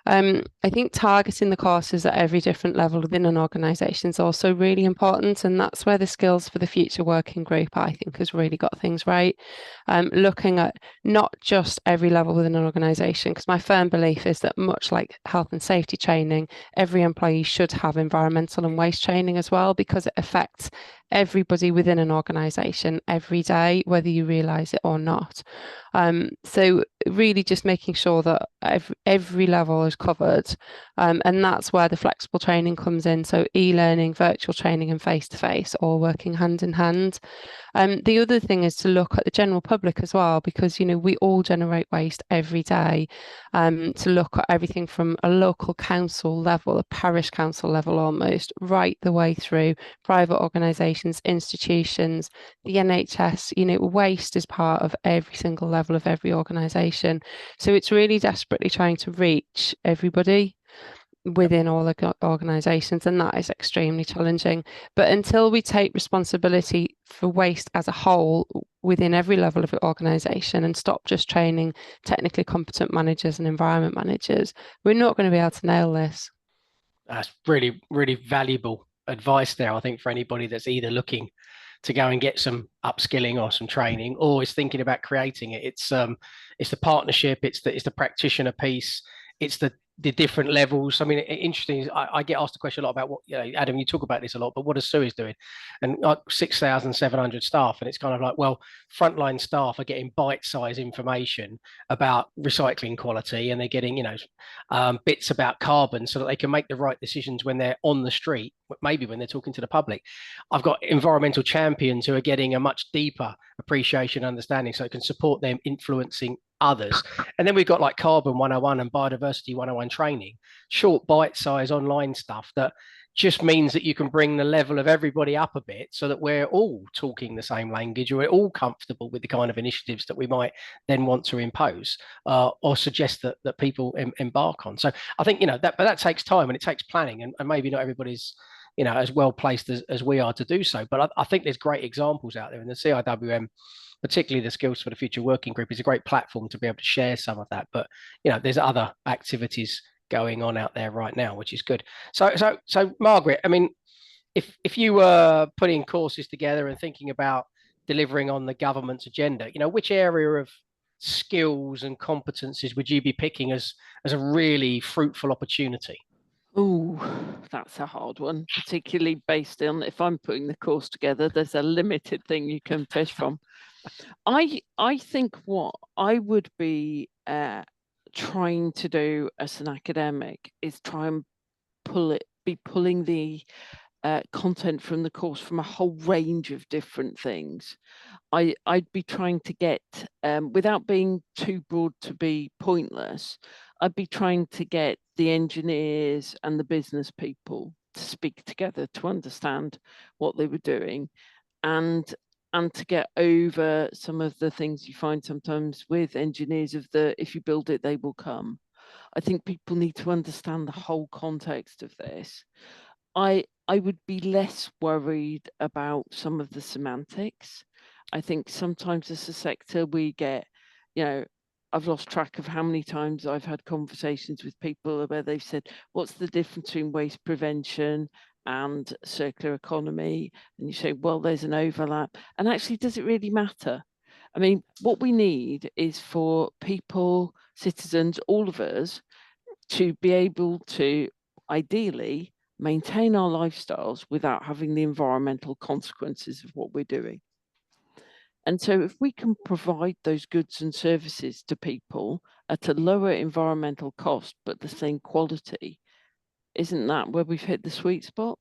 I think targeting the courses at every different level within an organisation is also really important, and that's where the Skills for the Future working group, I think, has really got things right. Looking at not just every level within an organisation, because my firm belief is that, much like health and safety training, every employee should have environmental and waste training as well, because it affects everybody within an organisation every day, whether you realise it or not. So really just making sure that every level is covered, and that's where the flexible training comes in. So e-learning, virtual training and face-to-face all working hand in hand. The other thing is to look at the general public as well, because, you know, we all generate waste every day. To look at everything from a local council level, a parish council level almost, right the way through private organisations, institutions, the NHS. You know, waste is part of every single level of every organisation. So it's really desperately trying to reach everybody within all the organisations, and that is extremely challenging. But until we take responsibility for waste as a whole within every level of the organisation, and stop just training technically competent managers and environment managers, we're not going to be able to nail this. That's really, really valuable advice there, I think, for anybody that's either looking to go and get some upskilling or some training, or is thinking about creating it. It's the partnership, it's the practitioner piece, it's the different levels. I mean, interesting. I get asked the question a lot about what, Adam, you talk about this a lot, but what is Suez doing? And 6,700 staff, and it's kind of like, well, frontline staff are getting bite-sized information about recycling quality, and they're getting, bits about carbon so that they can make the right decisions when they're on the street, maybe when they're talking to the public. I've got environmental champions who are getting a much deeper appreciation, understanding, so it can support them influencing others. And then we've got like Carbon 101 and Biodiversity 101 training, short bite-size online stuff that just means that you can bring the level of everybody up a bit so that we're all talking the same language, or we're all comfortable with the kind of initiatives that we might then want to impose or suggest that people embark on. So I think, but that takes time and it takes planning, and maybe not everybody's as well placed as we are to do so. But I think there's great examples out there, in the CIWM, particularly the Skills for the Future Working Group, is a great platform to be able to share some of that. But there's other activities going on out there right now, which is good. So Margaret, I mean, if you were putting courses together and thinking about delivering on the government's agenda, which area of skills and competencies would you be picking as a really fruitful opportunity? Oh, that's a hard one, particularly based on, if I'm putting the course together, there's a limited thing you can fish from. I think what I would be trying to do as an academic is try and pulling the content from the course from a whole range of different things. I'd be trying to get, without being too broad to be pointless, I'd be trying to get the engineers and the business people to speak together to understand what they were doing, and to get over some of the things you find sometimes with engineers of if you build it, they will come. I think people need to understand the whole context of this. I would be less worried about some of the semantics. I think sometimes as a sector we get, I've lost track of how many times I've had conversations with people where they've said, what's the difference between waste prevention and circular economy? And you say, well, there's an overlap. And actually, does it really matter? I mean, what we need is for people, citizens, all of us, to be able to ideally maintain our lifestyles without having the environmental consequences of what we're doing. And so if we can provide those goods and services to people at a lower environmental cost, but the same quality, isn't that where we've hit the sweet spot?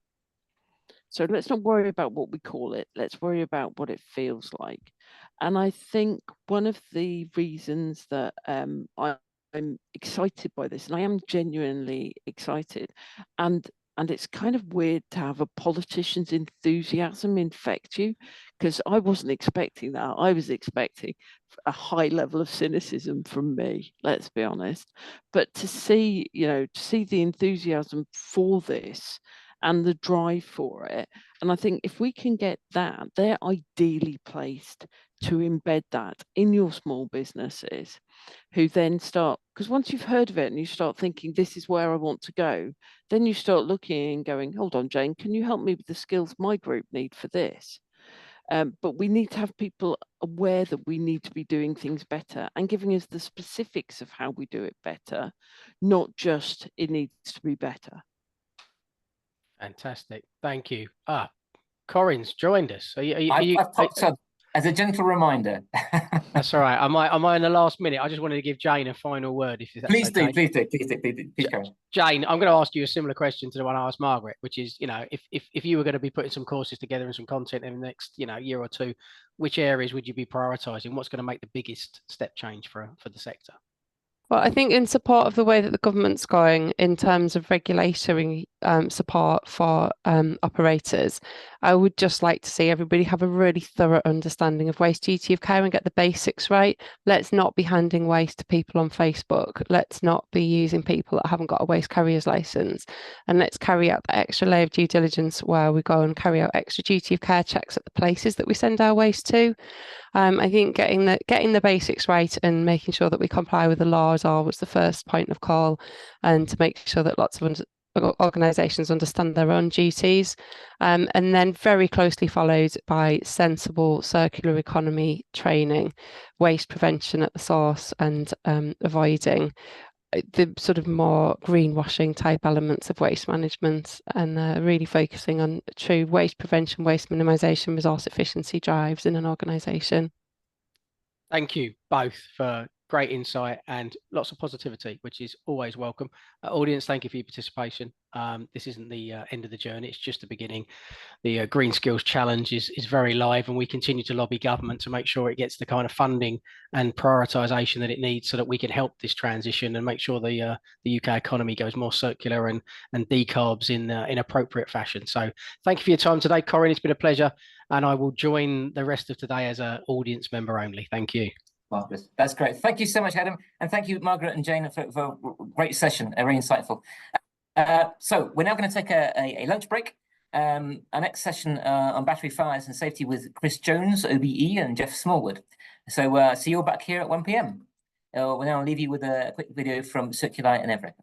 So let's not worry about what we call it. Let's worry about what it feels like. And I think one of the reasons that I'm excited by this, and I am genuinely excited, and it's kind of weird to have a politician's enthusiasm infect you, because I wasn't expecting that. I was expecting a high level of cynicism from me, let's be honest. But to see, to see the enthusiasm for this and the drive for it, and I think if we can get that, they're ideally placed to embed that in your small businesses, who then start, because once you've heard of it and you start thinking, this is where I want to go, then you start looking and going, hold on, Jane, can you help me with the skills my group need for this? But we need to have people aware that we need to be doing things better and giving us the specifics of how we do it better, not just it needs to be better. Fantastic. Thank you. Corinne's joined us. I've popped up as a gentle reminder. That's all right. Am I in the last minute? I just wanted to give Jane a final word. If that's please okay. Please go. Jane, I'm going to ask you a similar question to the one I asked Margaret, which is, if you were going to be putting some courses together and some content in the next, year or two, which areas would you be prioritising? What's going to make the biggest step change for the sector? Well, I think in support of the way that the government's going in terms of regulatory support for operators, I would just like to see everybody have a really thorough understanding of waste duty of care and get the basics right. Let's not be handing waste to people on Facebook. Let's not be using people that haven't got a waste carrier's license. And let's carry out the extra layer of due diligence where we go and carry out extra duty of care checks at the places that we send our waste to. I think getting the basics right and making sure that we comply with the laws was the first point of call, and to make sure that lots of organisations understand their own duties, and then very closely followed by sensible circular economy training, waste prevention at the source, and avoiding the sort of more greenwashing type elements of waste management, and really focusing on true waste prevention, waste minimisation, resource efficiency drives in an organisation. Thank you both for great insight and lots of positivity, which is always welcome. Audience, thank you for your participation. This isn't the end of the journey, it's just the beginning. The Green Skills Challenge is very live, and we continue to lobby government to make sure it gets the kind of funding and prioritisation that it needs so that we can help this transition and make sure the UK economy goes more circular and decarbs in appropriate fashion. So thank you for your time today, Corinne. It's been a pleasure, and I will join the rest of today as an audience member only. Thank you. Marvelous. That's great. Thank you so much, Adam. And thank you, Margaret and Jane, for a great session, very insightful. So we're now going to take a lunch break. Our next session on battery fires and safety with Chris Jones, OBE, and Jeff Smallwood. So see you all back here at 1 p.m. We'll now leave you with a quick video from Circular and Everett.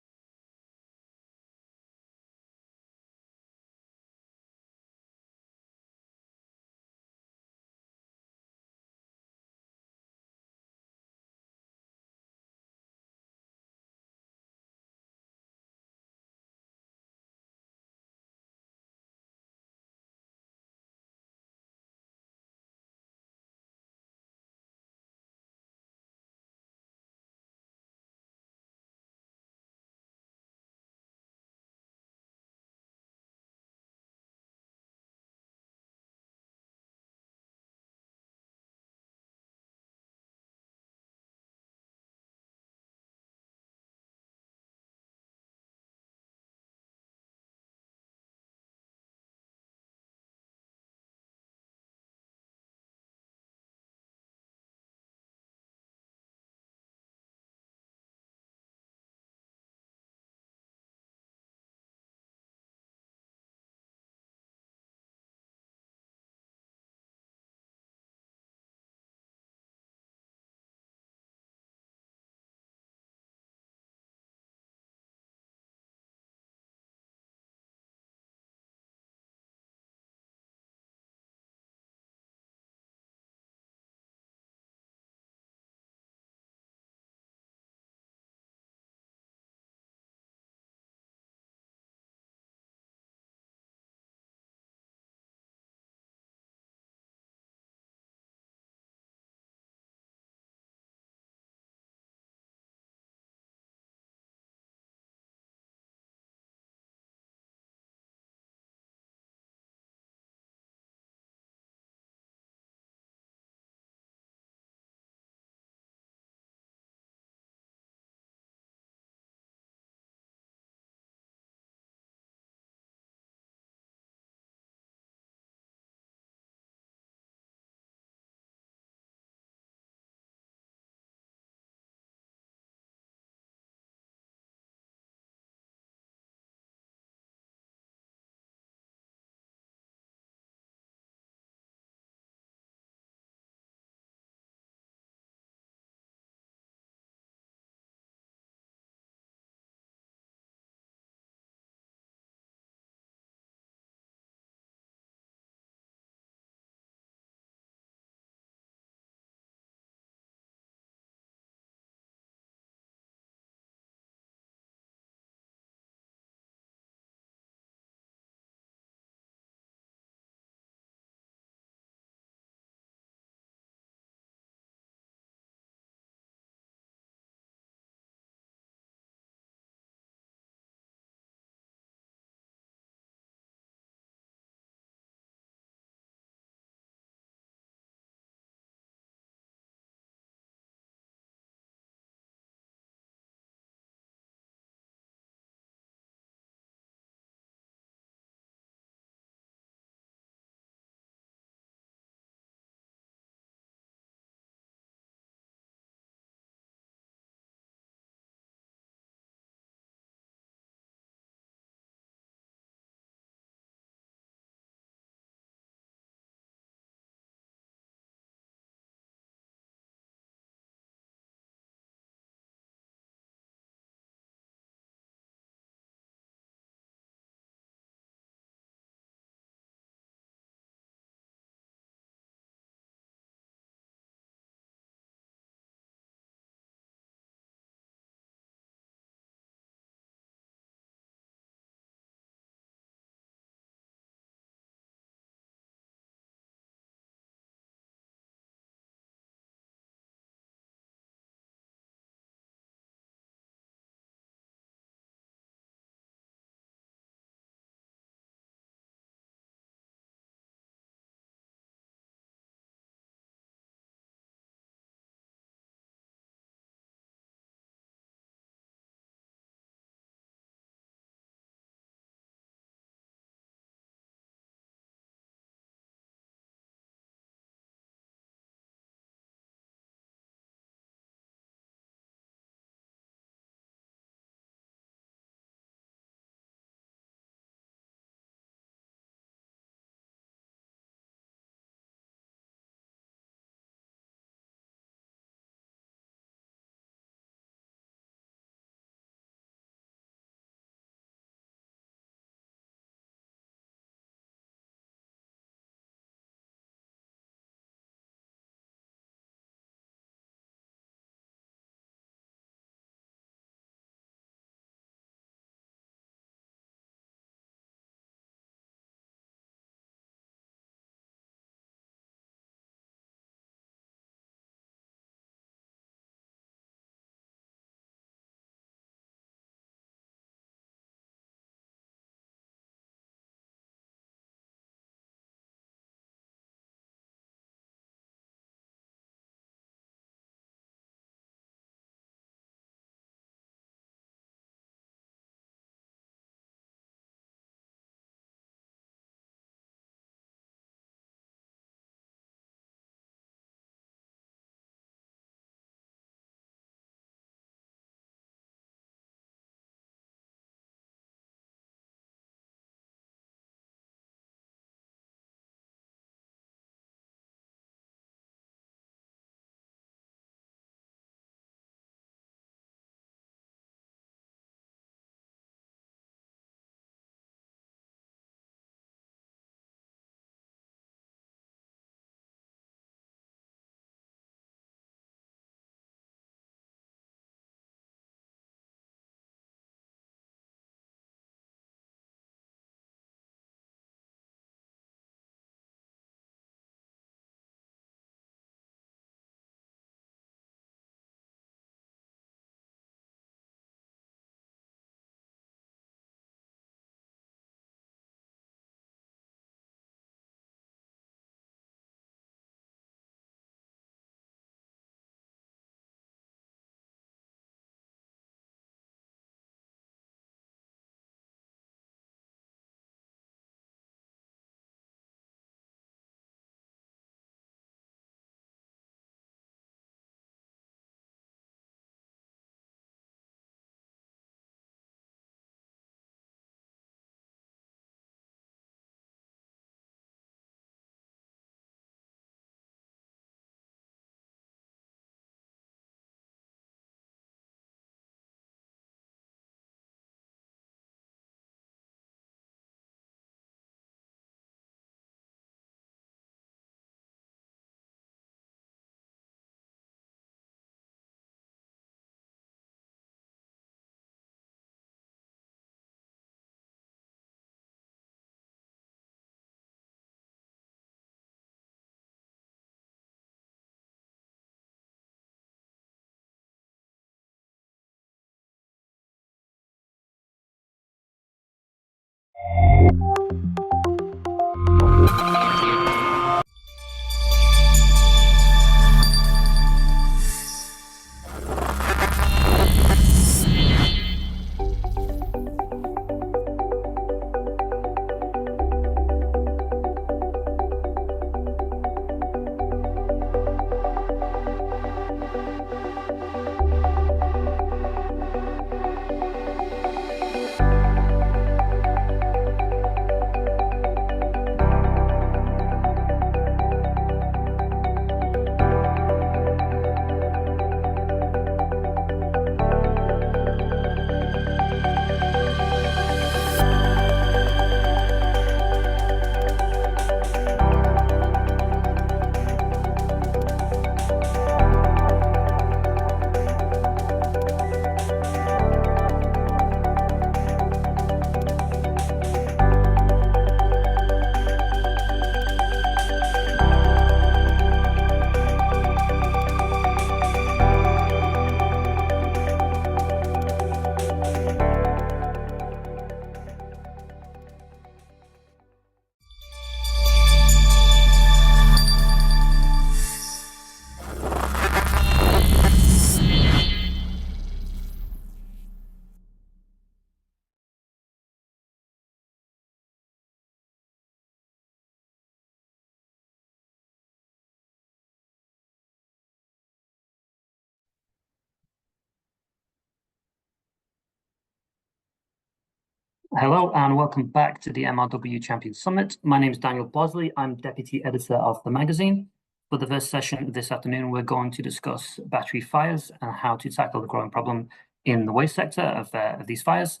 Hello and welcome back to the MRW Champions Summit. My name is Daniel Bosley. I'm Deputy Editor of the magazine. For the first session this afternoon, we're going to discuss battery fires and how to tackle the growing problem in the waste sector of these fires.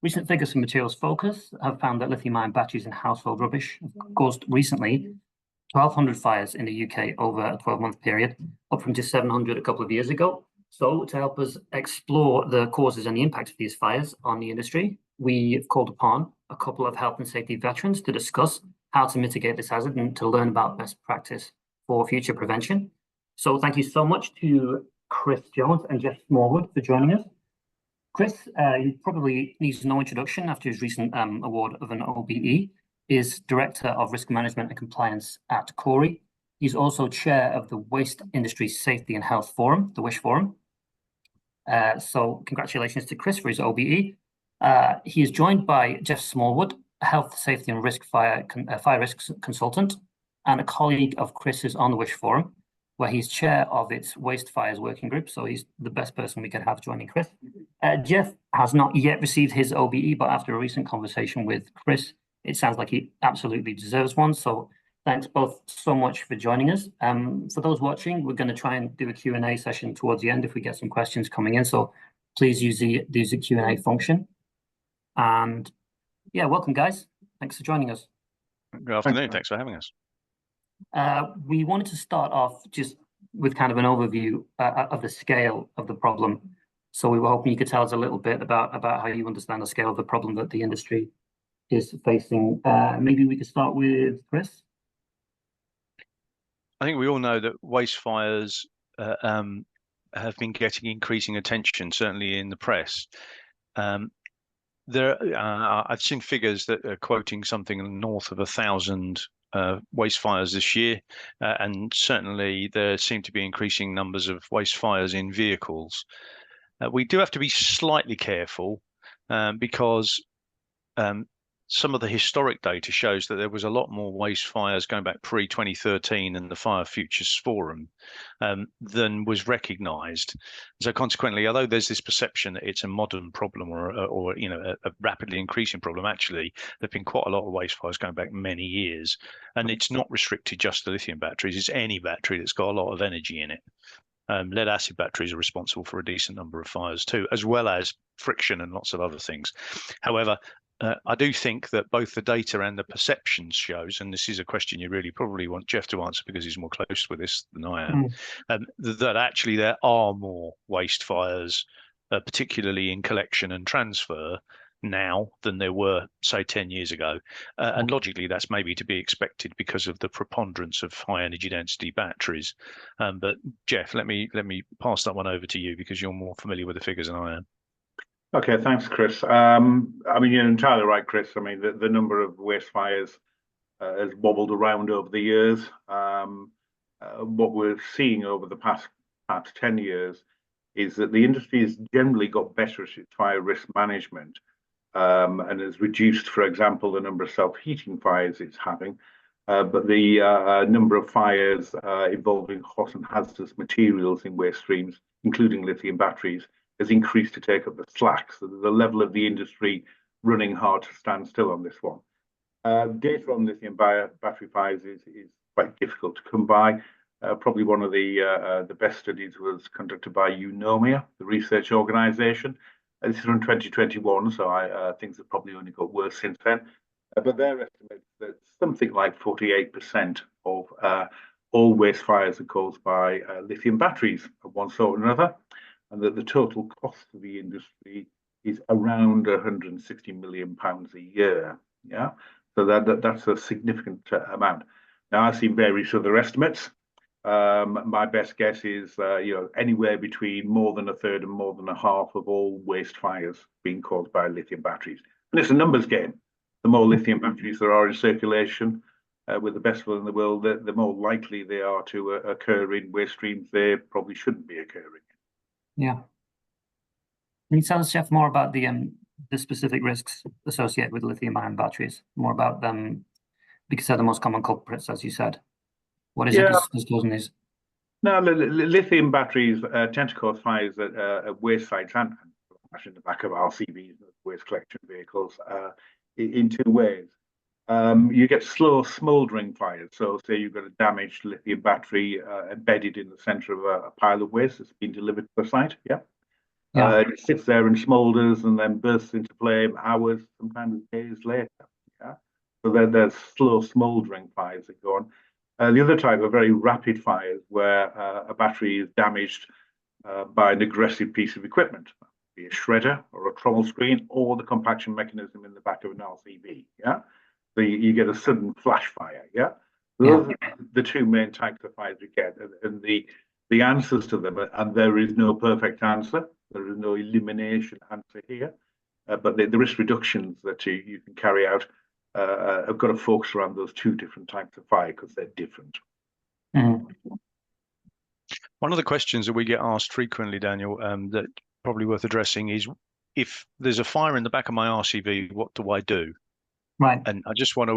Recent figures from Materials Focus have found that lithium-ion batteries in household rubbish have caused recently 1,200 fires in the UK over a 12-month period, up from just 700 a couple of years ago. So to help us explore the causes and the impact of these fires on the industry, we've called upon a couple of health and safety veterans to discuss how to mitigate this hazard and to learn about best practice for future prevention. So thank you so much to Chris Jones and Jeff Smallwood for joining us. Chris, he probably needs no introduction after his recent award of an OBE, is Director of Risk Management and Compliance at Corey. He's also chair of the Waste Industry Safety and Health Forum, the WISH Forum. So congratulations to Chris for his OBE. He is joined by Jeff Smallwood, a health, safety and risk fire risk consultant, and a colleague of Chris's on the WISH Forum, where he's chair of its Waste Fires Working Group. So he's the best person we could have joining Chris. Jeff has not yet received his OBE, but after a recent conversation with Chris, it sounds like he absolutely deserves one. So thanks both so much for joining us. For those watching, we're going to try and do a Q&A session towards the end if we get some questions coming in. So please use the Q&A function. And yeah, welcome guys. Thanks for joining us. Good afternoon. Thanks for having us. We wanted to start off just with kind of an overview of the scale of the problem. So we were hoping you could tell us a little bit about how you understand the scale of the problem that the industry is facing. Maybe we could start with Chris. I think we all know that waste fires have been getting increasing attention, certainly in the press. I've seen figures that are quoting something north of 1,000 waste fires this year, and certainly there seem to be increasing numbers of waste fires in vehicles. We do have to be slightly careful because some of the historic data shows that there was a lot more waste fires going back pre-2013 in the Fire Futures Forum than was recognised. So consequently, although there's this perception that it's a modern problem or you know a rapidly increasing problem, actually there've been quite a lot of waste fires going back many years, and it's not restricted just to lithium batteries. It's any battery that's got a lot of energy in it. Lead acid batteries are responsible for a decent number of fires too, as well as friction and lots of other things. However, I do think that both the data and the perceptions shows, and this is a question you really probably want Jeff to answer because he's more close with this than I am, that actually there are more waste fires, particularly in collection and transfer now than there were, say, 10 years ago. And logically, that's maybe to be expected because of the preponderance of high energy density batteries. But Jeff, let me pass that one over to you because you're more familiar with the figures than I am. Okay, thanks, Chris. I mean, you're entirely right, Chris. I mean, the number of waste fires has wobbled around over the years. What we're seeing over the past 10 years is that the industry has generally got better at its fire risk management and has reduced, for example, the number of self-heating fires it's having. But the number of fires involving hot and hazardous materials in waste streams, including lithium batteries, has increased to take up the slack. So the level of the industry running hard to stand still on this one. Data on lithium battery fires is quite difficult to come by. Probably one of the best studies was conducted by Eunomia, the research organisation. This is from 2021, so things have probably only got worse since then. But their estimate is that something like 48% of all waste fires are caused by lithium batteries of one sort or another, and that the total cost of the industry is around £160 million a year. Yeah, so that's a significant amount. Now, I've seen various other estimates. My best guess is anywhere between more than a third and more than a half of all waste fires being caused by lithium batteries. And it's a numbers game. The more lithium batteries there are in circulation, with the best will in the world, the more likely they are to occur in waste streams they probably shouldn't be occurring. Yeah. Can you tell us, Jeff, more about the specific risks associated with lithium-ion batteries? More about them, because they're the most common culprits, as you said. What is it that's causing these? No, lithium batteries tend to cause fires at waste sites and in the back of RCVs, waste collection vehicles, in two ways. You get slow smoldering fires. So say you've got a damaged lithium battery embedded in the center of a pile of waste that's been delivered to a site. Yeah. It sits there and smolders and then bursts into flame hours, sometimes days later. Yeah. So there's slow smoldering fires that go on. The other type are very rapid fires where a battery is damaged by an aggressive piece of equipment, be a shredder or a trommel screen or the compaction mechanism in the back of an RCV. Yeah. So you get a sudden flash fire. Yeah. Those are the two main types of fires we get, and the answers to them, and there is no perfect answer. There is no elimination answer here, but the risk reductions that you can carry out have got to focus around those two different types of fire because they're different. One of the questions that we get asked frequently, Daniel, that probably worth addressing is, if there's a fire in the back of my RCV, what do I do? Right. And I just want to,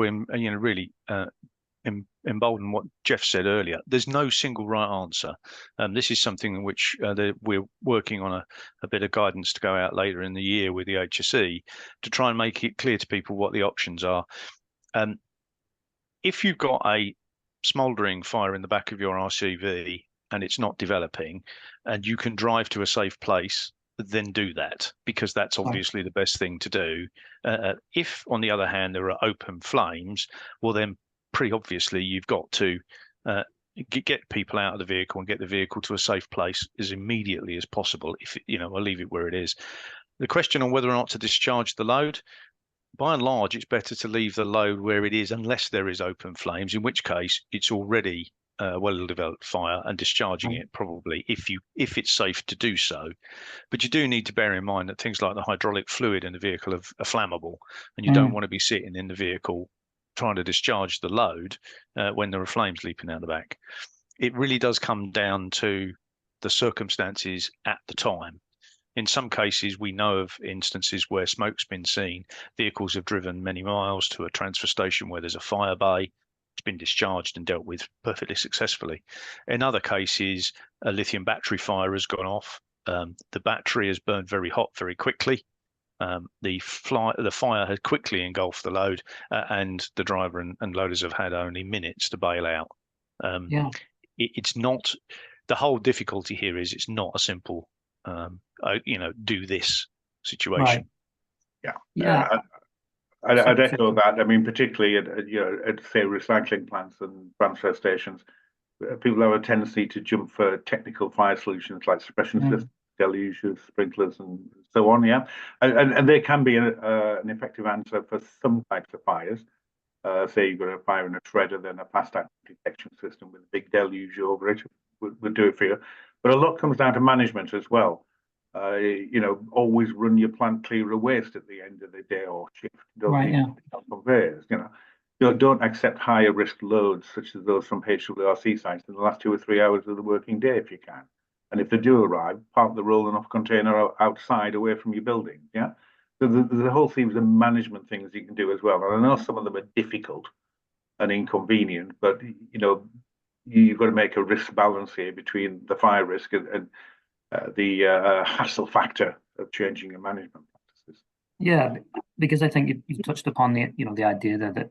really embolden what Jeff said earlier. There's no single right answer. This is something in which we're working on a bit of guidance to go out later in the year with the HSE to try and make it clear to people what the options are. If you've got a smouldering fire in the back of your RCV and it's not developing, and you can drive to a safe place, then do that, because that's obviously the best thing to do. If, on the other hand, there are open flames, well, then pretty obviously you've got to get people out of the vehicle and get the vehicle to a safe place as immediately as possible. If I'll leave it where it is. The question on whether or not to discharge the load, by and large, it's better to leave the load where it is unless there is open flames, in which case it's already well-developed fire, and discharging it probably if it's safe to do so. But you do need to bear in mind that things like the hydraulic fluid in the vehicle are flammable, and you don't want to be sitting in the vehicle trying to discharge the load when there are flames leaping out the back. It really does come down to the circumstances at the time. In some cases, we know of instances where smoke's been seen. Vehicles have driven many miles to a transfer station where there's a fire bay. It's been discharged and dealt with perfectly successfully. In other cases, a lithium battery fire has gone off. The battery has burned very hot very quickly. The fire has quickly engulfed the load, and the driver and loaders have had only minutes to bail out. It's not, the whole difficulty here is it's not a simple, do this situation. Right. I'd echo that. I mean, particularly at say recycling plants and transfer stations, people have a tendency to jump for technical fire solutions like suppression systems, deluges, sprinklers, and so on. Yeah, and they can be an effective answer for some types of fires. Say you've got a fire in a shredder, then a fast acting detection system with a big deluge over it would do it for you. But a lot comes down to management as well. Always run your plant clear of waste at the end of the day or shift. Conveyors, don't accept higher risk loads such as those from HWRC sites in the last 2 or 3 hours of the working day if you can. And if they do arrive, park the rolling off container outside away from your building. Yeah. So there's a whole series of management things you can do as well. And I know some of them are difficult and inconvenient, but you've got to make a risk balance here between the fire risk and the hassle factor of changing your management practices. Yeah, because I think you touched upon the idea that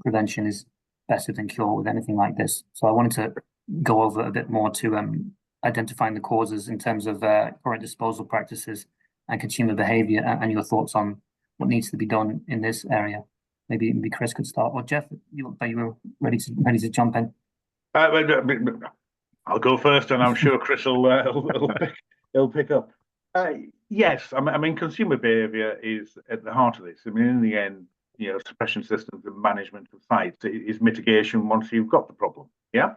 prevention is better than cure with anything like this. So I wanted to go over a bit more to identifying the causes in terms of current disposal practices and consumer behaviour, and your thoughts on what needs to be done in this area. Maybe Chris could start, or Jeff, you were ready to jump in. I'll go first, and I'm sure Chris will pick up. Yes, I mean, consumer behaviour is at the heart of this. I mean, in the end, suppression systems and management of sites is mitigation once you've got the problem. Yeah.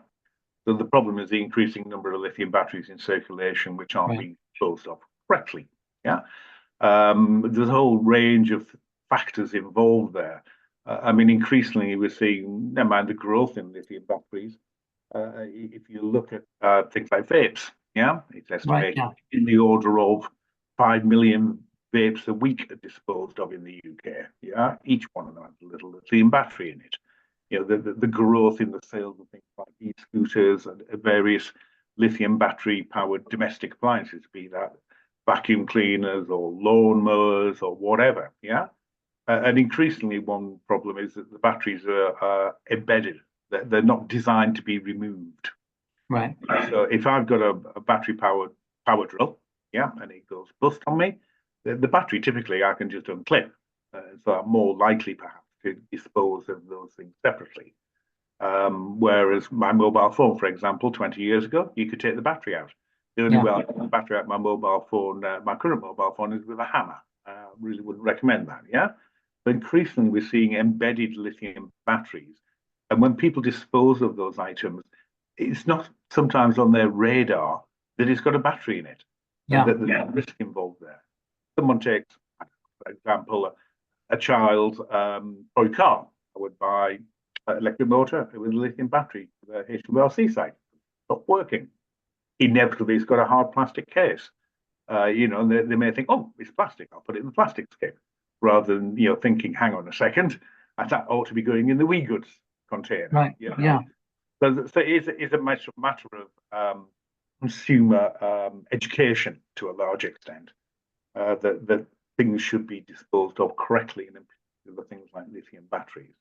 So the problem is the increasing number of lithium batteries in circulation, which aren't being disposed of correctly. Yeah. There's a whole range of factors involved there. I mean, increasingly we're seeing, never mind the growth in lithium batteries. If you look at things like vapes, it's estimated in the order of 5 million vapes a week are disposed of in the UK. Yeah, each one of them has a little lithium battery in it. The growth in the sales of things like e-scooters and various lithium battery powered domestic appliances, be that vacuum cleaners or lawn mowers or whatever. Yeah. And increasingly, one problem is that the batteries are embedded. They're not designed to be removed. Right. So if I've got a battery powered power drill, yeah, and it goes bust on me, the battery typically I can just unclip. So I'm more likely perhaps to dispose of those things separately. Whereas my mobile phone, for example, 20 years ago, you could take the battery out. The only way I take the battery out of my mobile phone, my current mobile phone, is with a hammer. I really wouldn't recommend that, yeah? But increasingly, we're seeing embedded lithium batteries. And when people dispose of those items, it's not sometimes on their radar that it's got a battery in it. Yeah. That there's a risk involved there. Someone takes, for example, a child's toy car. I would buy an electric motor with a lithium battery for the HWLC site. Not working. Inevitably, it's got a hard plastic case. You know, they may think, oh, it's plastic, I'll put it in the plastic skip. Rather than, you know, thinking, hang on a second, that ought to be going in the wee goods container. Right. You know? Yeah. So it's a matter of consumer education to a large extent, that things should be disposed of correctly, and in particular things like lithium batteries.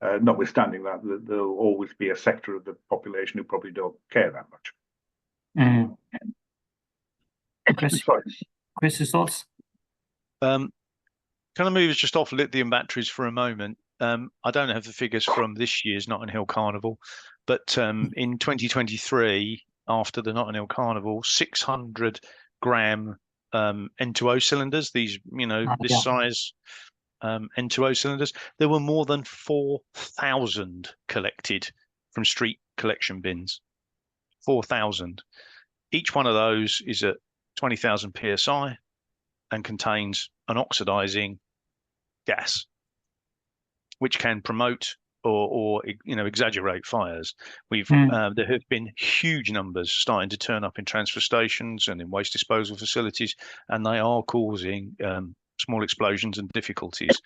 Notwithstanding that, there'll always be a sector of the population who probably don't care that much. Mm. Chris's thoughts? Can I move us just off lithium batteries for a moment? I don't have the figures from this year's Notting Hill Carnival, but in 2023, after the Notting Hill Carnival, 600 gram N2O cylinders, these, you know, this size N2O cylinders, there were more than 4,000 collected from street collection bins. 4,000. Each one of those is at 20,000 psi and contains an oxidizing gas, which can promote or you know, exaggerate fires. There have been huge numbers starting to turn up in transfer stations and in waste disposal facilities, and they are causing small explosions and difficulties.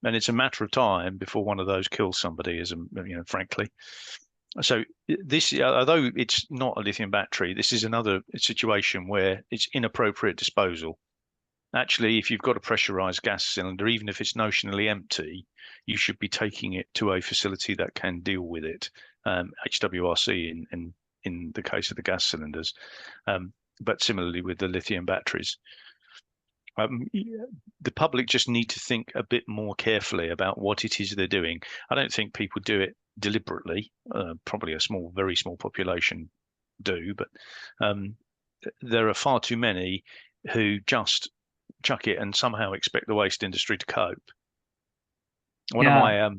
And it's a matter of time before one of those kills somebody, as you know, frankly. So this, although it's not a lithium battery, this is another situation where it's inappropriate disposal. Actually, if you've got a pressurized gas cylinder, even if it's notionally empty, you should be taking it to a facility that can deal with it, HWRC in the case of the gas cylinders, but similarly with the lithium batteries. The public just need to think a bit more carefully about what it is they're doing. I don't think people do it deliberately. Probably a very small population do, but there are far too many who just chuck it and somehow expect the waste industry to cope. One of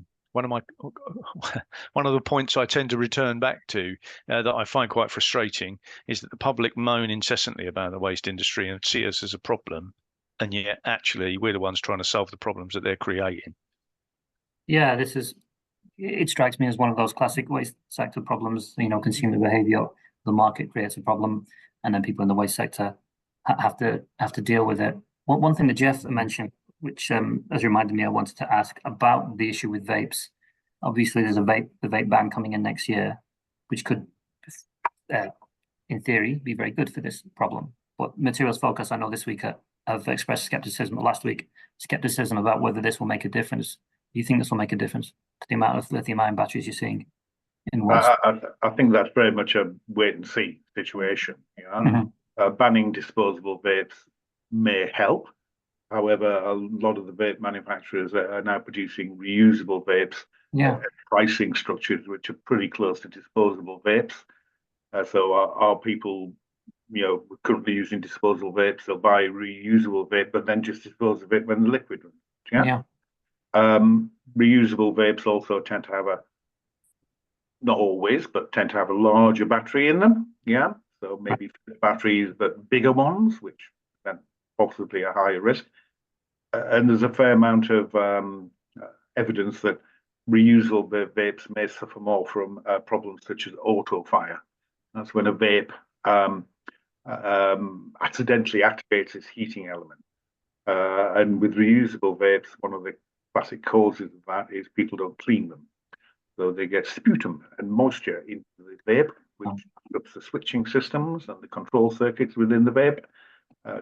the points I tend to return back to that I find quite frustrating is that the public moan incessantly about the waste industry and see us as a problem, and yet actually we're the ones trying to solve the problems that they're creating. Yeah, it strikes me as one of those classic waste sector problems. You know, consumer behavior, the market creates a problem, and then people in the waste sector have to deal with it. One thing that Jeff mentioned, which has reminded me, I wanted to ask about the issue with vapes. Obviously, there's the vape ban coming in next year, which could, in theory, be very good for this problem. But Materials Focus, I know this week have expressed last week, skepticism about whether this will make a difference. Do you think this will make a difference to the amount of lithium-ion batteries you're seeing in West? I think that's very much a wait-and-see situation. You know? Banning disposable vapes may help. However, a lot of the vape manufacturers are now producing reusable vapes, pricing structures which are pretty close to disposable vapes. So are people, you know, currently using disposable vapes, they'll buy a reusable vape, but then just dispose of it when the liquid runs. Reusable vapes also tend to have not always, but tend to have a larger battery in them. Yeah. So maybe batteries, but bigger ones, which then possibly a higher risk. And there's a fair amount of evidence that reusable vapes may suffer more from problems such as auto fire. That's when a vape accidentally activates its heating element. And with reusable vapes, one of the classic causes of that is people don't clean them. So they get sputum and moisture into the vape, which disrupts the switching systems and the control circuits within the vape.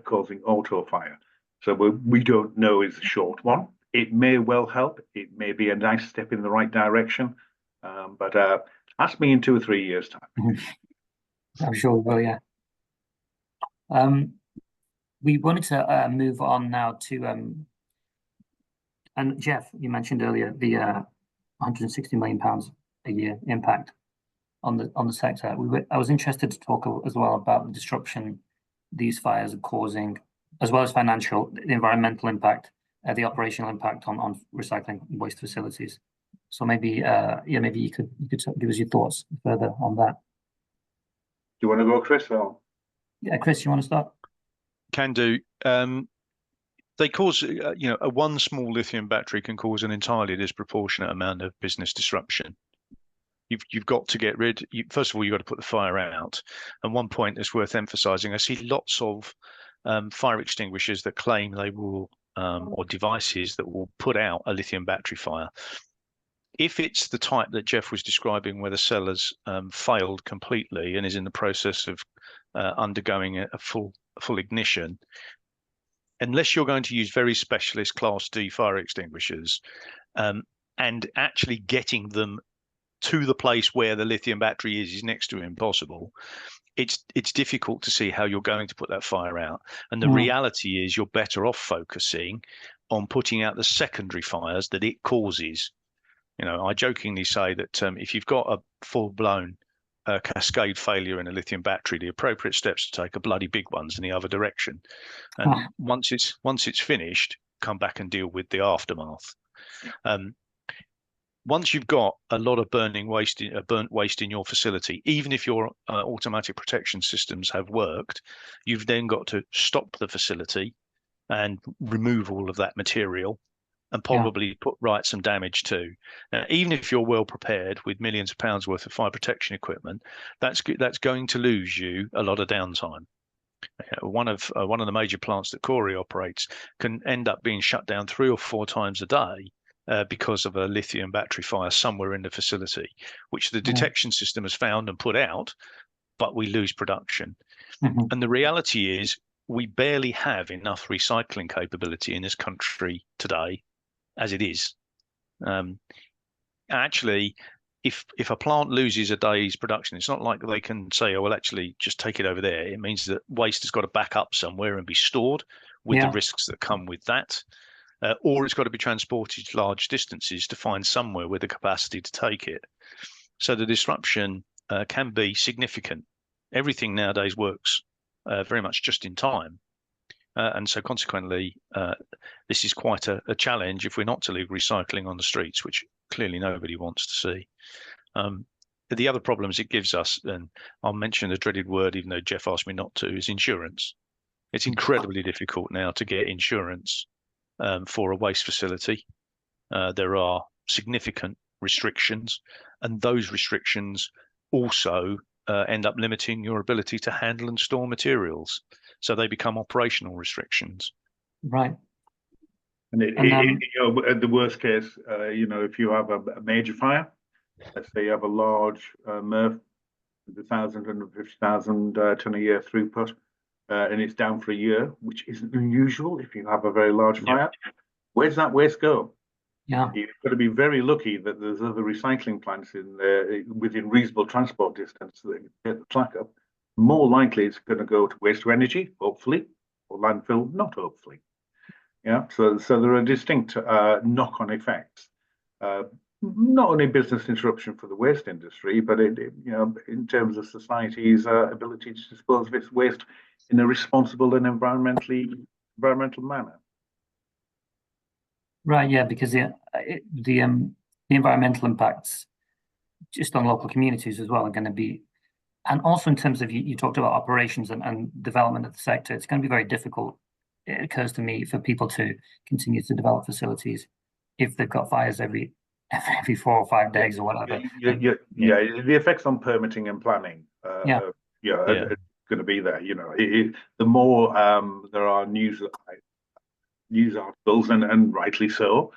causing auto fire. So we don't know is a short one. It may well help. It may be a nice step in the right direction. But ask me in 2 or 3 years' time. I'm sure we will, yeah. We wanted to move on now to, and Jeff, you mentioned earlier the £160 million a year impact on the sector. I was interested to talk as well about the disruption these fires are causing, as well as financial, the environmental impact, the operational impact on recycling waste facilities. So maybe, maybe you could give us your thoughts further on that. Do you want to go, Chris? Or? Yeah, Chris, you want to start? Can do. They cause, one small lithium battery can cause an entirely disproportionate amount of business disruption. You've got to get rid. First of all, you've got to put the fire out. And one point that's worth emphasising: I see lots of fire extinguishers that claim they will, or devices that will put out a lithium battery fire. If it's the type that Jeff was describing, where the cell has failed completely and is in the process of undergoing a full ignition, unless you're going to use very specialist Class D fire extinguishers, and actually getting them to the place where the lithium battery is next to impossible, it's difficult to see how you're going to put that fire out. And the reality is you're better off focusing on putting out the secondary fires that it causes. I jokingly say that if you've got a full-blown cascade failure in a lithium battery, the appropriate steps to take are bloody big ones in the other direction. And once it's finished, come back and deal with the aftermath. Once you've got a lot of burnt waste in your facility, even if your automatic protection systems have worked, you've then got to stop the facility and remove all of that material, and probably put right some damage too. Now, even if you're well prepared with millions of pounds worth of fire protection equipment, that's going to lose you a lot of downtime. One of the major plants that Corey operates can end up being shut down 3 or 4 times a day because of a lithium battery fire somewhere in the facility, which the detection system has found and put out, but we lose production. And the reality is we barely have enough recycling capability in this country today as it is. Actually, if a plant loses a day's production, it's not like they can say, oh, well, actually just take it over there. It means that waste has got to back up somewhere and be stored with the risks that come with that. Or it's got to be transported large distances to find somewhere with the capacity to take it. So the disruption can be significant. Everything nowadays works very much just in time. And so consequently, this is quite a challenge if we're not to leave recycling on the streets, which clearly nobody wants to see. The other problems it gives us, and I'll mention the dreaded word, even though Jeff asked me not to, is insurance. It's incredibly difficult now to get insurance for a waste facility. There are significant restrictions, and those restrictions also end up limiting your ability to handle and store materials. So they become operational restrictions. Right. And at the worst case, if you have a major fire, let's say you have a large MRF with 1,000, 150,000 ton a year throughput, and it's down for a year, which isn't unusual if you have a very large fire. Where's that waste go? You've got to be very lucky that there's other recycling plants in there within reasonable transport distance that get the slack up. More likely it's going to go to waste to energy, hopefully, or landfill, not hopefully. So there are distinct knock-on effects. Not only business interruption for the waste industry, but in terms of society's ability to dispose of its waste in a responsible and environmental manner. Right, yeah, because the environmental impacts just on local communities as well are going to be, and also in terms of you talked about operations and development of the sector, it's going to be very difficult, it occurs to me, for people to continue to develop facilities if they've got fires every 4 or 5 days or whatever. The effects on permitting and planning are going to be there. The more there are news articles, and rightly so,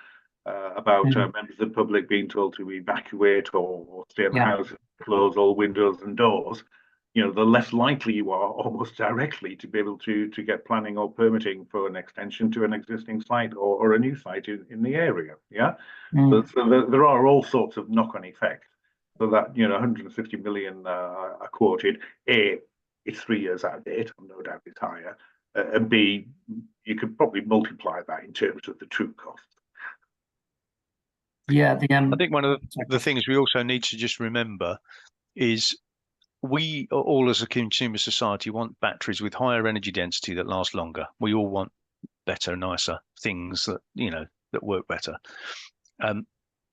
about members of the public being told to evacuate or stay in the house, close all windows and doors, the less likely you are almost directly to be able to get planning or permitting for an extension to an existing site or a new site in the area. Yeah. So there are all sorts of knock-on effects. So that 150 million I quoted, A, it's 3 years out of date, no doubt it's higher, and B, you could probably multiply that in terms of the true cost. Yeah, I think one of the things we also need to just remember is we all as a consumer society want batteries with higher energy density that last longer. We all want better, nicer things that, that work better.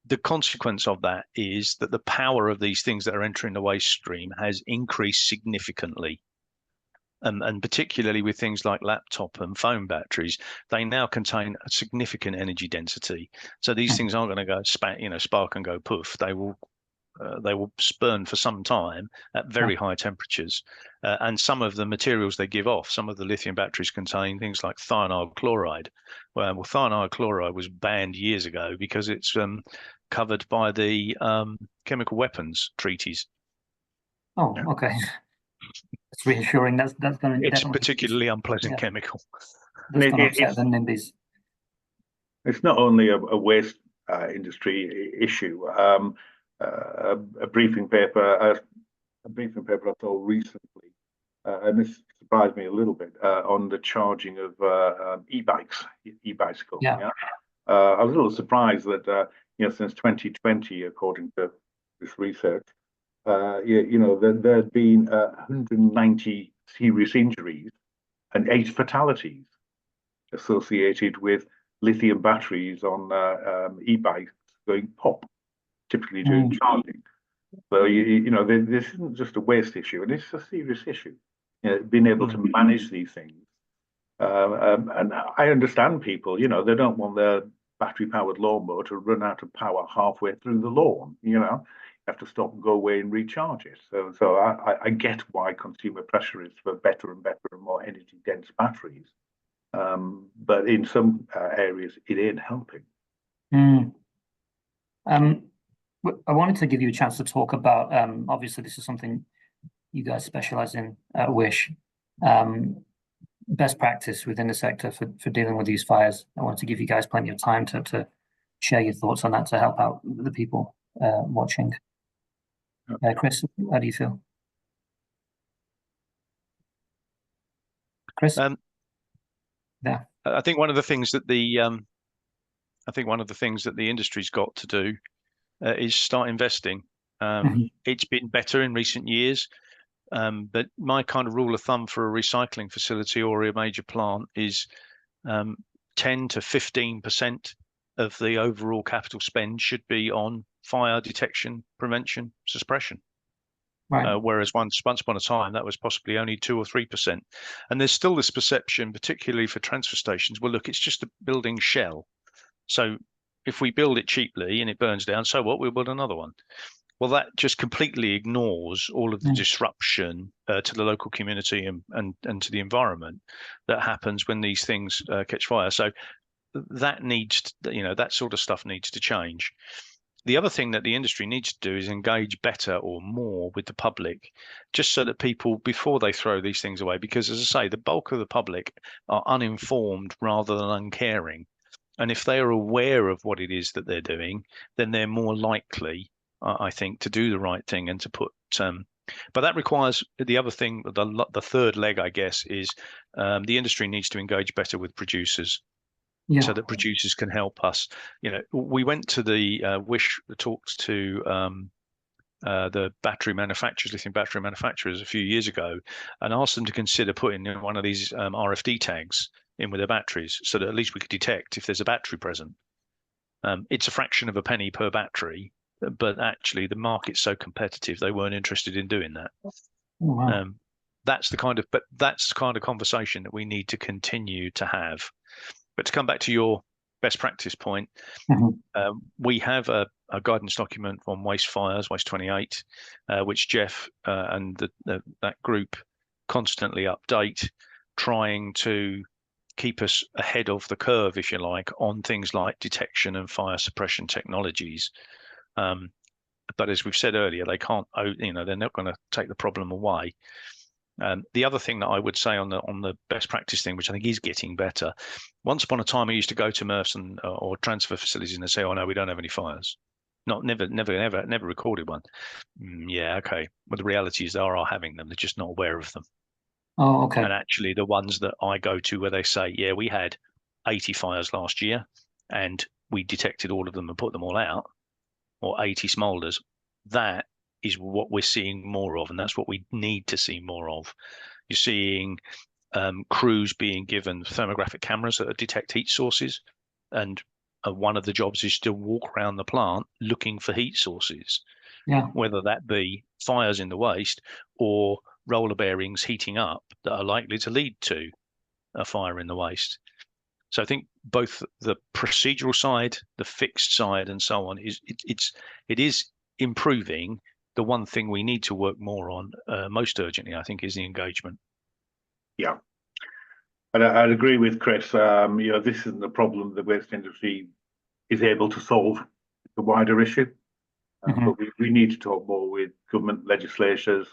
The consequence of that is that the power of these things that are entering the waste stream has increased significantly. And particularly with things like laptop and phone batteries, they now contain a significant energy density. So these things aren't going to go spark and go poof. They will burn for some time at very high temperatures. And some of the materials they give off, some of the lithium batteries contain things like thionyl chloride. Well, thionyl chloride was banned years ago because it's covered by the chemical weapons treaties. Oh, okay. It's reassuring. That's going to. It's a particularly unpleasant chemical. That's going to upset the NIMBYs. It's not only a waste industry issue. A briefing paper I saw recently, and this surprised me a little bit, on the charging of e-bicycles. Yeah. I was a little surprised that since 2020, according to this research, there had been 190 serious injuries and 8 fatalities associated with lithium batteries on e-bikes going pop, typically during charging. So this isn't just a waste issue, and it's a serious issue. Being able to manage these things, and I understand people. They don't want their battery-powered lawnmower to run out of power halfway through the lawn. You have to stop and go away and recharge it. So I get why consumer pressure is for better and better and more energy-dense batteries. But in some areas, it ain't helping. I wanted to give you a chance to talk about, obviously this is something you guys specialize in at Wish, best practice within the sector for dealing with these fires. I wanted to give you guys plenty of time to share your thoughts on that to help out the people watching. Chris, how do you feel? Chris? Yeah. I think one of the things that the industry's got to do is start investing. It's been better in recent years, but my kind of rule of thumb for a recycling facility or a major plant is 10 to 15% of the overall capital spend should be on fire detection, prevention, suppression. Right. Whereas once upon a time, that was possibly only 2 or 3%. And there's still this perception, particularly for transfer stations, well, look, it's just a building shell. So if we build it cheaply and it burns down, so what? We'll build another one. Well, that just completely ignores all of the disruption to the local community and to the environment that happens when these things catch fire. So that needs, that sort of stuff needs to change. The other thing that the industry needs to do is engage better or more with the public, just so that people, before they throw these things away, because as I say, the bulk of the public are uninformed rather than uncaring. And if they are aware of what it is that they're doing, then they're more likely, I think, to do the right thing and to put. But that requires the other thing, the third leg, I guess, is the industry needs to engage better with producers. Yeah. So that producers can help us. We went to the Wish talks to the battery manufacturers, lithium battery manufacturers, a few years ago, and asked them to consider putting one of these RFD tags in with their batteries, so that at least we could detect if there's a battery present. It's a fraction of a penny per battery, but actually the market's so competitive they weren't interested in doing that. Oh, wow. That's the kind of conversation that we need to continue to have. But to come back to your best practice point, we have a guidance document on waste fires, Waste 28, which Jeff and that group constantly update, trying to keep us ahead of the curve, if you like, on things like detection and fire suppression technologies. but as we've said earlier, they can't, you know, they're not going to take the problem away. The other thing that I would say on the best practice thing, which I think is getting better, once upon a time I used to go to MRFs or transfer facilities and they say, "Oh no, we don't have any fires." Never recorded one. Yeah, okay. Well, the reality is they are having them. They're just not aware of them. Oh, okay. And actually, the ones that I go to where they say, "Yeah, we had 80 fires last year, and we detected all of them and put them all out," or 80 smoulders, that is what we're seeing more of, and that's what we need to see more of. You're seeing crews being given thermographic cameras that detect heat sources, and one of the jobs is to walk around the plant looking for heat sources, whether that be fires in the waste or roller bearings heating up that are likely to lead to a fire in the waste. So I think both the procedural side, the fixed side, and so on it is improving. The one thing we need to work more on, most urgently, I think, is the engagement. Yeah, and I'd agree with Chris. You know, this isn't a problem the waste industry is able to solve. It's a wider issue, but we need to talk more with government, legislators,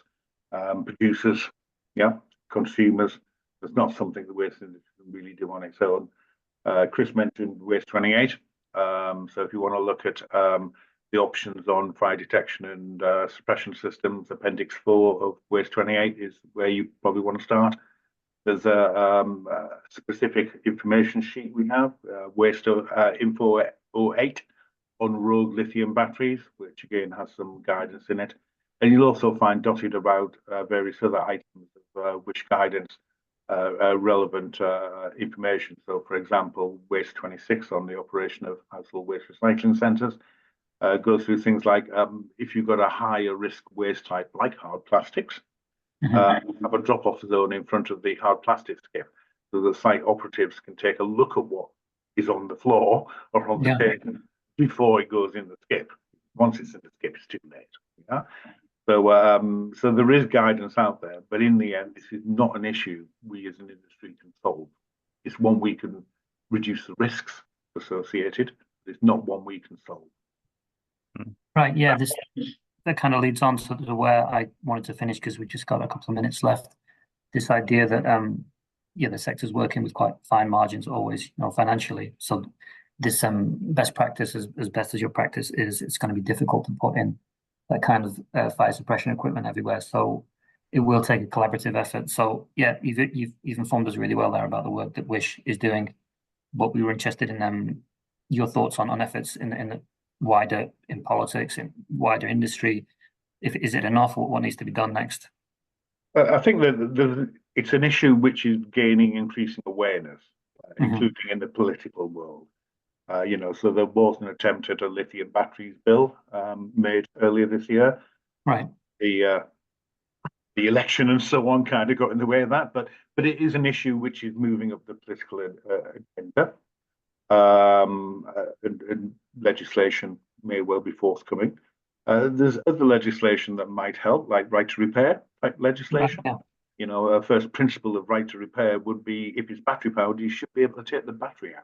producers, consumers. It's not something the waste industry can really do on its own. Chris mentioned Waste 28. So if you want to look at the options on fire detection and suppression systems, Appendix 4 of Waste 28 is where you probably want to start. There's a specific information sheet we have, Waste Info 08 on rogue lithium batteries, which again has some guidance in it. And you'll also find dotted about various other items of which guidance relevant information. So, for example, Waste 26 on the operation of household waste recycling centres goes through things like if you've got a higher risk waste type like hard plastics, have a drop-off zone in front of the hard plastic skip, so the site operatives can take a look at what is on the floor or on the table before it goes in the skip. Once it's in the skip, it's too late. Yeah. So there is guidance out there, but in the end, this is not an issue we as an industry can solve. It's one we can reduce the risks associated, but it's not one we can solve. Right, yeah, that kind of leads on to where I wanted to finish, because we've just got a couple of minutes left. This idea that the sector's working with quite fine margins always, financially. So this best practice, as best as your practice is, it's going to be difficult to put in that kind of fire suppression equipment everywhere. So it will take a collaborative effort. So yeah, you've informed us really well there about the work that Wish is doing. But we were interested in your thoughts on efforts in the wider, in politics, in wider industry. Is it enough? What needs to be done next? I think that it's an issue which is gaining increasing awareness, including in the political world. So there was an attempt at a lithium batteries bill made earlier this year. Right. The election and so on kind of got in the way of that, but it is an issue which is moving up the political agenda. And legislation may well be forthcoming. There's other legislation that might help, like right to repair type legislation. Yeah. A first principle of right to repair would be, if it's battery powered, you should be able to take the battery out.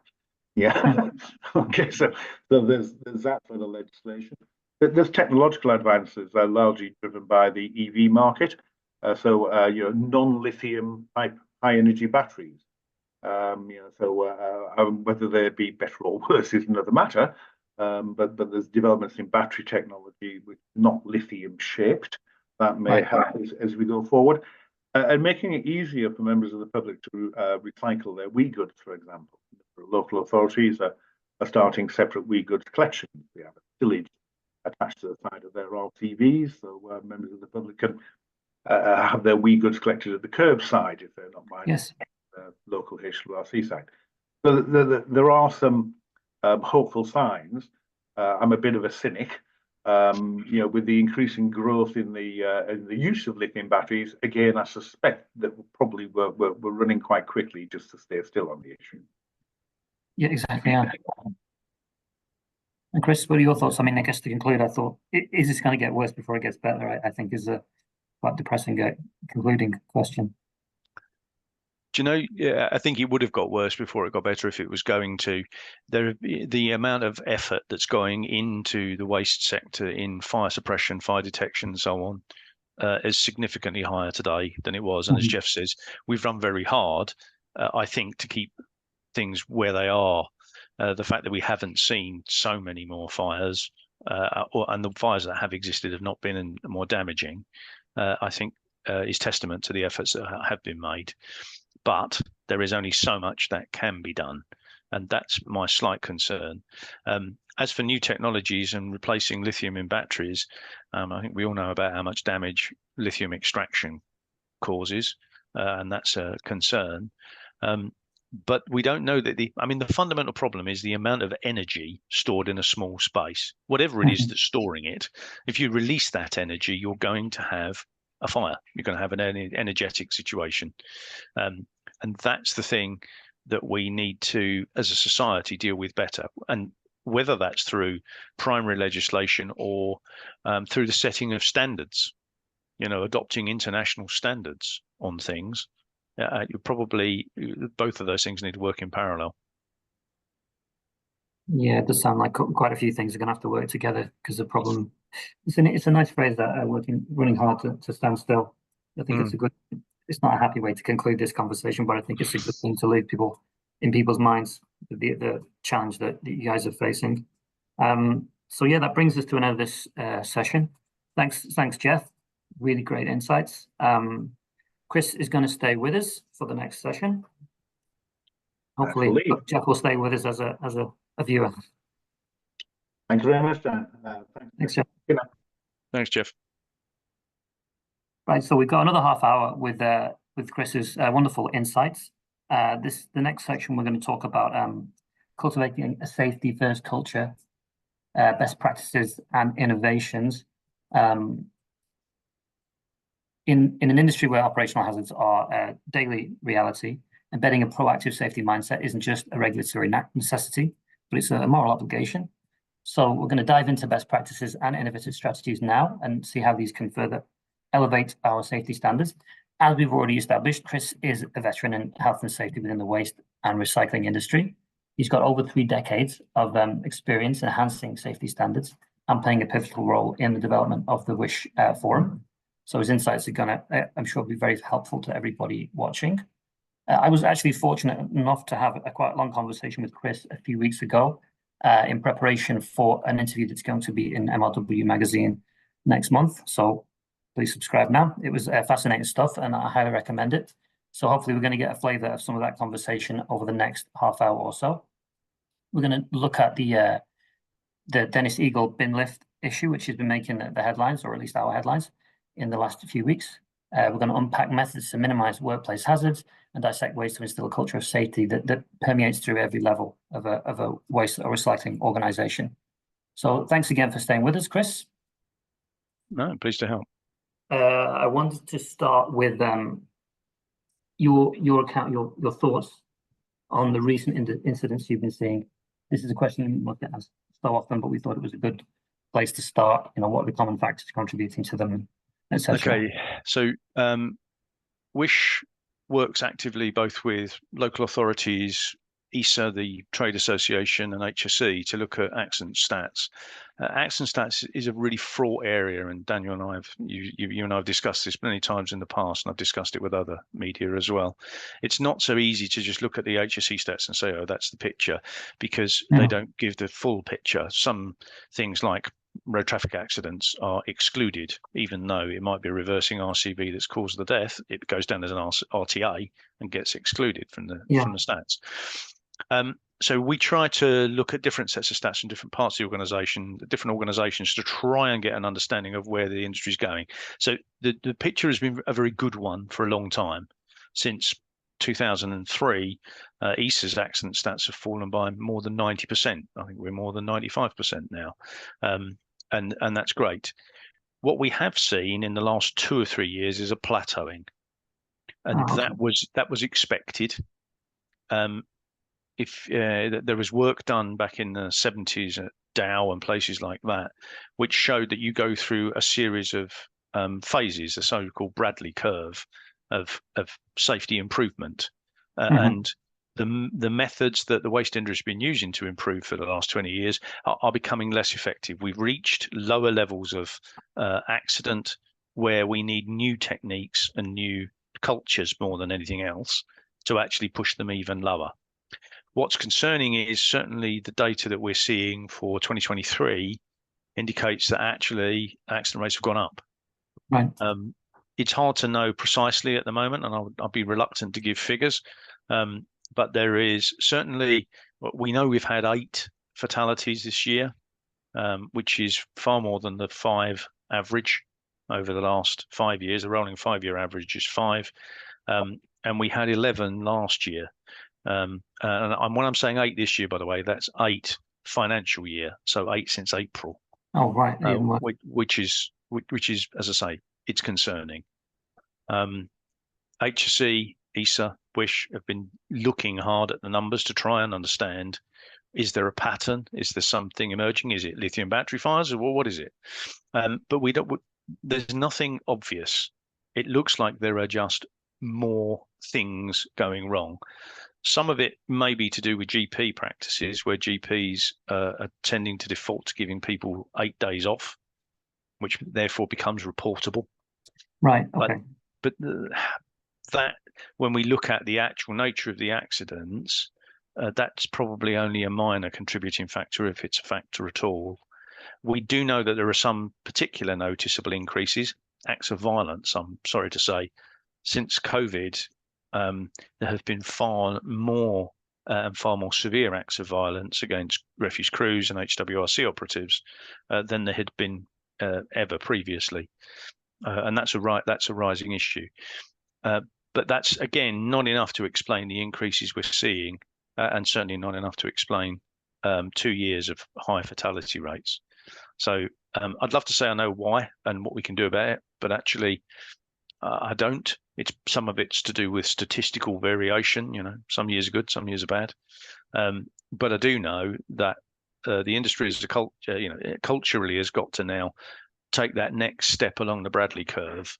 Yeah. Okay. So there's that sort of legislation. There's technological advances that are largely driven by the EV market. Non-lithium type high energy batteries. Whether they be better or worse is another matter. But there's developments in battery technology which are not lithium shaped that may help as we go forward, and making it easier for members of the public to recycle their WE-goods, for example. Local authorities are starting separate WE-goods collections. We have a village attached to the side of their RTVs, so members of the public can have their WE-goods collected at the curbside if they're not buying local HWRC site. So there are some hopeful signs. I'm a bit of a cynic. With the increasing growth in the use of lithium batteries, again, I suspect that probably we're running quite quickly just to stay still on the issue. Yeah, exactly. Yeah. And Chris, what are your thoughts? I mean, I guess to conclude, I thought, is this going to get worse before it gets better? I think is a quite depressing concluding question. Do you know, yeah, I think it would have got worse before it got better if it was going to. The amount of effort that's going into the waste sector in fire suppression, fire detection, and so on, is significantly higher today than it was. And as Jeff says, we've run very hard, I think, to keep things where they are. The fact that we haven't seen so many more fires, and the fires that have existed have not been more damaging, I think is testament to the efforts that have been made. But there is only so much that can be done, and that's my slight concern. As for new technologies and replacing lithium in batteries, I think we all know about how much damage lithium extraction causes, and that's a concern. But we don't know that the fundamental problem is the amount of energy stored in a small space. Whatever it is that's storing it, if you release that energy, you're going to have a fire. You're going to have an energetic situation. And that's the thing that we need to, as a society, deal with better. And whether that's through primary legislation or through the setting of standards, adopting international standards on things, you probably, both of those things need to work in parallel. Yeah, it does sound like quite a few things are going to have to work together, because the problem, it's a nice phrase, that running hard to stand still. I think it's not a happy way to conclude this conversation, but I think it's a good thing to leave in people's minds, the challenge that you guys are facing. So yeah, that brings us to an end of this session. Thanks, Jeff. Really great insights. Chris is going to stay with us for the next session. Hopefully, Jeff will stay with us as a viewer. Thanks very much, Dan. Thanks, Jeff. Thanks, Jeff. Right, so we've got another half hour with Chris's wonderful insights. The next section, we're going to talk about cultivating a safety-first culture, best practices and innovations. In an industry where operational hazards are a daily reality, embedding a proactive safety mindset isn't just a regulatory necessity, but it's a moral obligation. So we're going to dive into best practices and innovative strategies now and see how these can further elevate our safety standards. As we've already established, Chris is a veteran in health and safety within the waste and recycling industry. He's got over 3 decades of experience enhancing safety standards and playing a pivotal role in the development of the WISH Forum. So his insights are going to, I'm sure, be very helpful to everybody watching. I was actually fortunate enough to have a quite long conversation with Chris a few weeks ago in preparation for an interview that's going to be in MRW magazine next month. So please subscribe now. It was fascinating stuff, and I highly recommend it. So hopefully we're going to get a flavour of some of that conversation over the next half hour or so. We're going to look at the Dennis Eagle bin lift issue, which has been making the headlines, or at least our headlines, in the last few weeks. We're going to unpack methods to minimise workplace hazards and dissect ways to instill a culture of safety that permeates through every level of a waste or recycling organisation. So thanks again for staying with us, Chris. No, I'm pleased to help. I wanted to start with your thoughts on the recent incidents you've been seeing. This is a question you look at so often, but we thought it was a good place to start. What are the common factors contributing to them, etc. Okay, so WISH works actively both with local authorities, ESA, the trade association, and HSE to look at accident stats. Accident stats is a really fraught area, and Daniel and you and I have discussed this many times in the past, and I've discussed it with other media as well. It's not so easy to just look at the HSE stats and say, oh, that's the picture, because they don't give the full picture. Some things like road traffic accidents are excluded, even though it might be a reversing RCV that's caused the death. It goes down as an RTA and gets excluded from the stats. So we try to look at different sets of stats from different parts of the organisation, different organisations, to try and get an understanding of where the industry is going. So the picture has been a very good one for a long time. Since 2003, ESA's accident stats have fallen by more than 90%. I think we're more than 95% now, and that's great. What we have seen in the last 2 or 3 years is a plateauing, and that was expected. If there was work done back in the 70s at Dow and places like that, which showed that you go through a series of phases, a so-called Bradley curve of safety improvement. and the methods that the waste industry has been using to improve for the last 20 years are becoming less effective. We've reached lower levels of accident where we need new techniques and new cultures more than anything else to actually push them even lower. What's concerning is certainly the data that we're seeing for 2023 indicates that actually accident rates have gone up. Right. It's hard to know precisely at the moment, and I'll be reluctant to give figures. But there is certainly, we know we've had 8 fatalities this year, which is far more than the 5 average over the last 5 years. The rolling 5-year average is 5. And we had 11 last year. And when I'm saying 8 this year, by the way, that's 8 financial year. So 8 since April. Oh, right. Which is, as I say, it's concerning. HSE, ESA, WISH have been looking hard at the numbers to try and understand, is there a pattern? Is there something emerging? Is it lithium battery fires, or what is it? But there's nothing obvious. It looks like there are just more things going wrong. Some of it may be to do with GP practices, where GPs are tending to default to giving people 8 days off, which therefore becomes reportable. Right. Okay. But that, when we look at the actual nature of the accidents, that's probably only a minor contributing factor, if it's a factor at all. We do know that there are some particular noticeable increases. Acts of violence, I'm sorry to say, since COVID, there have been far more severe acts of violence against refuse crews and HWRC operatives than there had been ever previously, and that's a rising issue. But that's, again, not enough to explain the increases we're seeing, and certainly not enough to explain 2 years of high fatality rates. So I'd love to say I know why and what we can do about it, but actually I don't. Some of it's to do with statistical variation. Some years are good, some years are bad. But I do know that the industry as a culture, culturally has got to now take that next step along the Bradley curve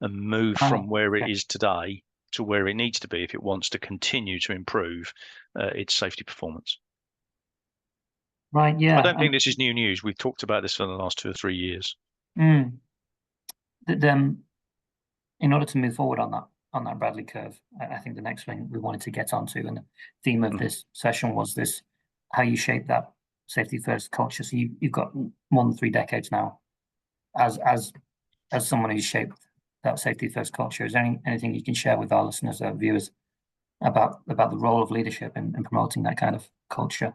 and move from where it is today to where it needs to be if it wants to continue to improve its safety performance. Right. Yeah. I don't think this is new news. We've talked about this for the last 2 or 3 years. In order to move forward on that Bradley curve, I think the next thing we wanted to get onto, and the theme of this session was this: how you shape that safety first culture. So you've got more than 3 decades now as someone who's shaped that safety first culture. Is there anything you can share with our listeners, our viewers, about the role of leadership in promoting that kind of culture?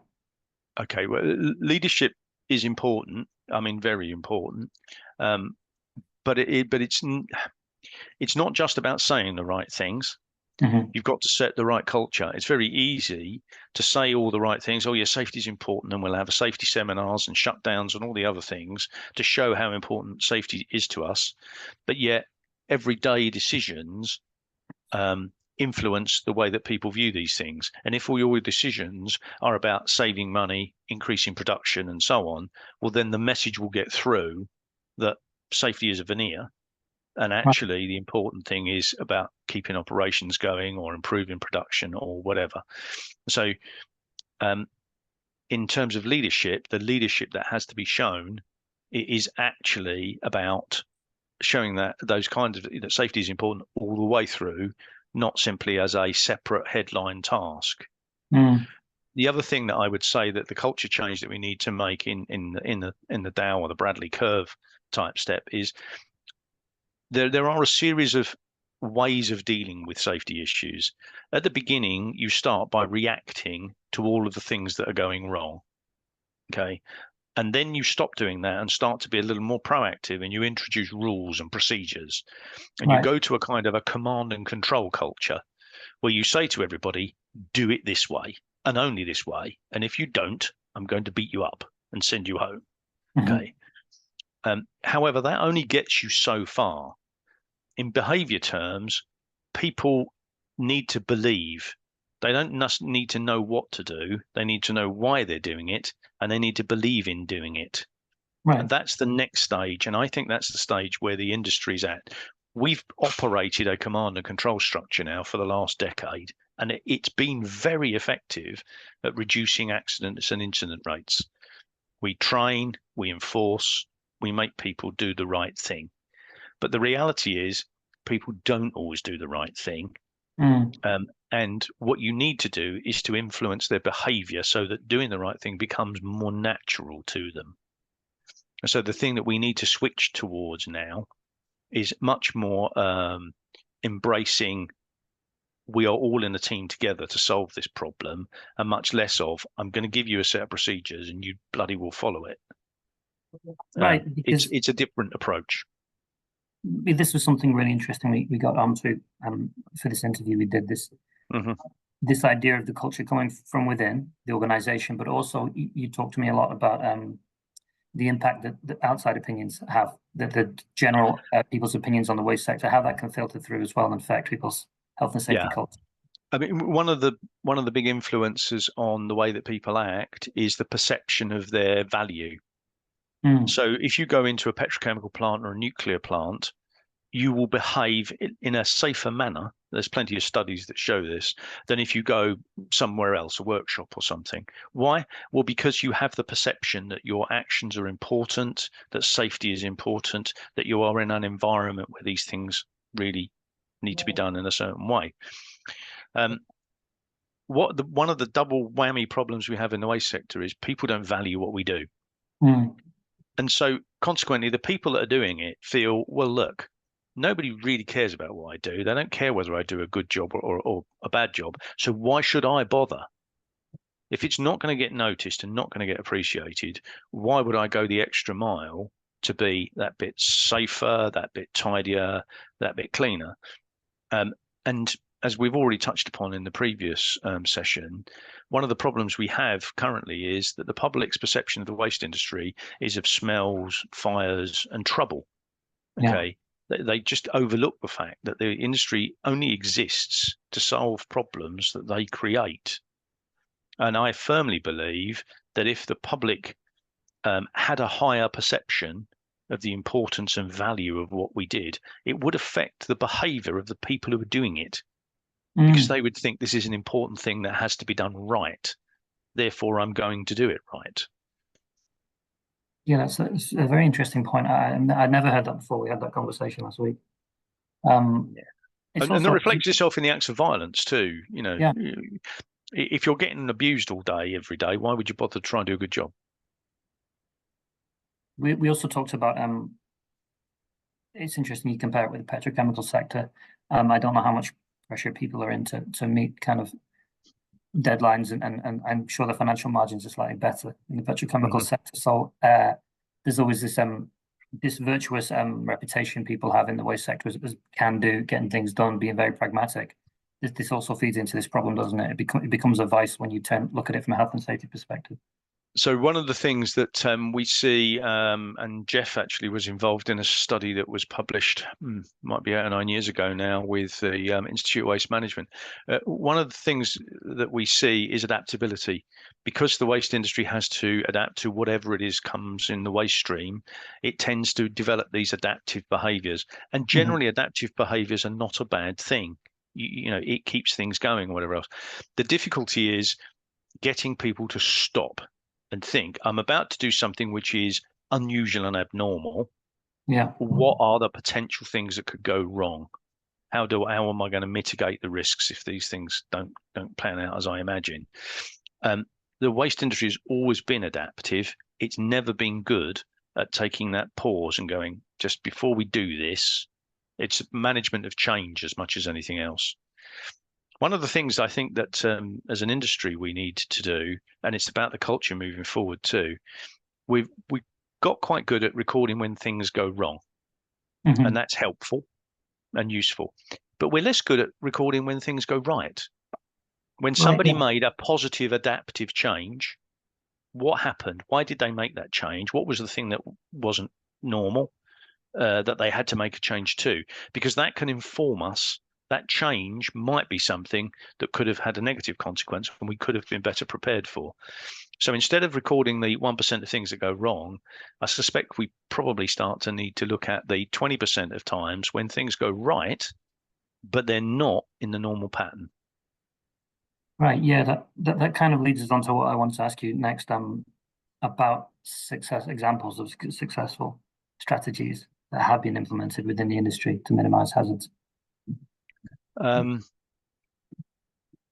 Okay, well, leadership is important. I mean, very important. But it's not just about saying the right things. You've got to set the right culture. It's very easy to say all the right things. Oh, yeah, safety is important, and we'll have safety seminars and shutdowns and all the other things to show how important safety is to us. But yet, everyday decisions influence the way that people view these things. And if all your decisions are about saving money, increasing production, and so on, well, then the message will get through that safety is a veneer. And actually, the important thing is about keeping operations going or improving production or whatever. So in terms of leadership, the leadership that has to be shown is actually about showing that those kinds of that safety is important all the way through, not simply as a separate headline task. The other thing that I would say that the culture change that we need to make in the Dow or the Bradley curve type step is there are a series of ways of dealing with safety issues. At the beginning, you start by reacting to all of the things that are going wrong. Okay. And then you stop doing that and start to be a little more proactive, and you introduce rules and procedures. And you go to a kind of a command and control culture where you say to everybody, do it this way and only this way. And if you don't, I'm going to beat you up and send you home. Okay. However, that only gets you so far. In behavior terms, people need to believe. They don't need to know what to do. They need to know why they're doing it, and they need to believe in doing it. And that's the next stage. And I think that's the stage where the industry's at. We've operated a command and control structure now for the last decade, and it's been very effective at reducing accidents and incident rates. We train, we enforce, we make people do the right thing. But the reality is people don't always do the right thing. And what you need to do is to influence their behavior so that doing the right thing becomes more natural to them. And so the thing that we need to switch towards now is much more embracing we are all in a team together to solve this problem, and much less of I'm going to give you a set of procedures and you bloody will follow it. Right. It's a different approach. This was something really interesting we got onto for this interview. We did this this idea of the culture coming from within the organization, but also you talked to me a lot about the impact that the outside opinions have, that the general people's opinions on the waste sector, how that can filter through as well and affect people's health and safety culture. I mean, one of the big influences on the way that people act is the perception of their value. So if you go into a petrochemical plant or a nuclear plant, you will behave in a safer manner. There's plenty of studies that show this, than if you go somewhere else, a workshop or something. Why? Well, because you have the perception that your actions are important, that safety is important, that you are in an environment where these things really need to be done in a certain way. One of the double whammy problems we have in the waste sector is people don't value what we do. And so consequently, the people that are doing it feel, well, look, nobody really cares about what I do. They don't care whether I do a good job or a bad job. So why should I bother? If it's not going to get noticed and not going to get appreciated, why would I go the extra mile to be that bit safer, that bit tidier, that bit cleaner? And as we've already touched upon in the previous session, one of the problems we have currently is that the public's perception of the waste industry is of smells, fires, and trouble. Okay, they just overlook the fact that the industry only exists to solve problems that they create. And I firmly believe that if the public had a higher perception of the importance and value of what we did, it would affect the behavior of the people who are doing it. Because they would think this is an important thing that has to be done right. Therefore, I'm going to do it right. Yeah, that's a very interesting point. I'd never heard that before. We had that conversation last week. And that reflects itself in the acts of violence too. You know, if you're getting abused all day, every day, why would you bother to try and do a good job? We also talked about, it's interesting you compare it with the petrochemical sector. I don't know how much pressure people are in to meet kind of deadlines, and I'm sure the financial margins are slightly better in the petrochemical sector. So there's always this virtuous reputation people have in the waste sector as can-do, getting things done, being very pragmatic. This also feeds into this problem, doesn't it? It becomes a vice when you look at it from a health and safety perspective. So one of the things that we see, and Jeff actually was involved in a study that was published, might be 8 or 9 years ago now, with the Institute of Waste Management. One of the things that we see is adaptability. Because the waste industry has to adapt to whatever it is comes in the waste stream, it tends to develop these adaptive behaviours. And generally, adaptive behaviours are not a bad thing. You know, it keeps things going or whatever else. The difficulty is getting people to stop and think, I'm about to do something which is unusual and abnormal. What are the potential things that could go wrong? How am I going to mitigate the risks if these things don't plan out as I imagine? The waste industry has always been adaptive. It's never been good at taking that pause and going, just before we do this. It's management of change as much as anything else. One of the things I think that as an industry we need to do, and it's about the culture moving forward too, we've got quite good at recording when things go wrong, and that's helpful and useful. But we're less good at recording when things go right. When somebody made a positive adaptive change, what happened? Why did they make that change? What was the thing that wasn't normal that they had to make a change to? Because that can inform us. That change might be something that could have had a negative consequence and we could have been better prepared for. So instead of recording the 1% of things that go wrong, I suspect we probably start to need to look at the 20% of times when things go right, but they're not in the normal pattern. Right. Yeah. That kind of leads us on to what I wanted to ask you next. About examples of successful strategies that have been implemented within the industry to minimize hazards.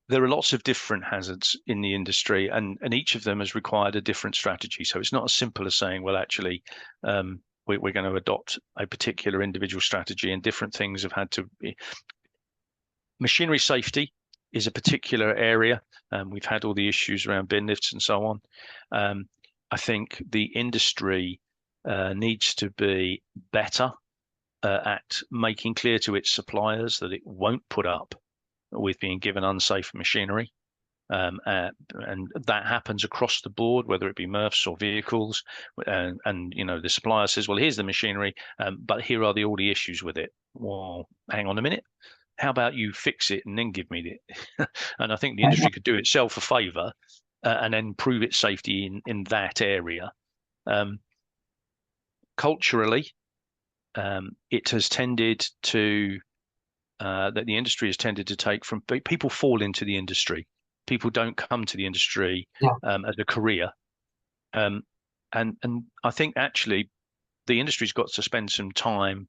There are lots of different hazards in the industry, and each of them has required a different strategy. So it's not as simple as saying, well, actually, we're going to adopt a particular individual strategy, and different things have had to be. Machinery safety is a particular area. We've had all the issues around bin lifts and so on. I think the industry needs to be better at making clear to its suppliers that it won't put up with being given unsafe machinery. And that happens across the board, whether it be MRFs or vehicles. And you know, the supplier says, well, here's the machinery, but here are all the issues with it. Well, hang on a minute. How about you fix it and then give me it? And I think the industry could do itself a favor and then prove its safety in that area. Culturally, it has tended to that the industry has tended to take from people fall into the industry. People don't come to the industry as a career. And I think actually the industry's got to spend some time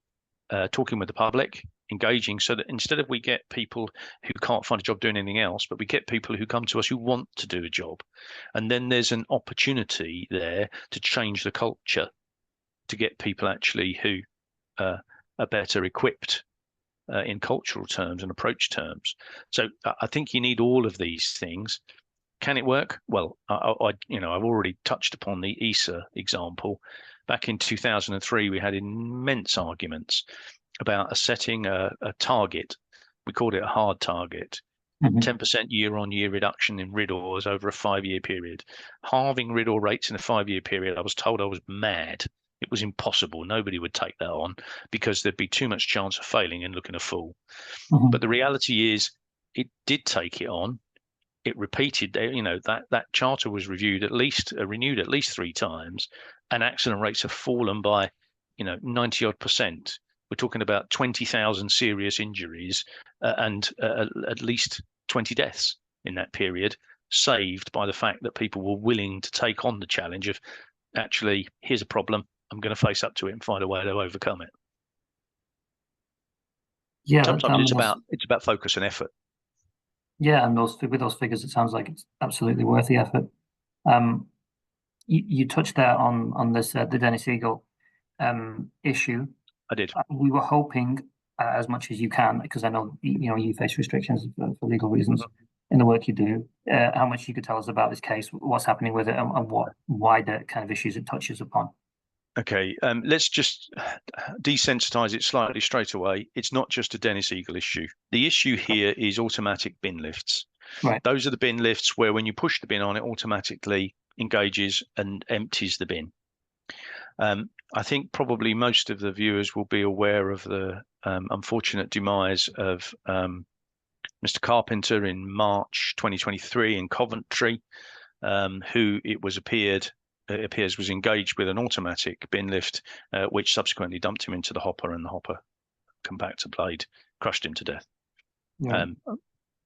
talking with the public, engaging, so that instead of we get people who can't find a job doing anything else, but we get people who come to us who want to do a job. And then there's an opportunity there to change the culture, to get people actually who are better equipped in cultural terms and approach terms. So I think you need all of these things. Can it work? Well, I've already touched upon the ESA example. Back in 2003, we had immense arguments about setting a target. We called it a hard target. 10% year-on-year reduction in RIDDORs over a 5-year period. Halving RIDDOR rates in a 5-year period. I was told I was mad. It was impossible. Nobody would take that on because there'd be too much chance of failing and looking a fool. But the reality is, it did take it on. It repeated. That charter was renewed at least 3 times, and accident rates have fallen by 90-odd%. We're talking about 20,000 serious injuries and at least 20 deaths in that period, saved by the fact that people were willing to take on the challenge of, actually, here's a problem. I'm going to face up to it and find a way to overcome it. Yeah, sometimes it's about focus and effort. Yeah, and with those figures, it sounds like it's absolutely worth the effort. You touched there on this the Dennis Eagle issue. I did. We were hoping as much as you can, because I know you face restrictions for legal reasons in the work you do. How much you could tell us about this case, what's happening with it, and what wider kind of issues it touches upon. Okay, let's just desensitize it slightly straight away. It's not just a Dennis Eagle issue. The issue here is automatic bin lifts. Right. Those are the bin lifts where when you push the bin on, it automatically engages and empties the bin. I think probably most of the viewers will be aware of the unfortunate demise of Mr. Carpenter in March 2023 in Coventry, who it appears was engaged with an automatic bin lift, which subsequently dumped him into the hopper, and the hopper compactor blade crushed him to death. Yeah.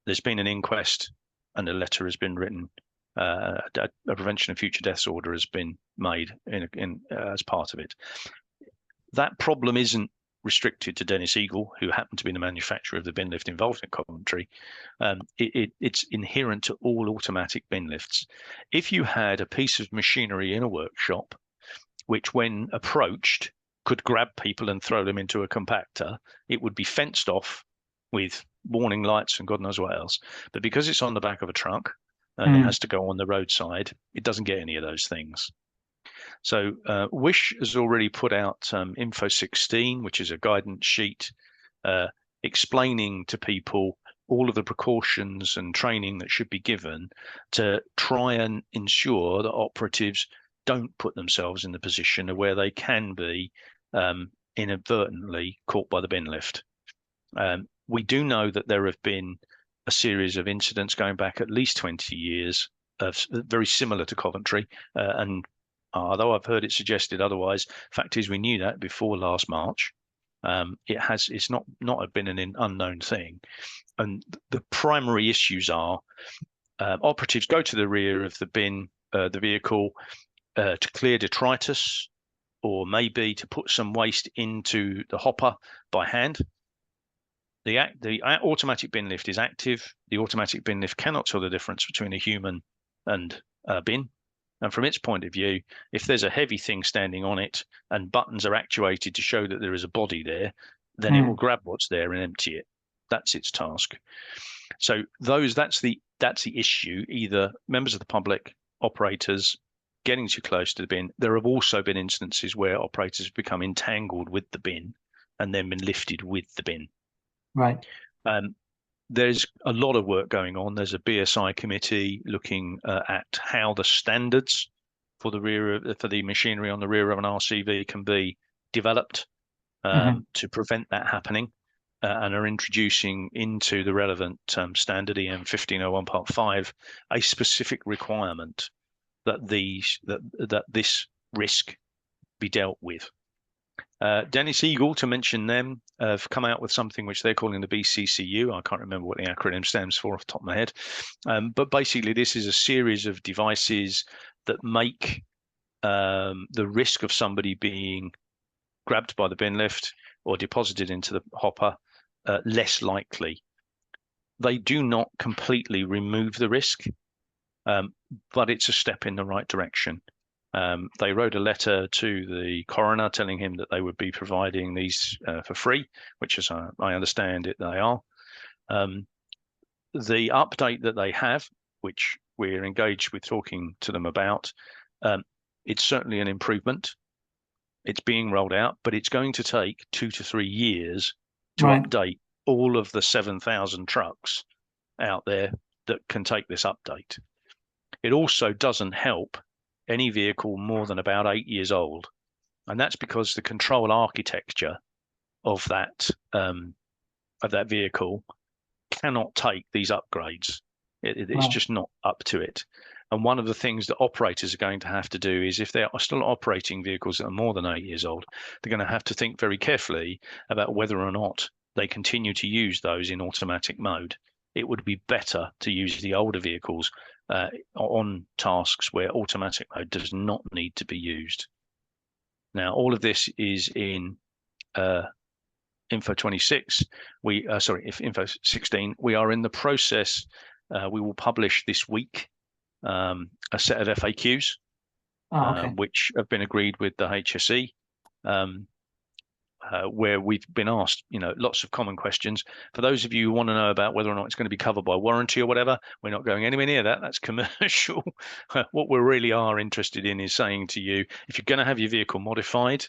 There's been an inquest, and a letter has been written. A prevention of future deaths order has been made as part of it. That problem isn't restricted to Dennis Eagle, who happened to be the manufacturer of the bin lift involved in Coventry. It's inherent to all automatic bin lifts. If you had a piece of machinery in a workshop, which when approached could grab people and throw them into a compactor, it would be fenced off with warning lights and God knows what else. But because it's on the back of a truck and it has to go on the roadside, it doesn't get any of those things. So Wish has already put out Info 16, which is a guidance sheet explaining to people all of the precautions and training that should be given to try and ensure that operatives don't put themselves in the position of where they can be inadvertently caught by the bin lift. We do know that there have been a series of incidents going back at least 20 years, very similar to Coventry, and although I've heard it suggested otherwise, fact is we knew that before last March. It's not been an unknown thing, and the primary issues are operatives go to the rear of the bin, the vehicle, to clear detritus, or maybe to put some waste into the hopper by hand. The automatic bin lift is active. The automatic bin lift cannot tell the difference between a human and a bin. And from its point of view, if there's a heavy thing standing on it and buttons are actuated to show that there is a body there, then it will grab what's there and empty it. That's its task. So that's the issue. Either members of the public, operators, getting too close to the bin. There have also been instances where operators have become entangled with the bin and then been lifted with the bin. Right. There's a lot of work going on. There's a BSI committee looking at how the standards for the machinery on the rear of an RCV can be developed to prevent that happening, and are introducing into the relevant standard EM 1501 Part 5 a specific requirement that this risk be dealt with. Dennis Eagle, to mention them, have come out with something which they're calling the BCCU. I can't remember what the acronym stands for off the top of my head. But basically, this is a series of devices that make the risk of somebody being grabbed by the bin lift or deposited into the hopper less likely. They do not completely remove the risk, but it's a step in the right direction. They wrote a letter to the coroner telling him that they would be providing these for free, which, as I understand it, they are. The update that they have, which we're engaged with talking to them about, it's certainly an improvement. It's being rolled out, but it's going to take 2 to 3 years to update all of the 7,000 trucks out there that can take this update. It also doesn't help any vehicle more than about 8 years old, and that's because the control architecture of that vehicle cannot take these upgrades. It's just not up to it. And one of the things that operators are going to have to do is, if they are still operating vehicles that are more than 8 years old, they're going to have to think very carefully about whether or not they continue to use those in automatic mode. It would be better to use the older vehicles on tasks where automatic mode does not need to be used. Now, all of this is in Info 26. Info 16. We are in the process. We will publish this week a set of FAQs, which have been agreed with the HSE, where we've been asked, lots of common questions. For those of you who want to know about whether or not it's going to be covered by warranty or whatever, we're not going anywhere near that. That's commercial. What we really are interested in is saying to you, if you're going to have your vehicle modified,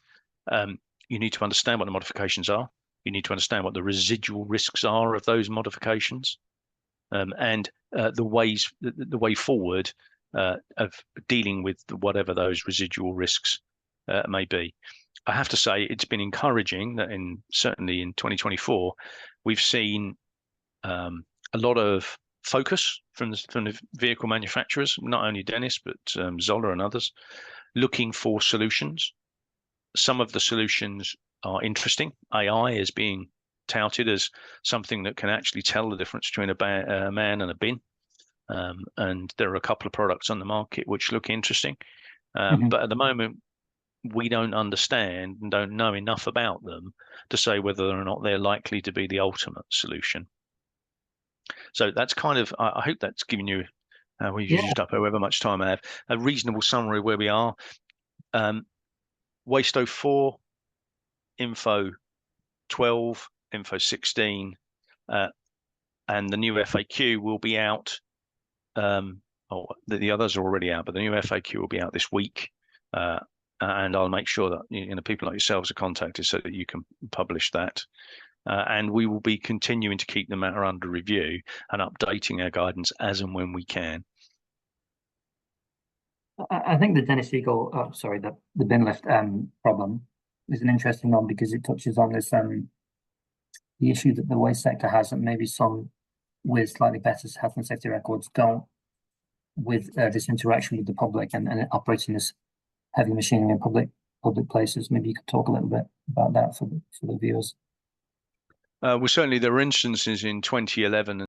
you need to understand what the modifications are. You need to understand what the residual risks are of those modifications, and the way forward of dealing with whatever those residual risks may be. I have to say, it's been encouraging that certainly in 2024, we've seen a lot of focus from the vehicle manufacturers, not only Dennis, but Zola and others, looking for solutions. Some of the solutions are interesting. AI is being touted as something that can actually tell the difference between a man and a bin. And there are a couple of products on the market which look interesting. But at the moment, we don't understand and don't know enough about them to say whether or not they're likely to be the ultimate solution. So that's kind of, I hope that's given you, we've used up however much time I have, a reasonable summary of where we are. Waste 04, Info 12, Info 16, and the new FAQ will be out. The others are already out, but the new FAQ will be out this week. And I'll make sure that people like yourselves are contacted so that you can publish that. And we will be continuing to keep the matter under review and updating our guidance as and when we can. I think the Dennis Eagle, the bin lift problem is an interesting one, because it touches on this the issue that the waste sector has, and maybe some with slightly better health and safety records don't, with this interaction with the public and operating this heavy machinery in public places. Maybe you could talk a little bit about that for the viewers. Well, certainly there were instances in 2011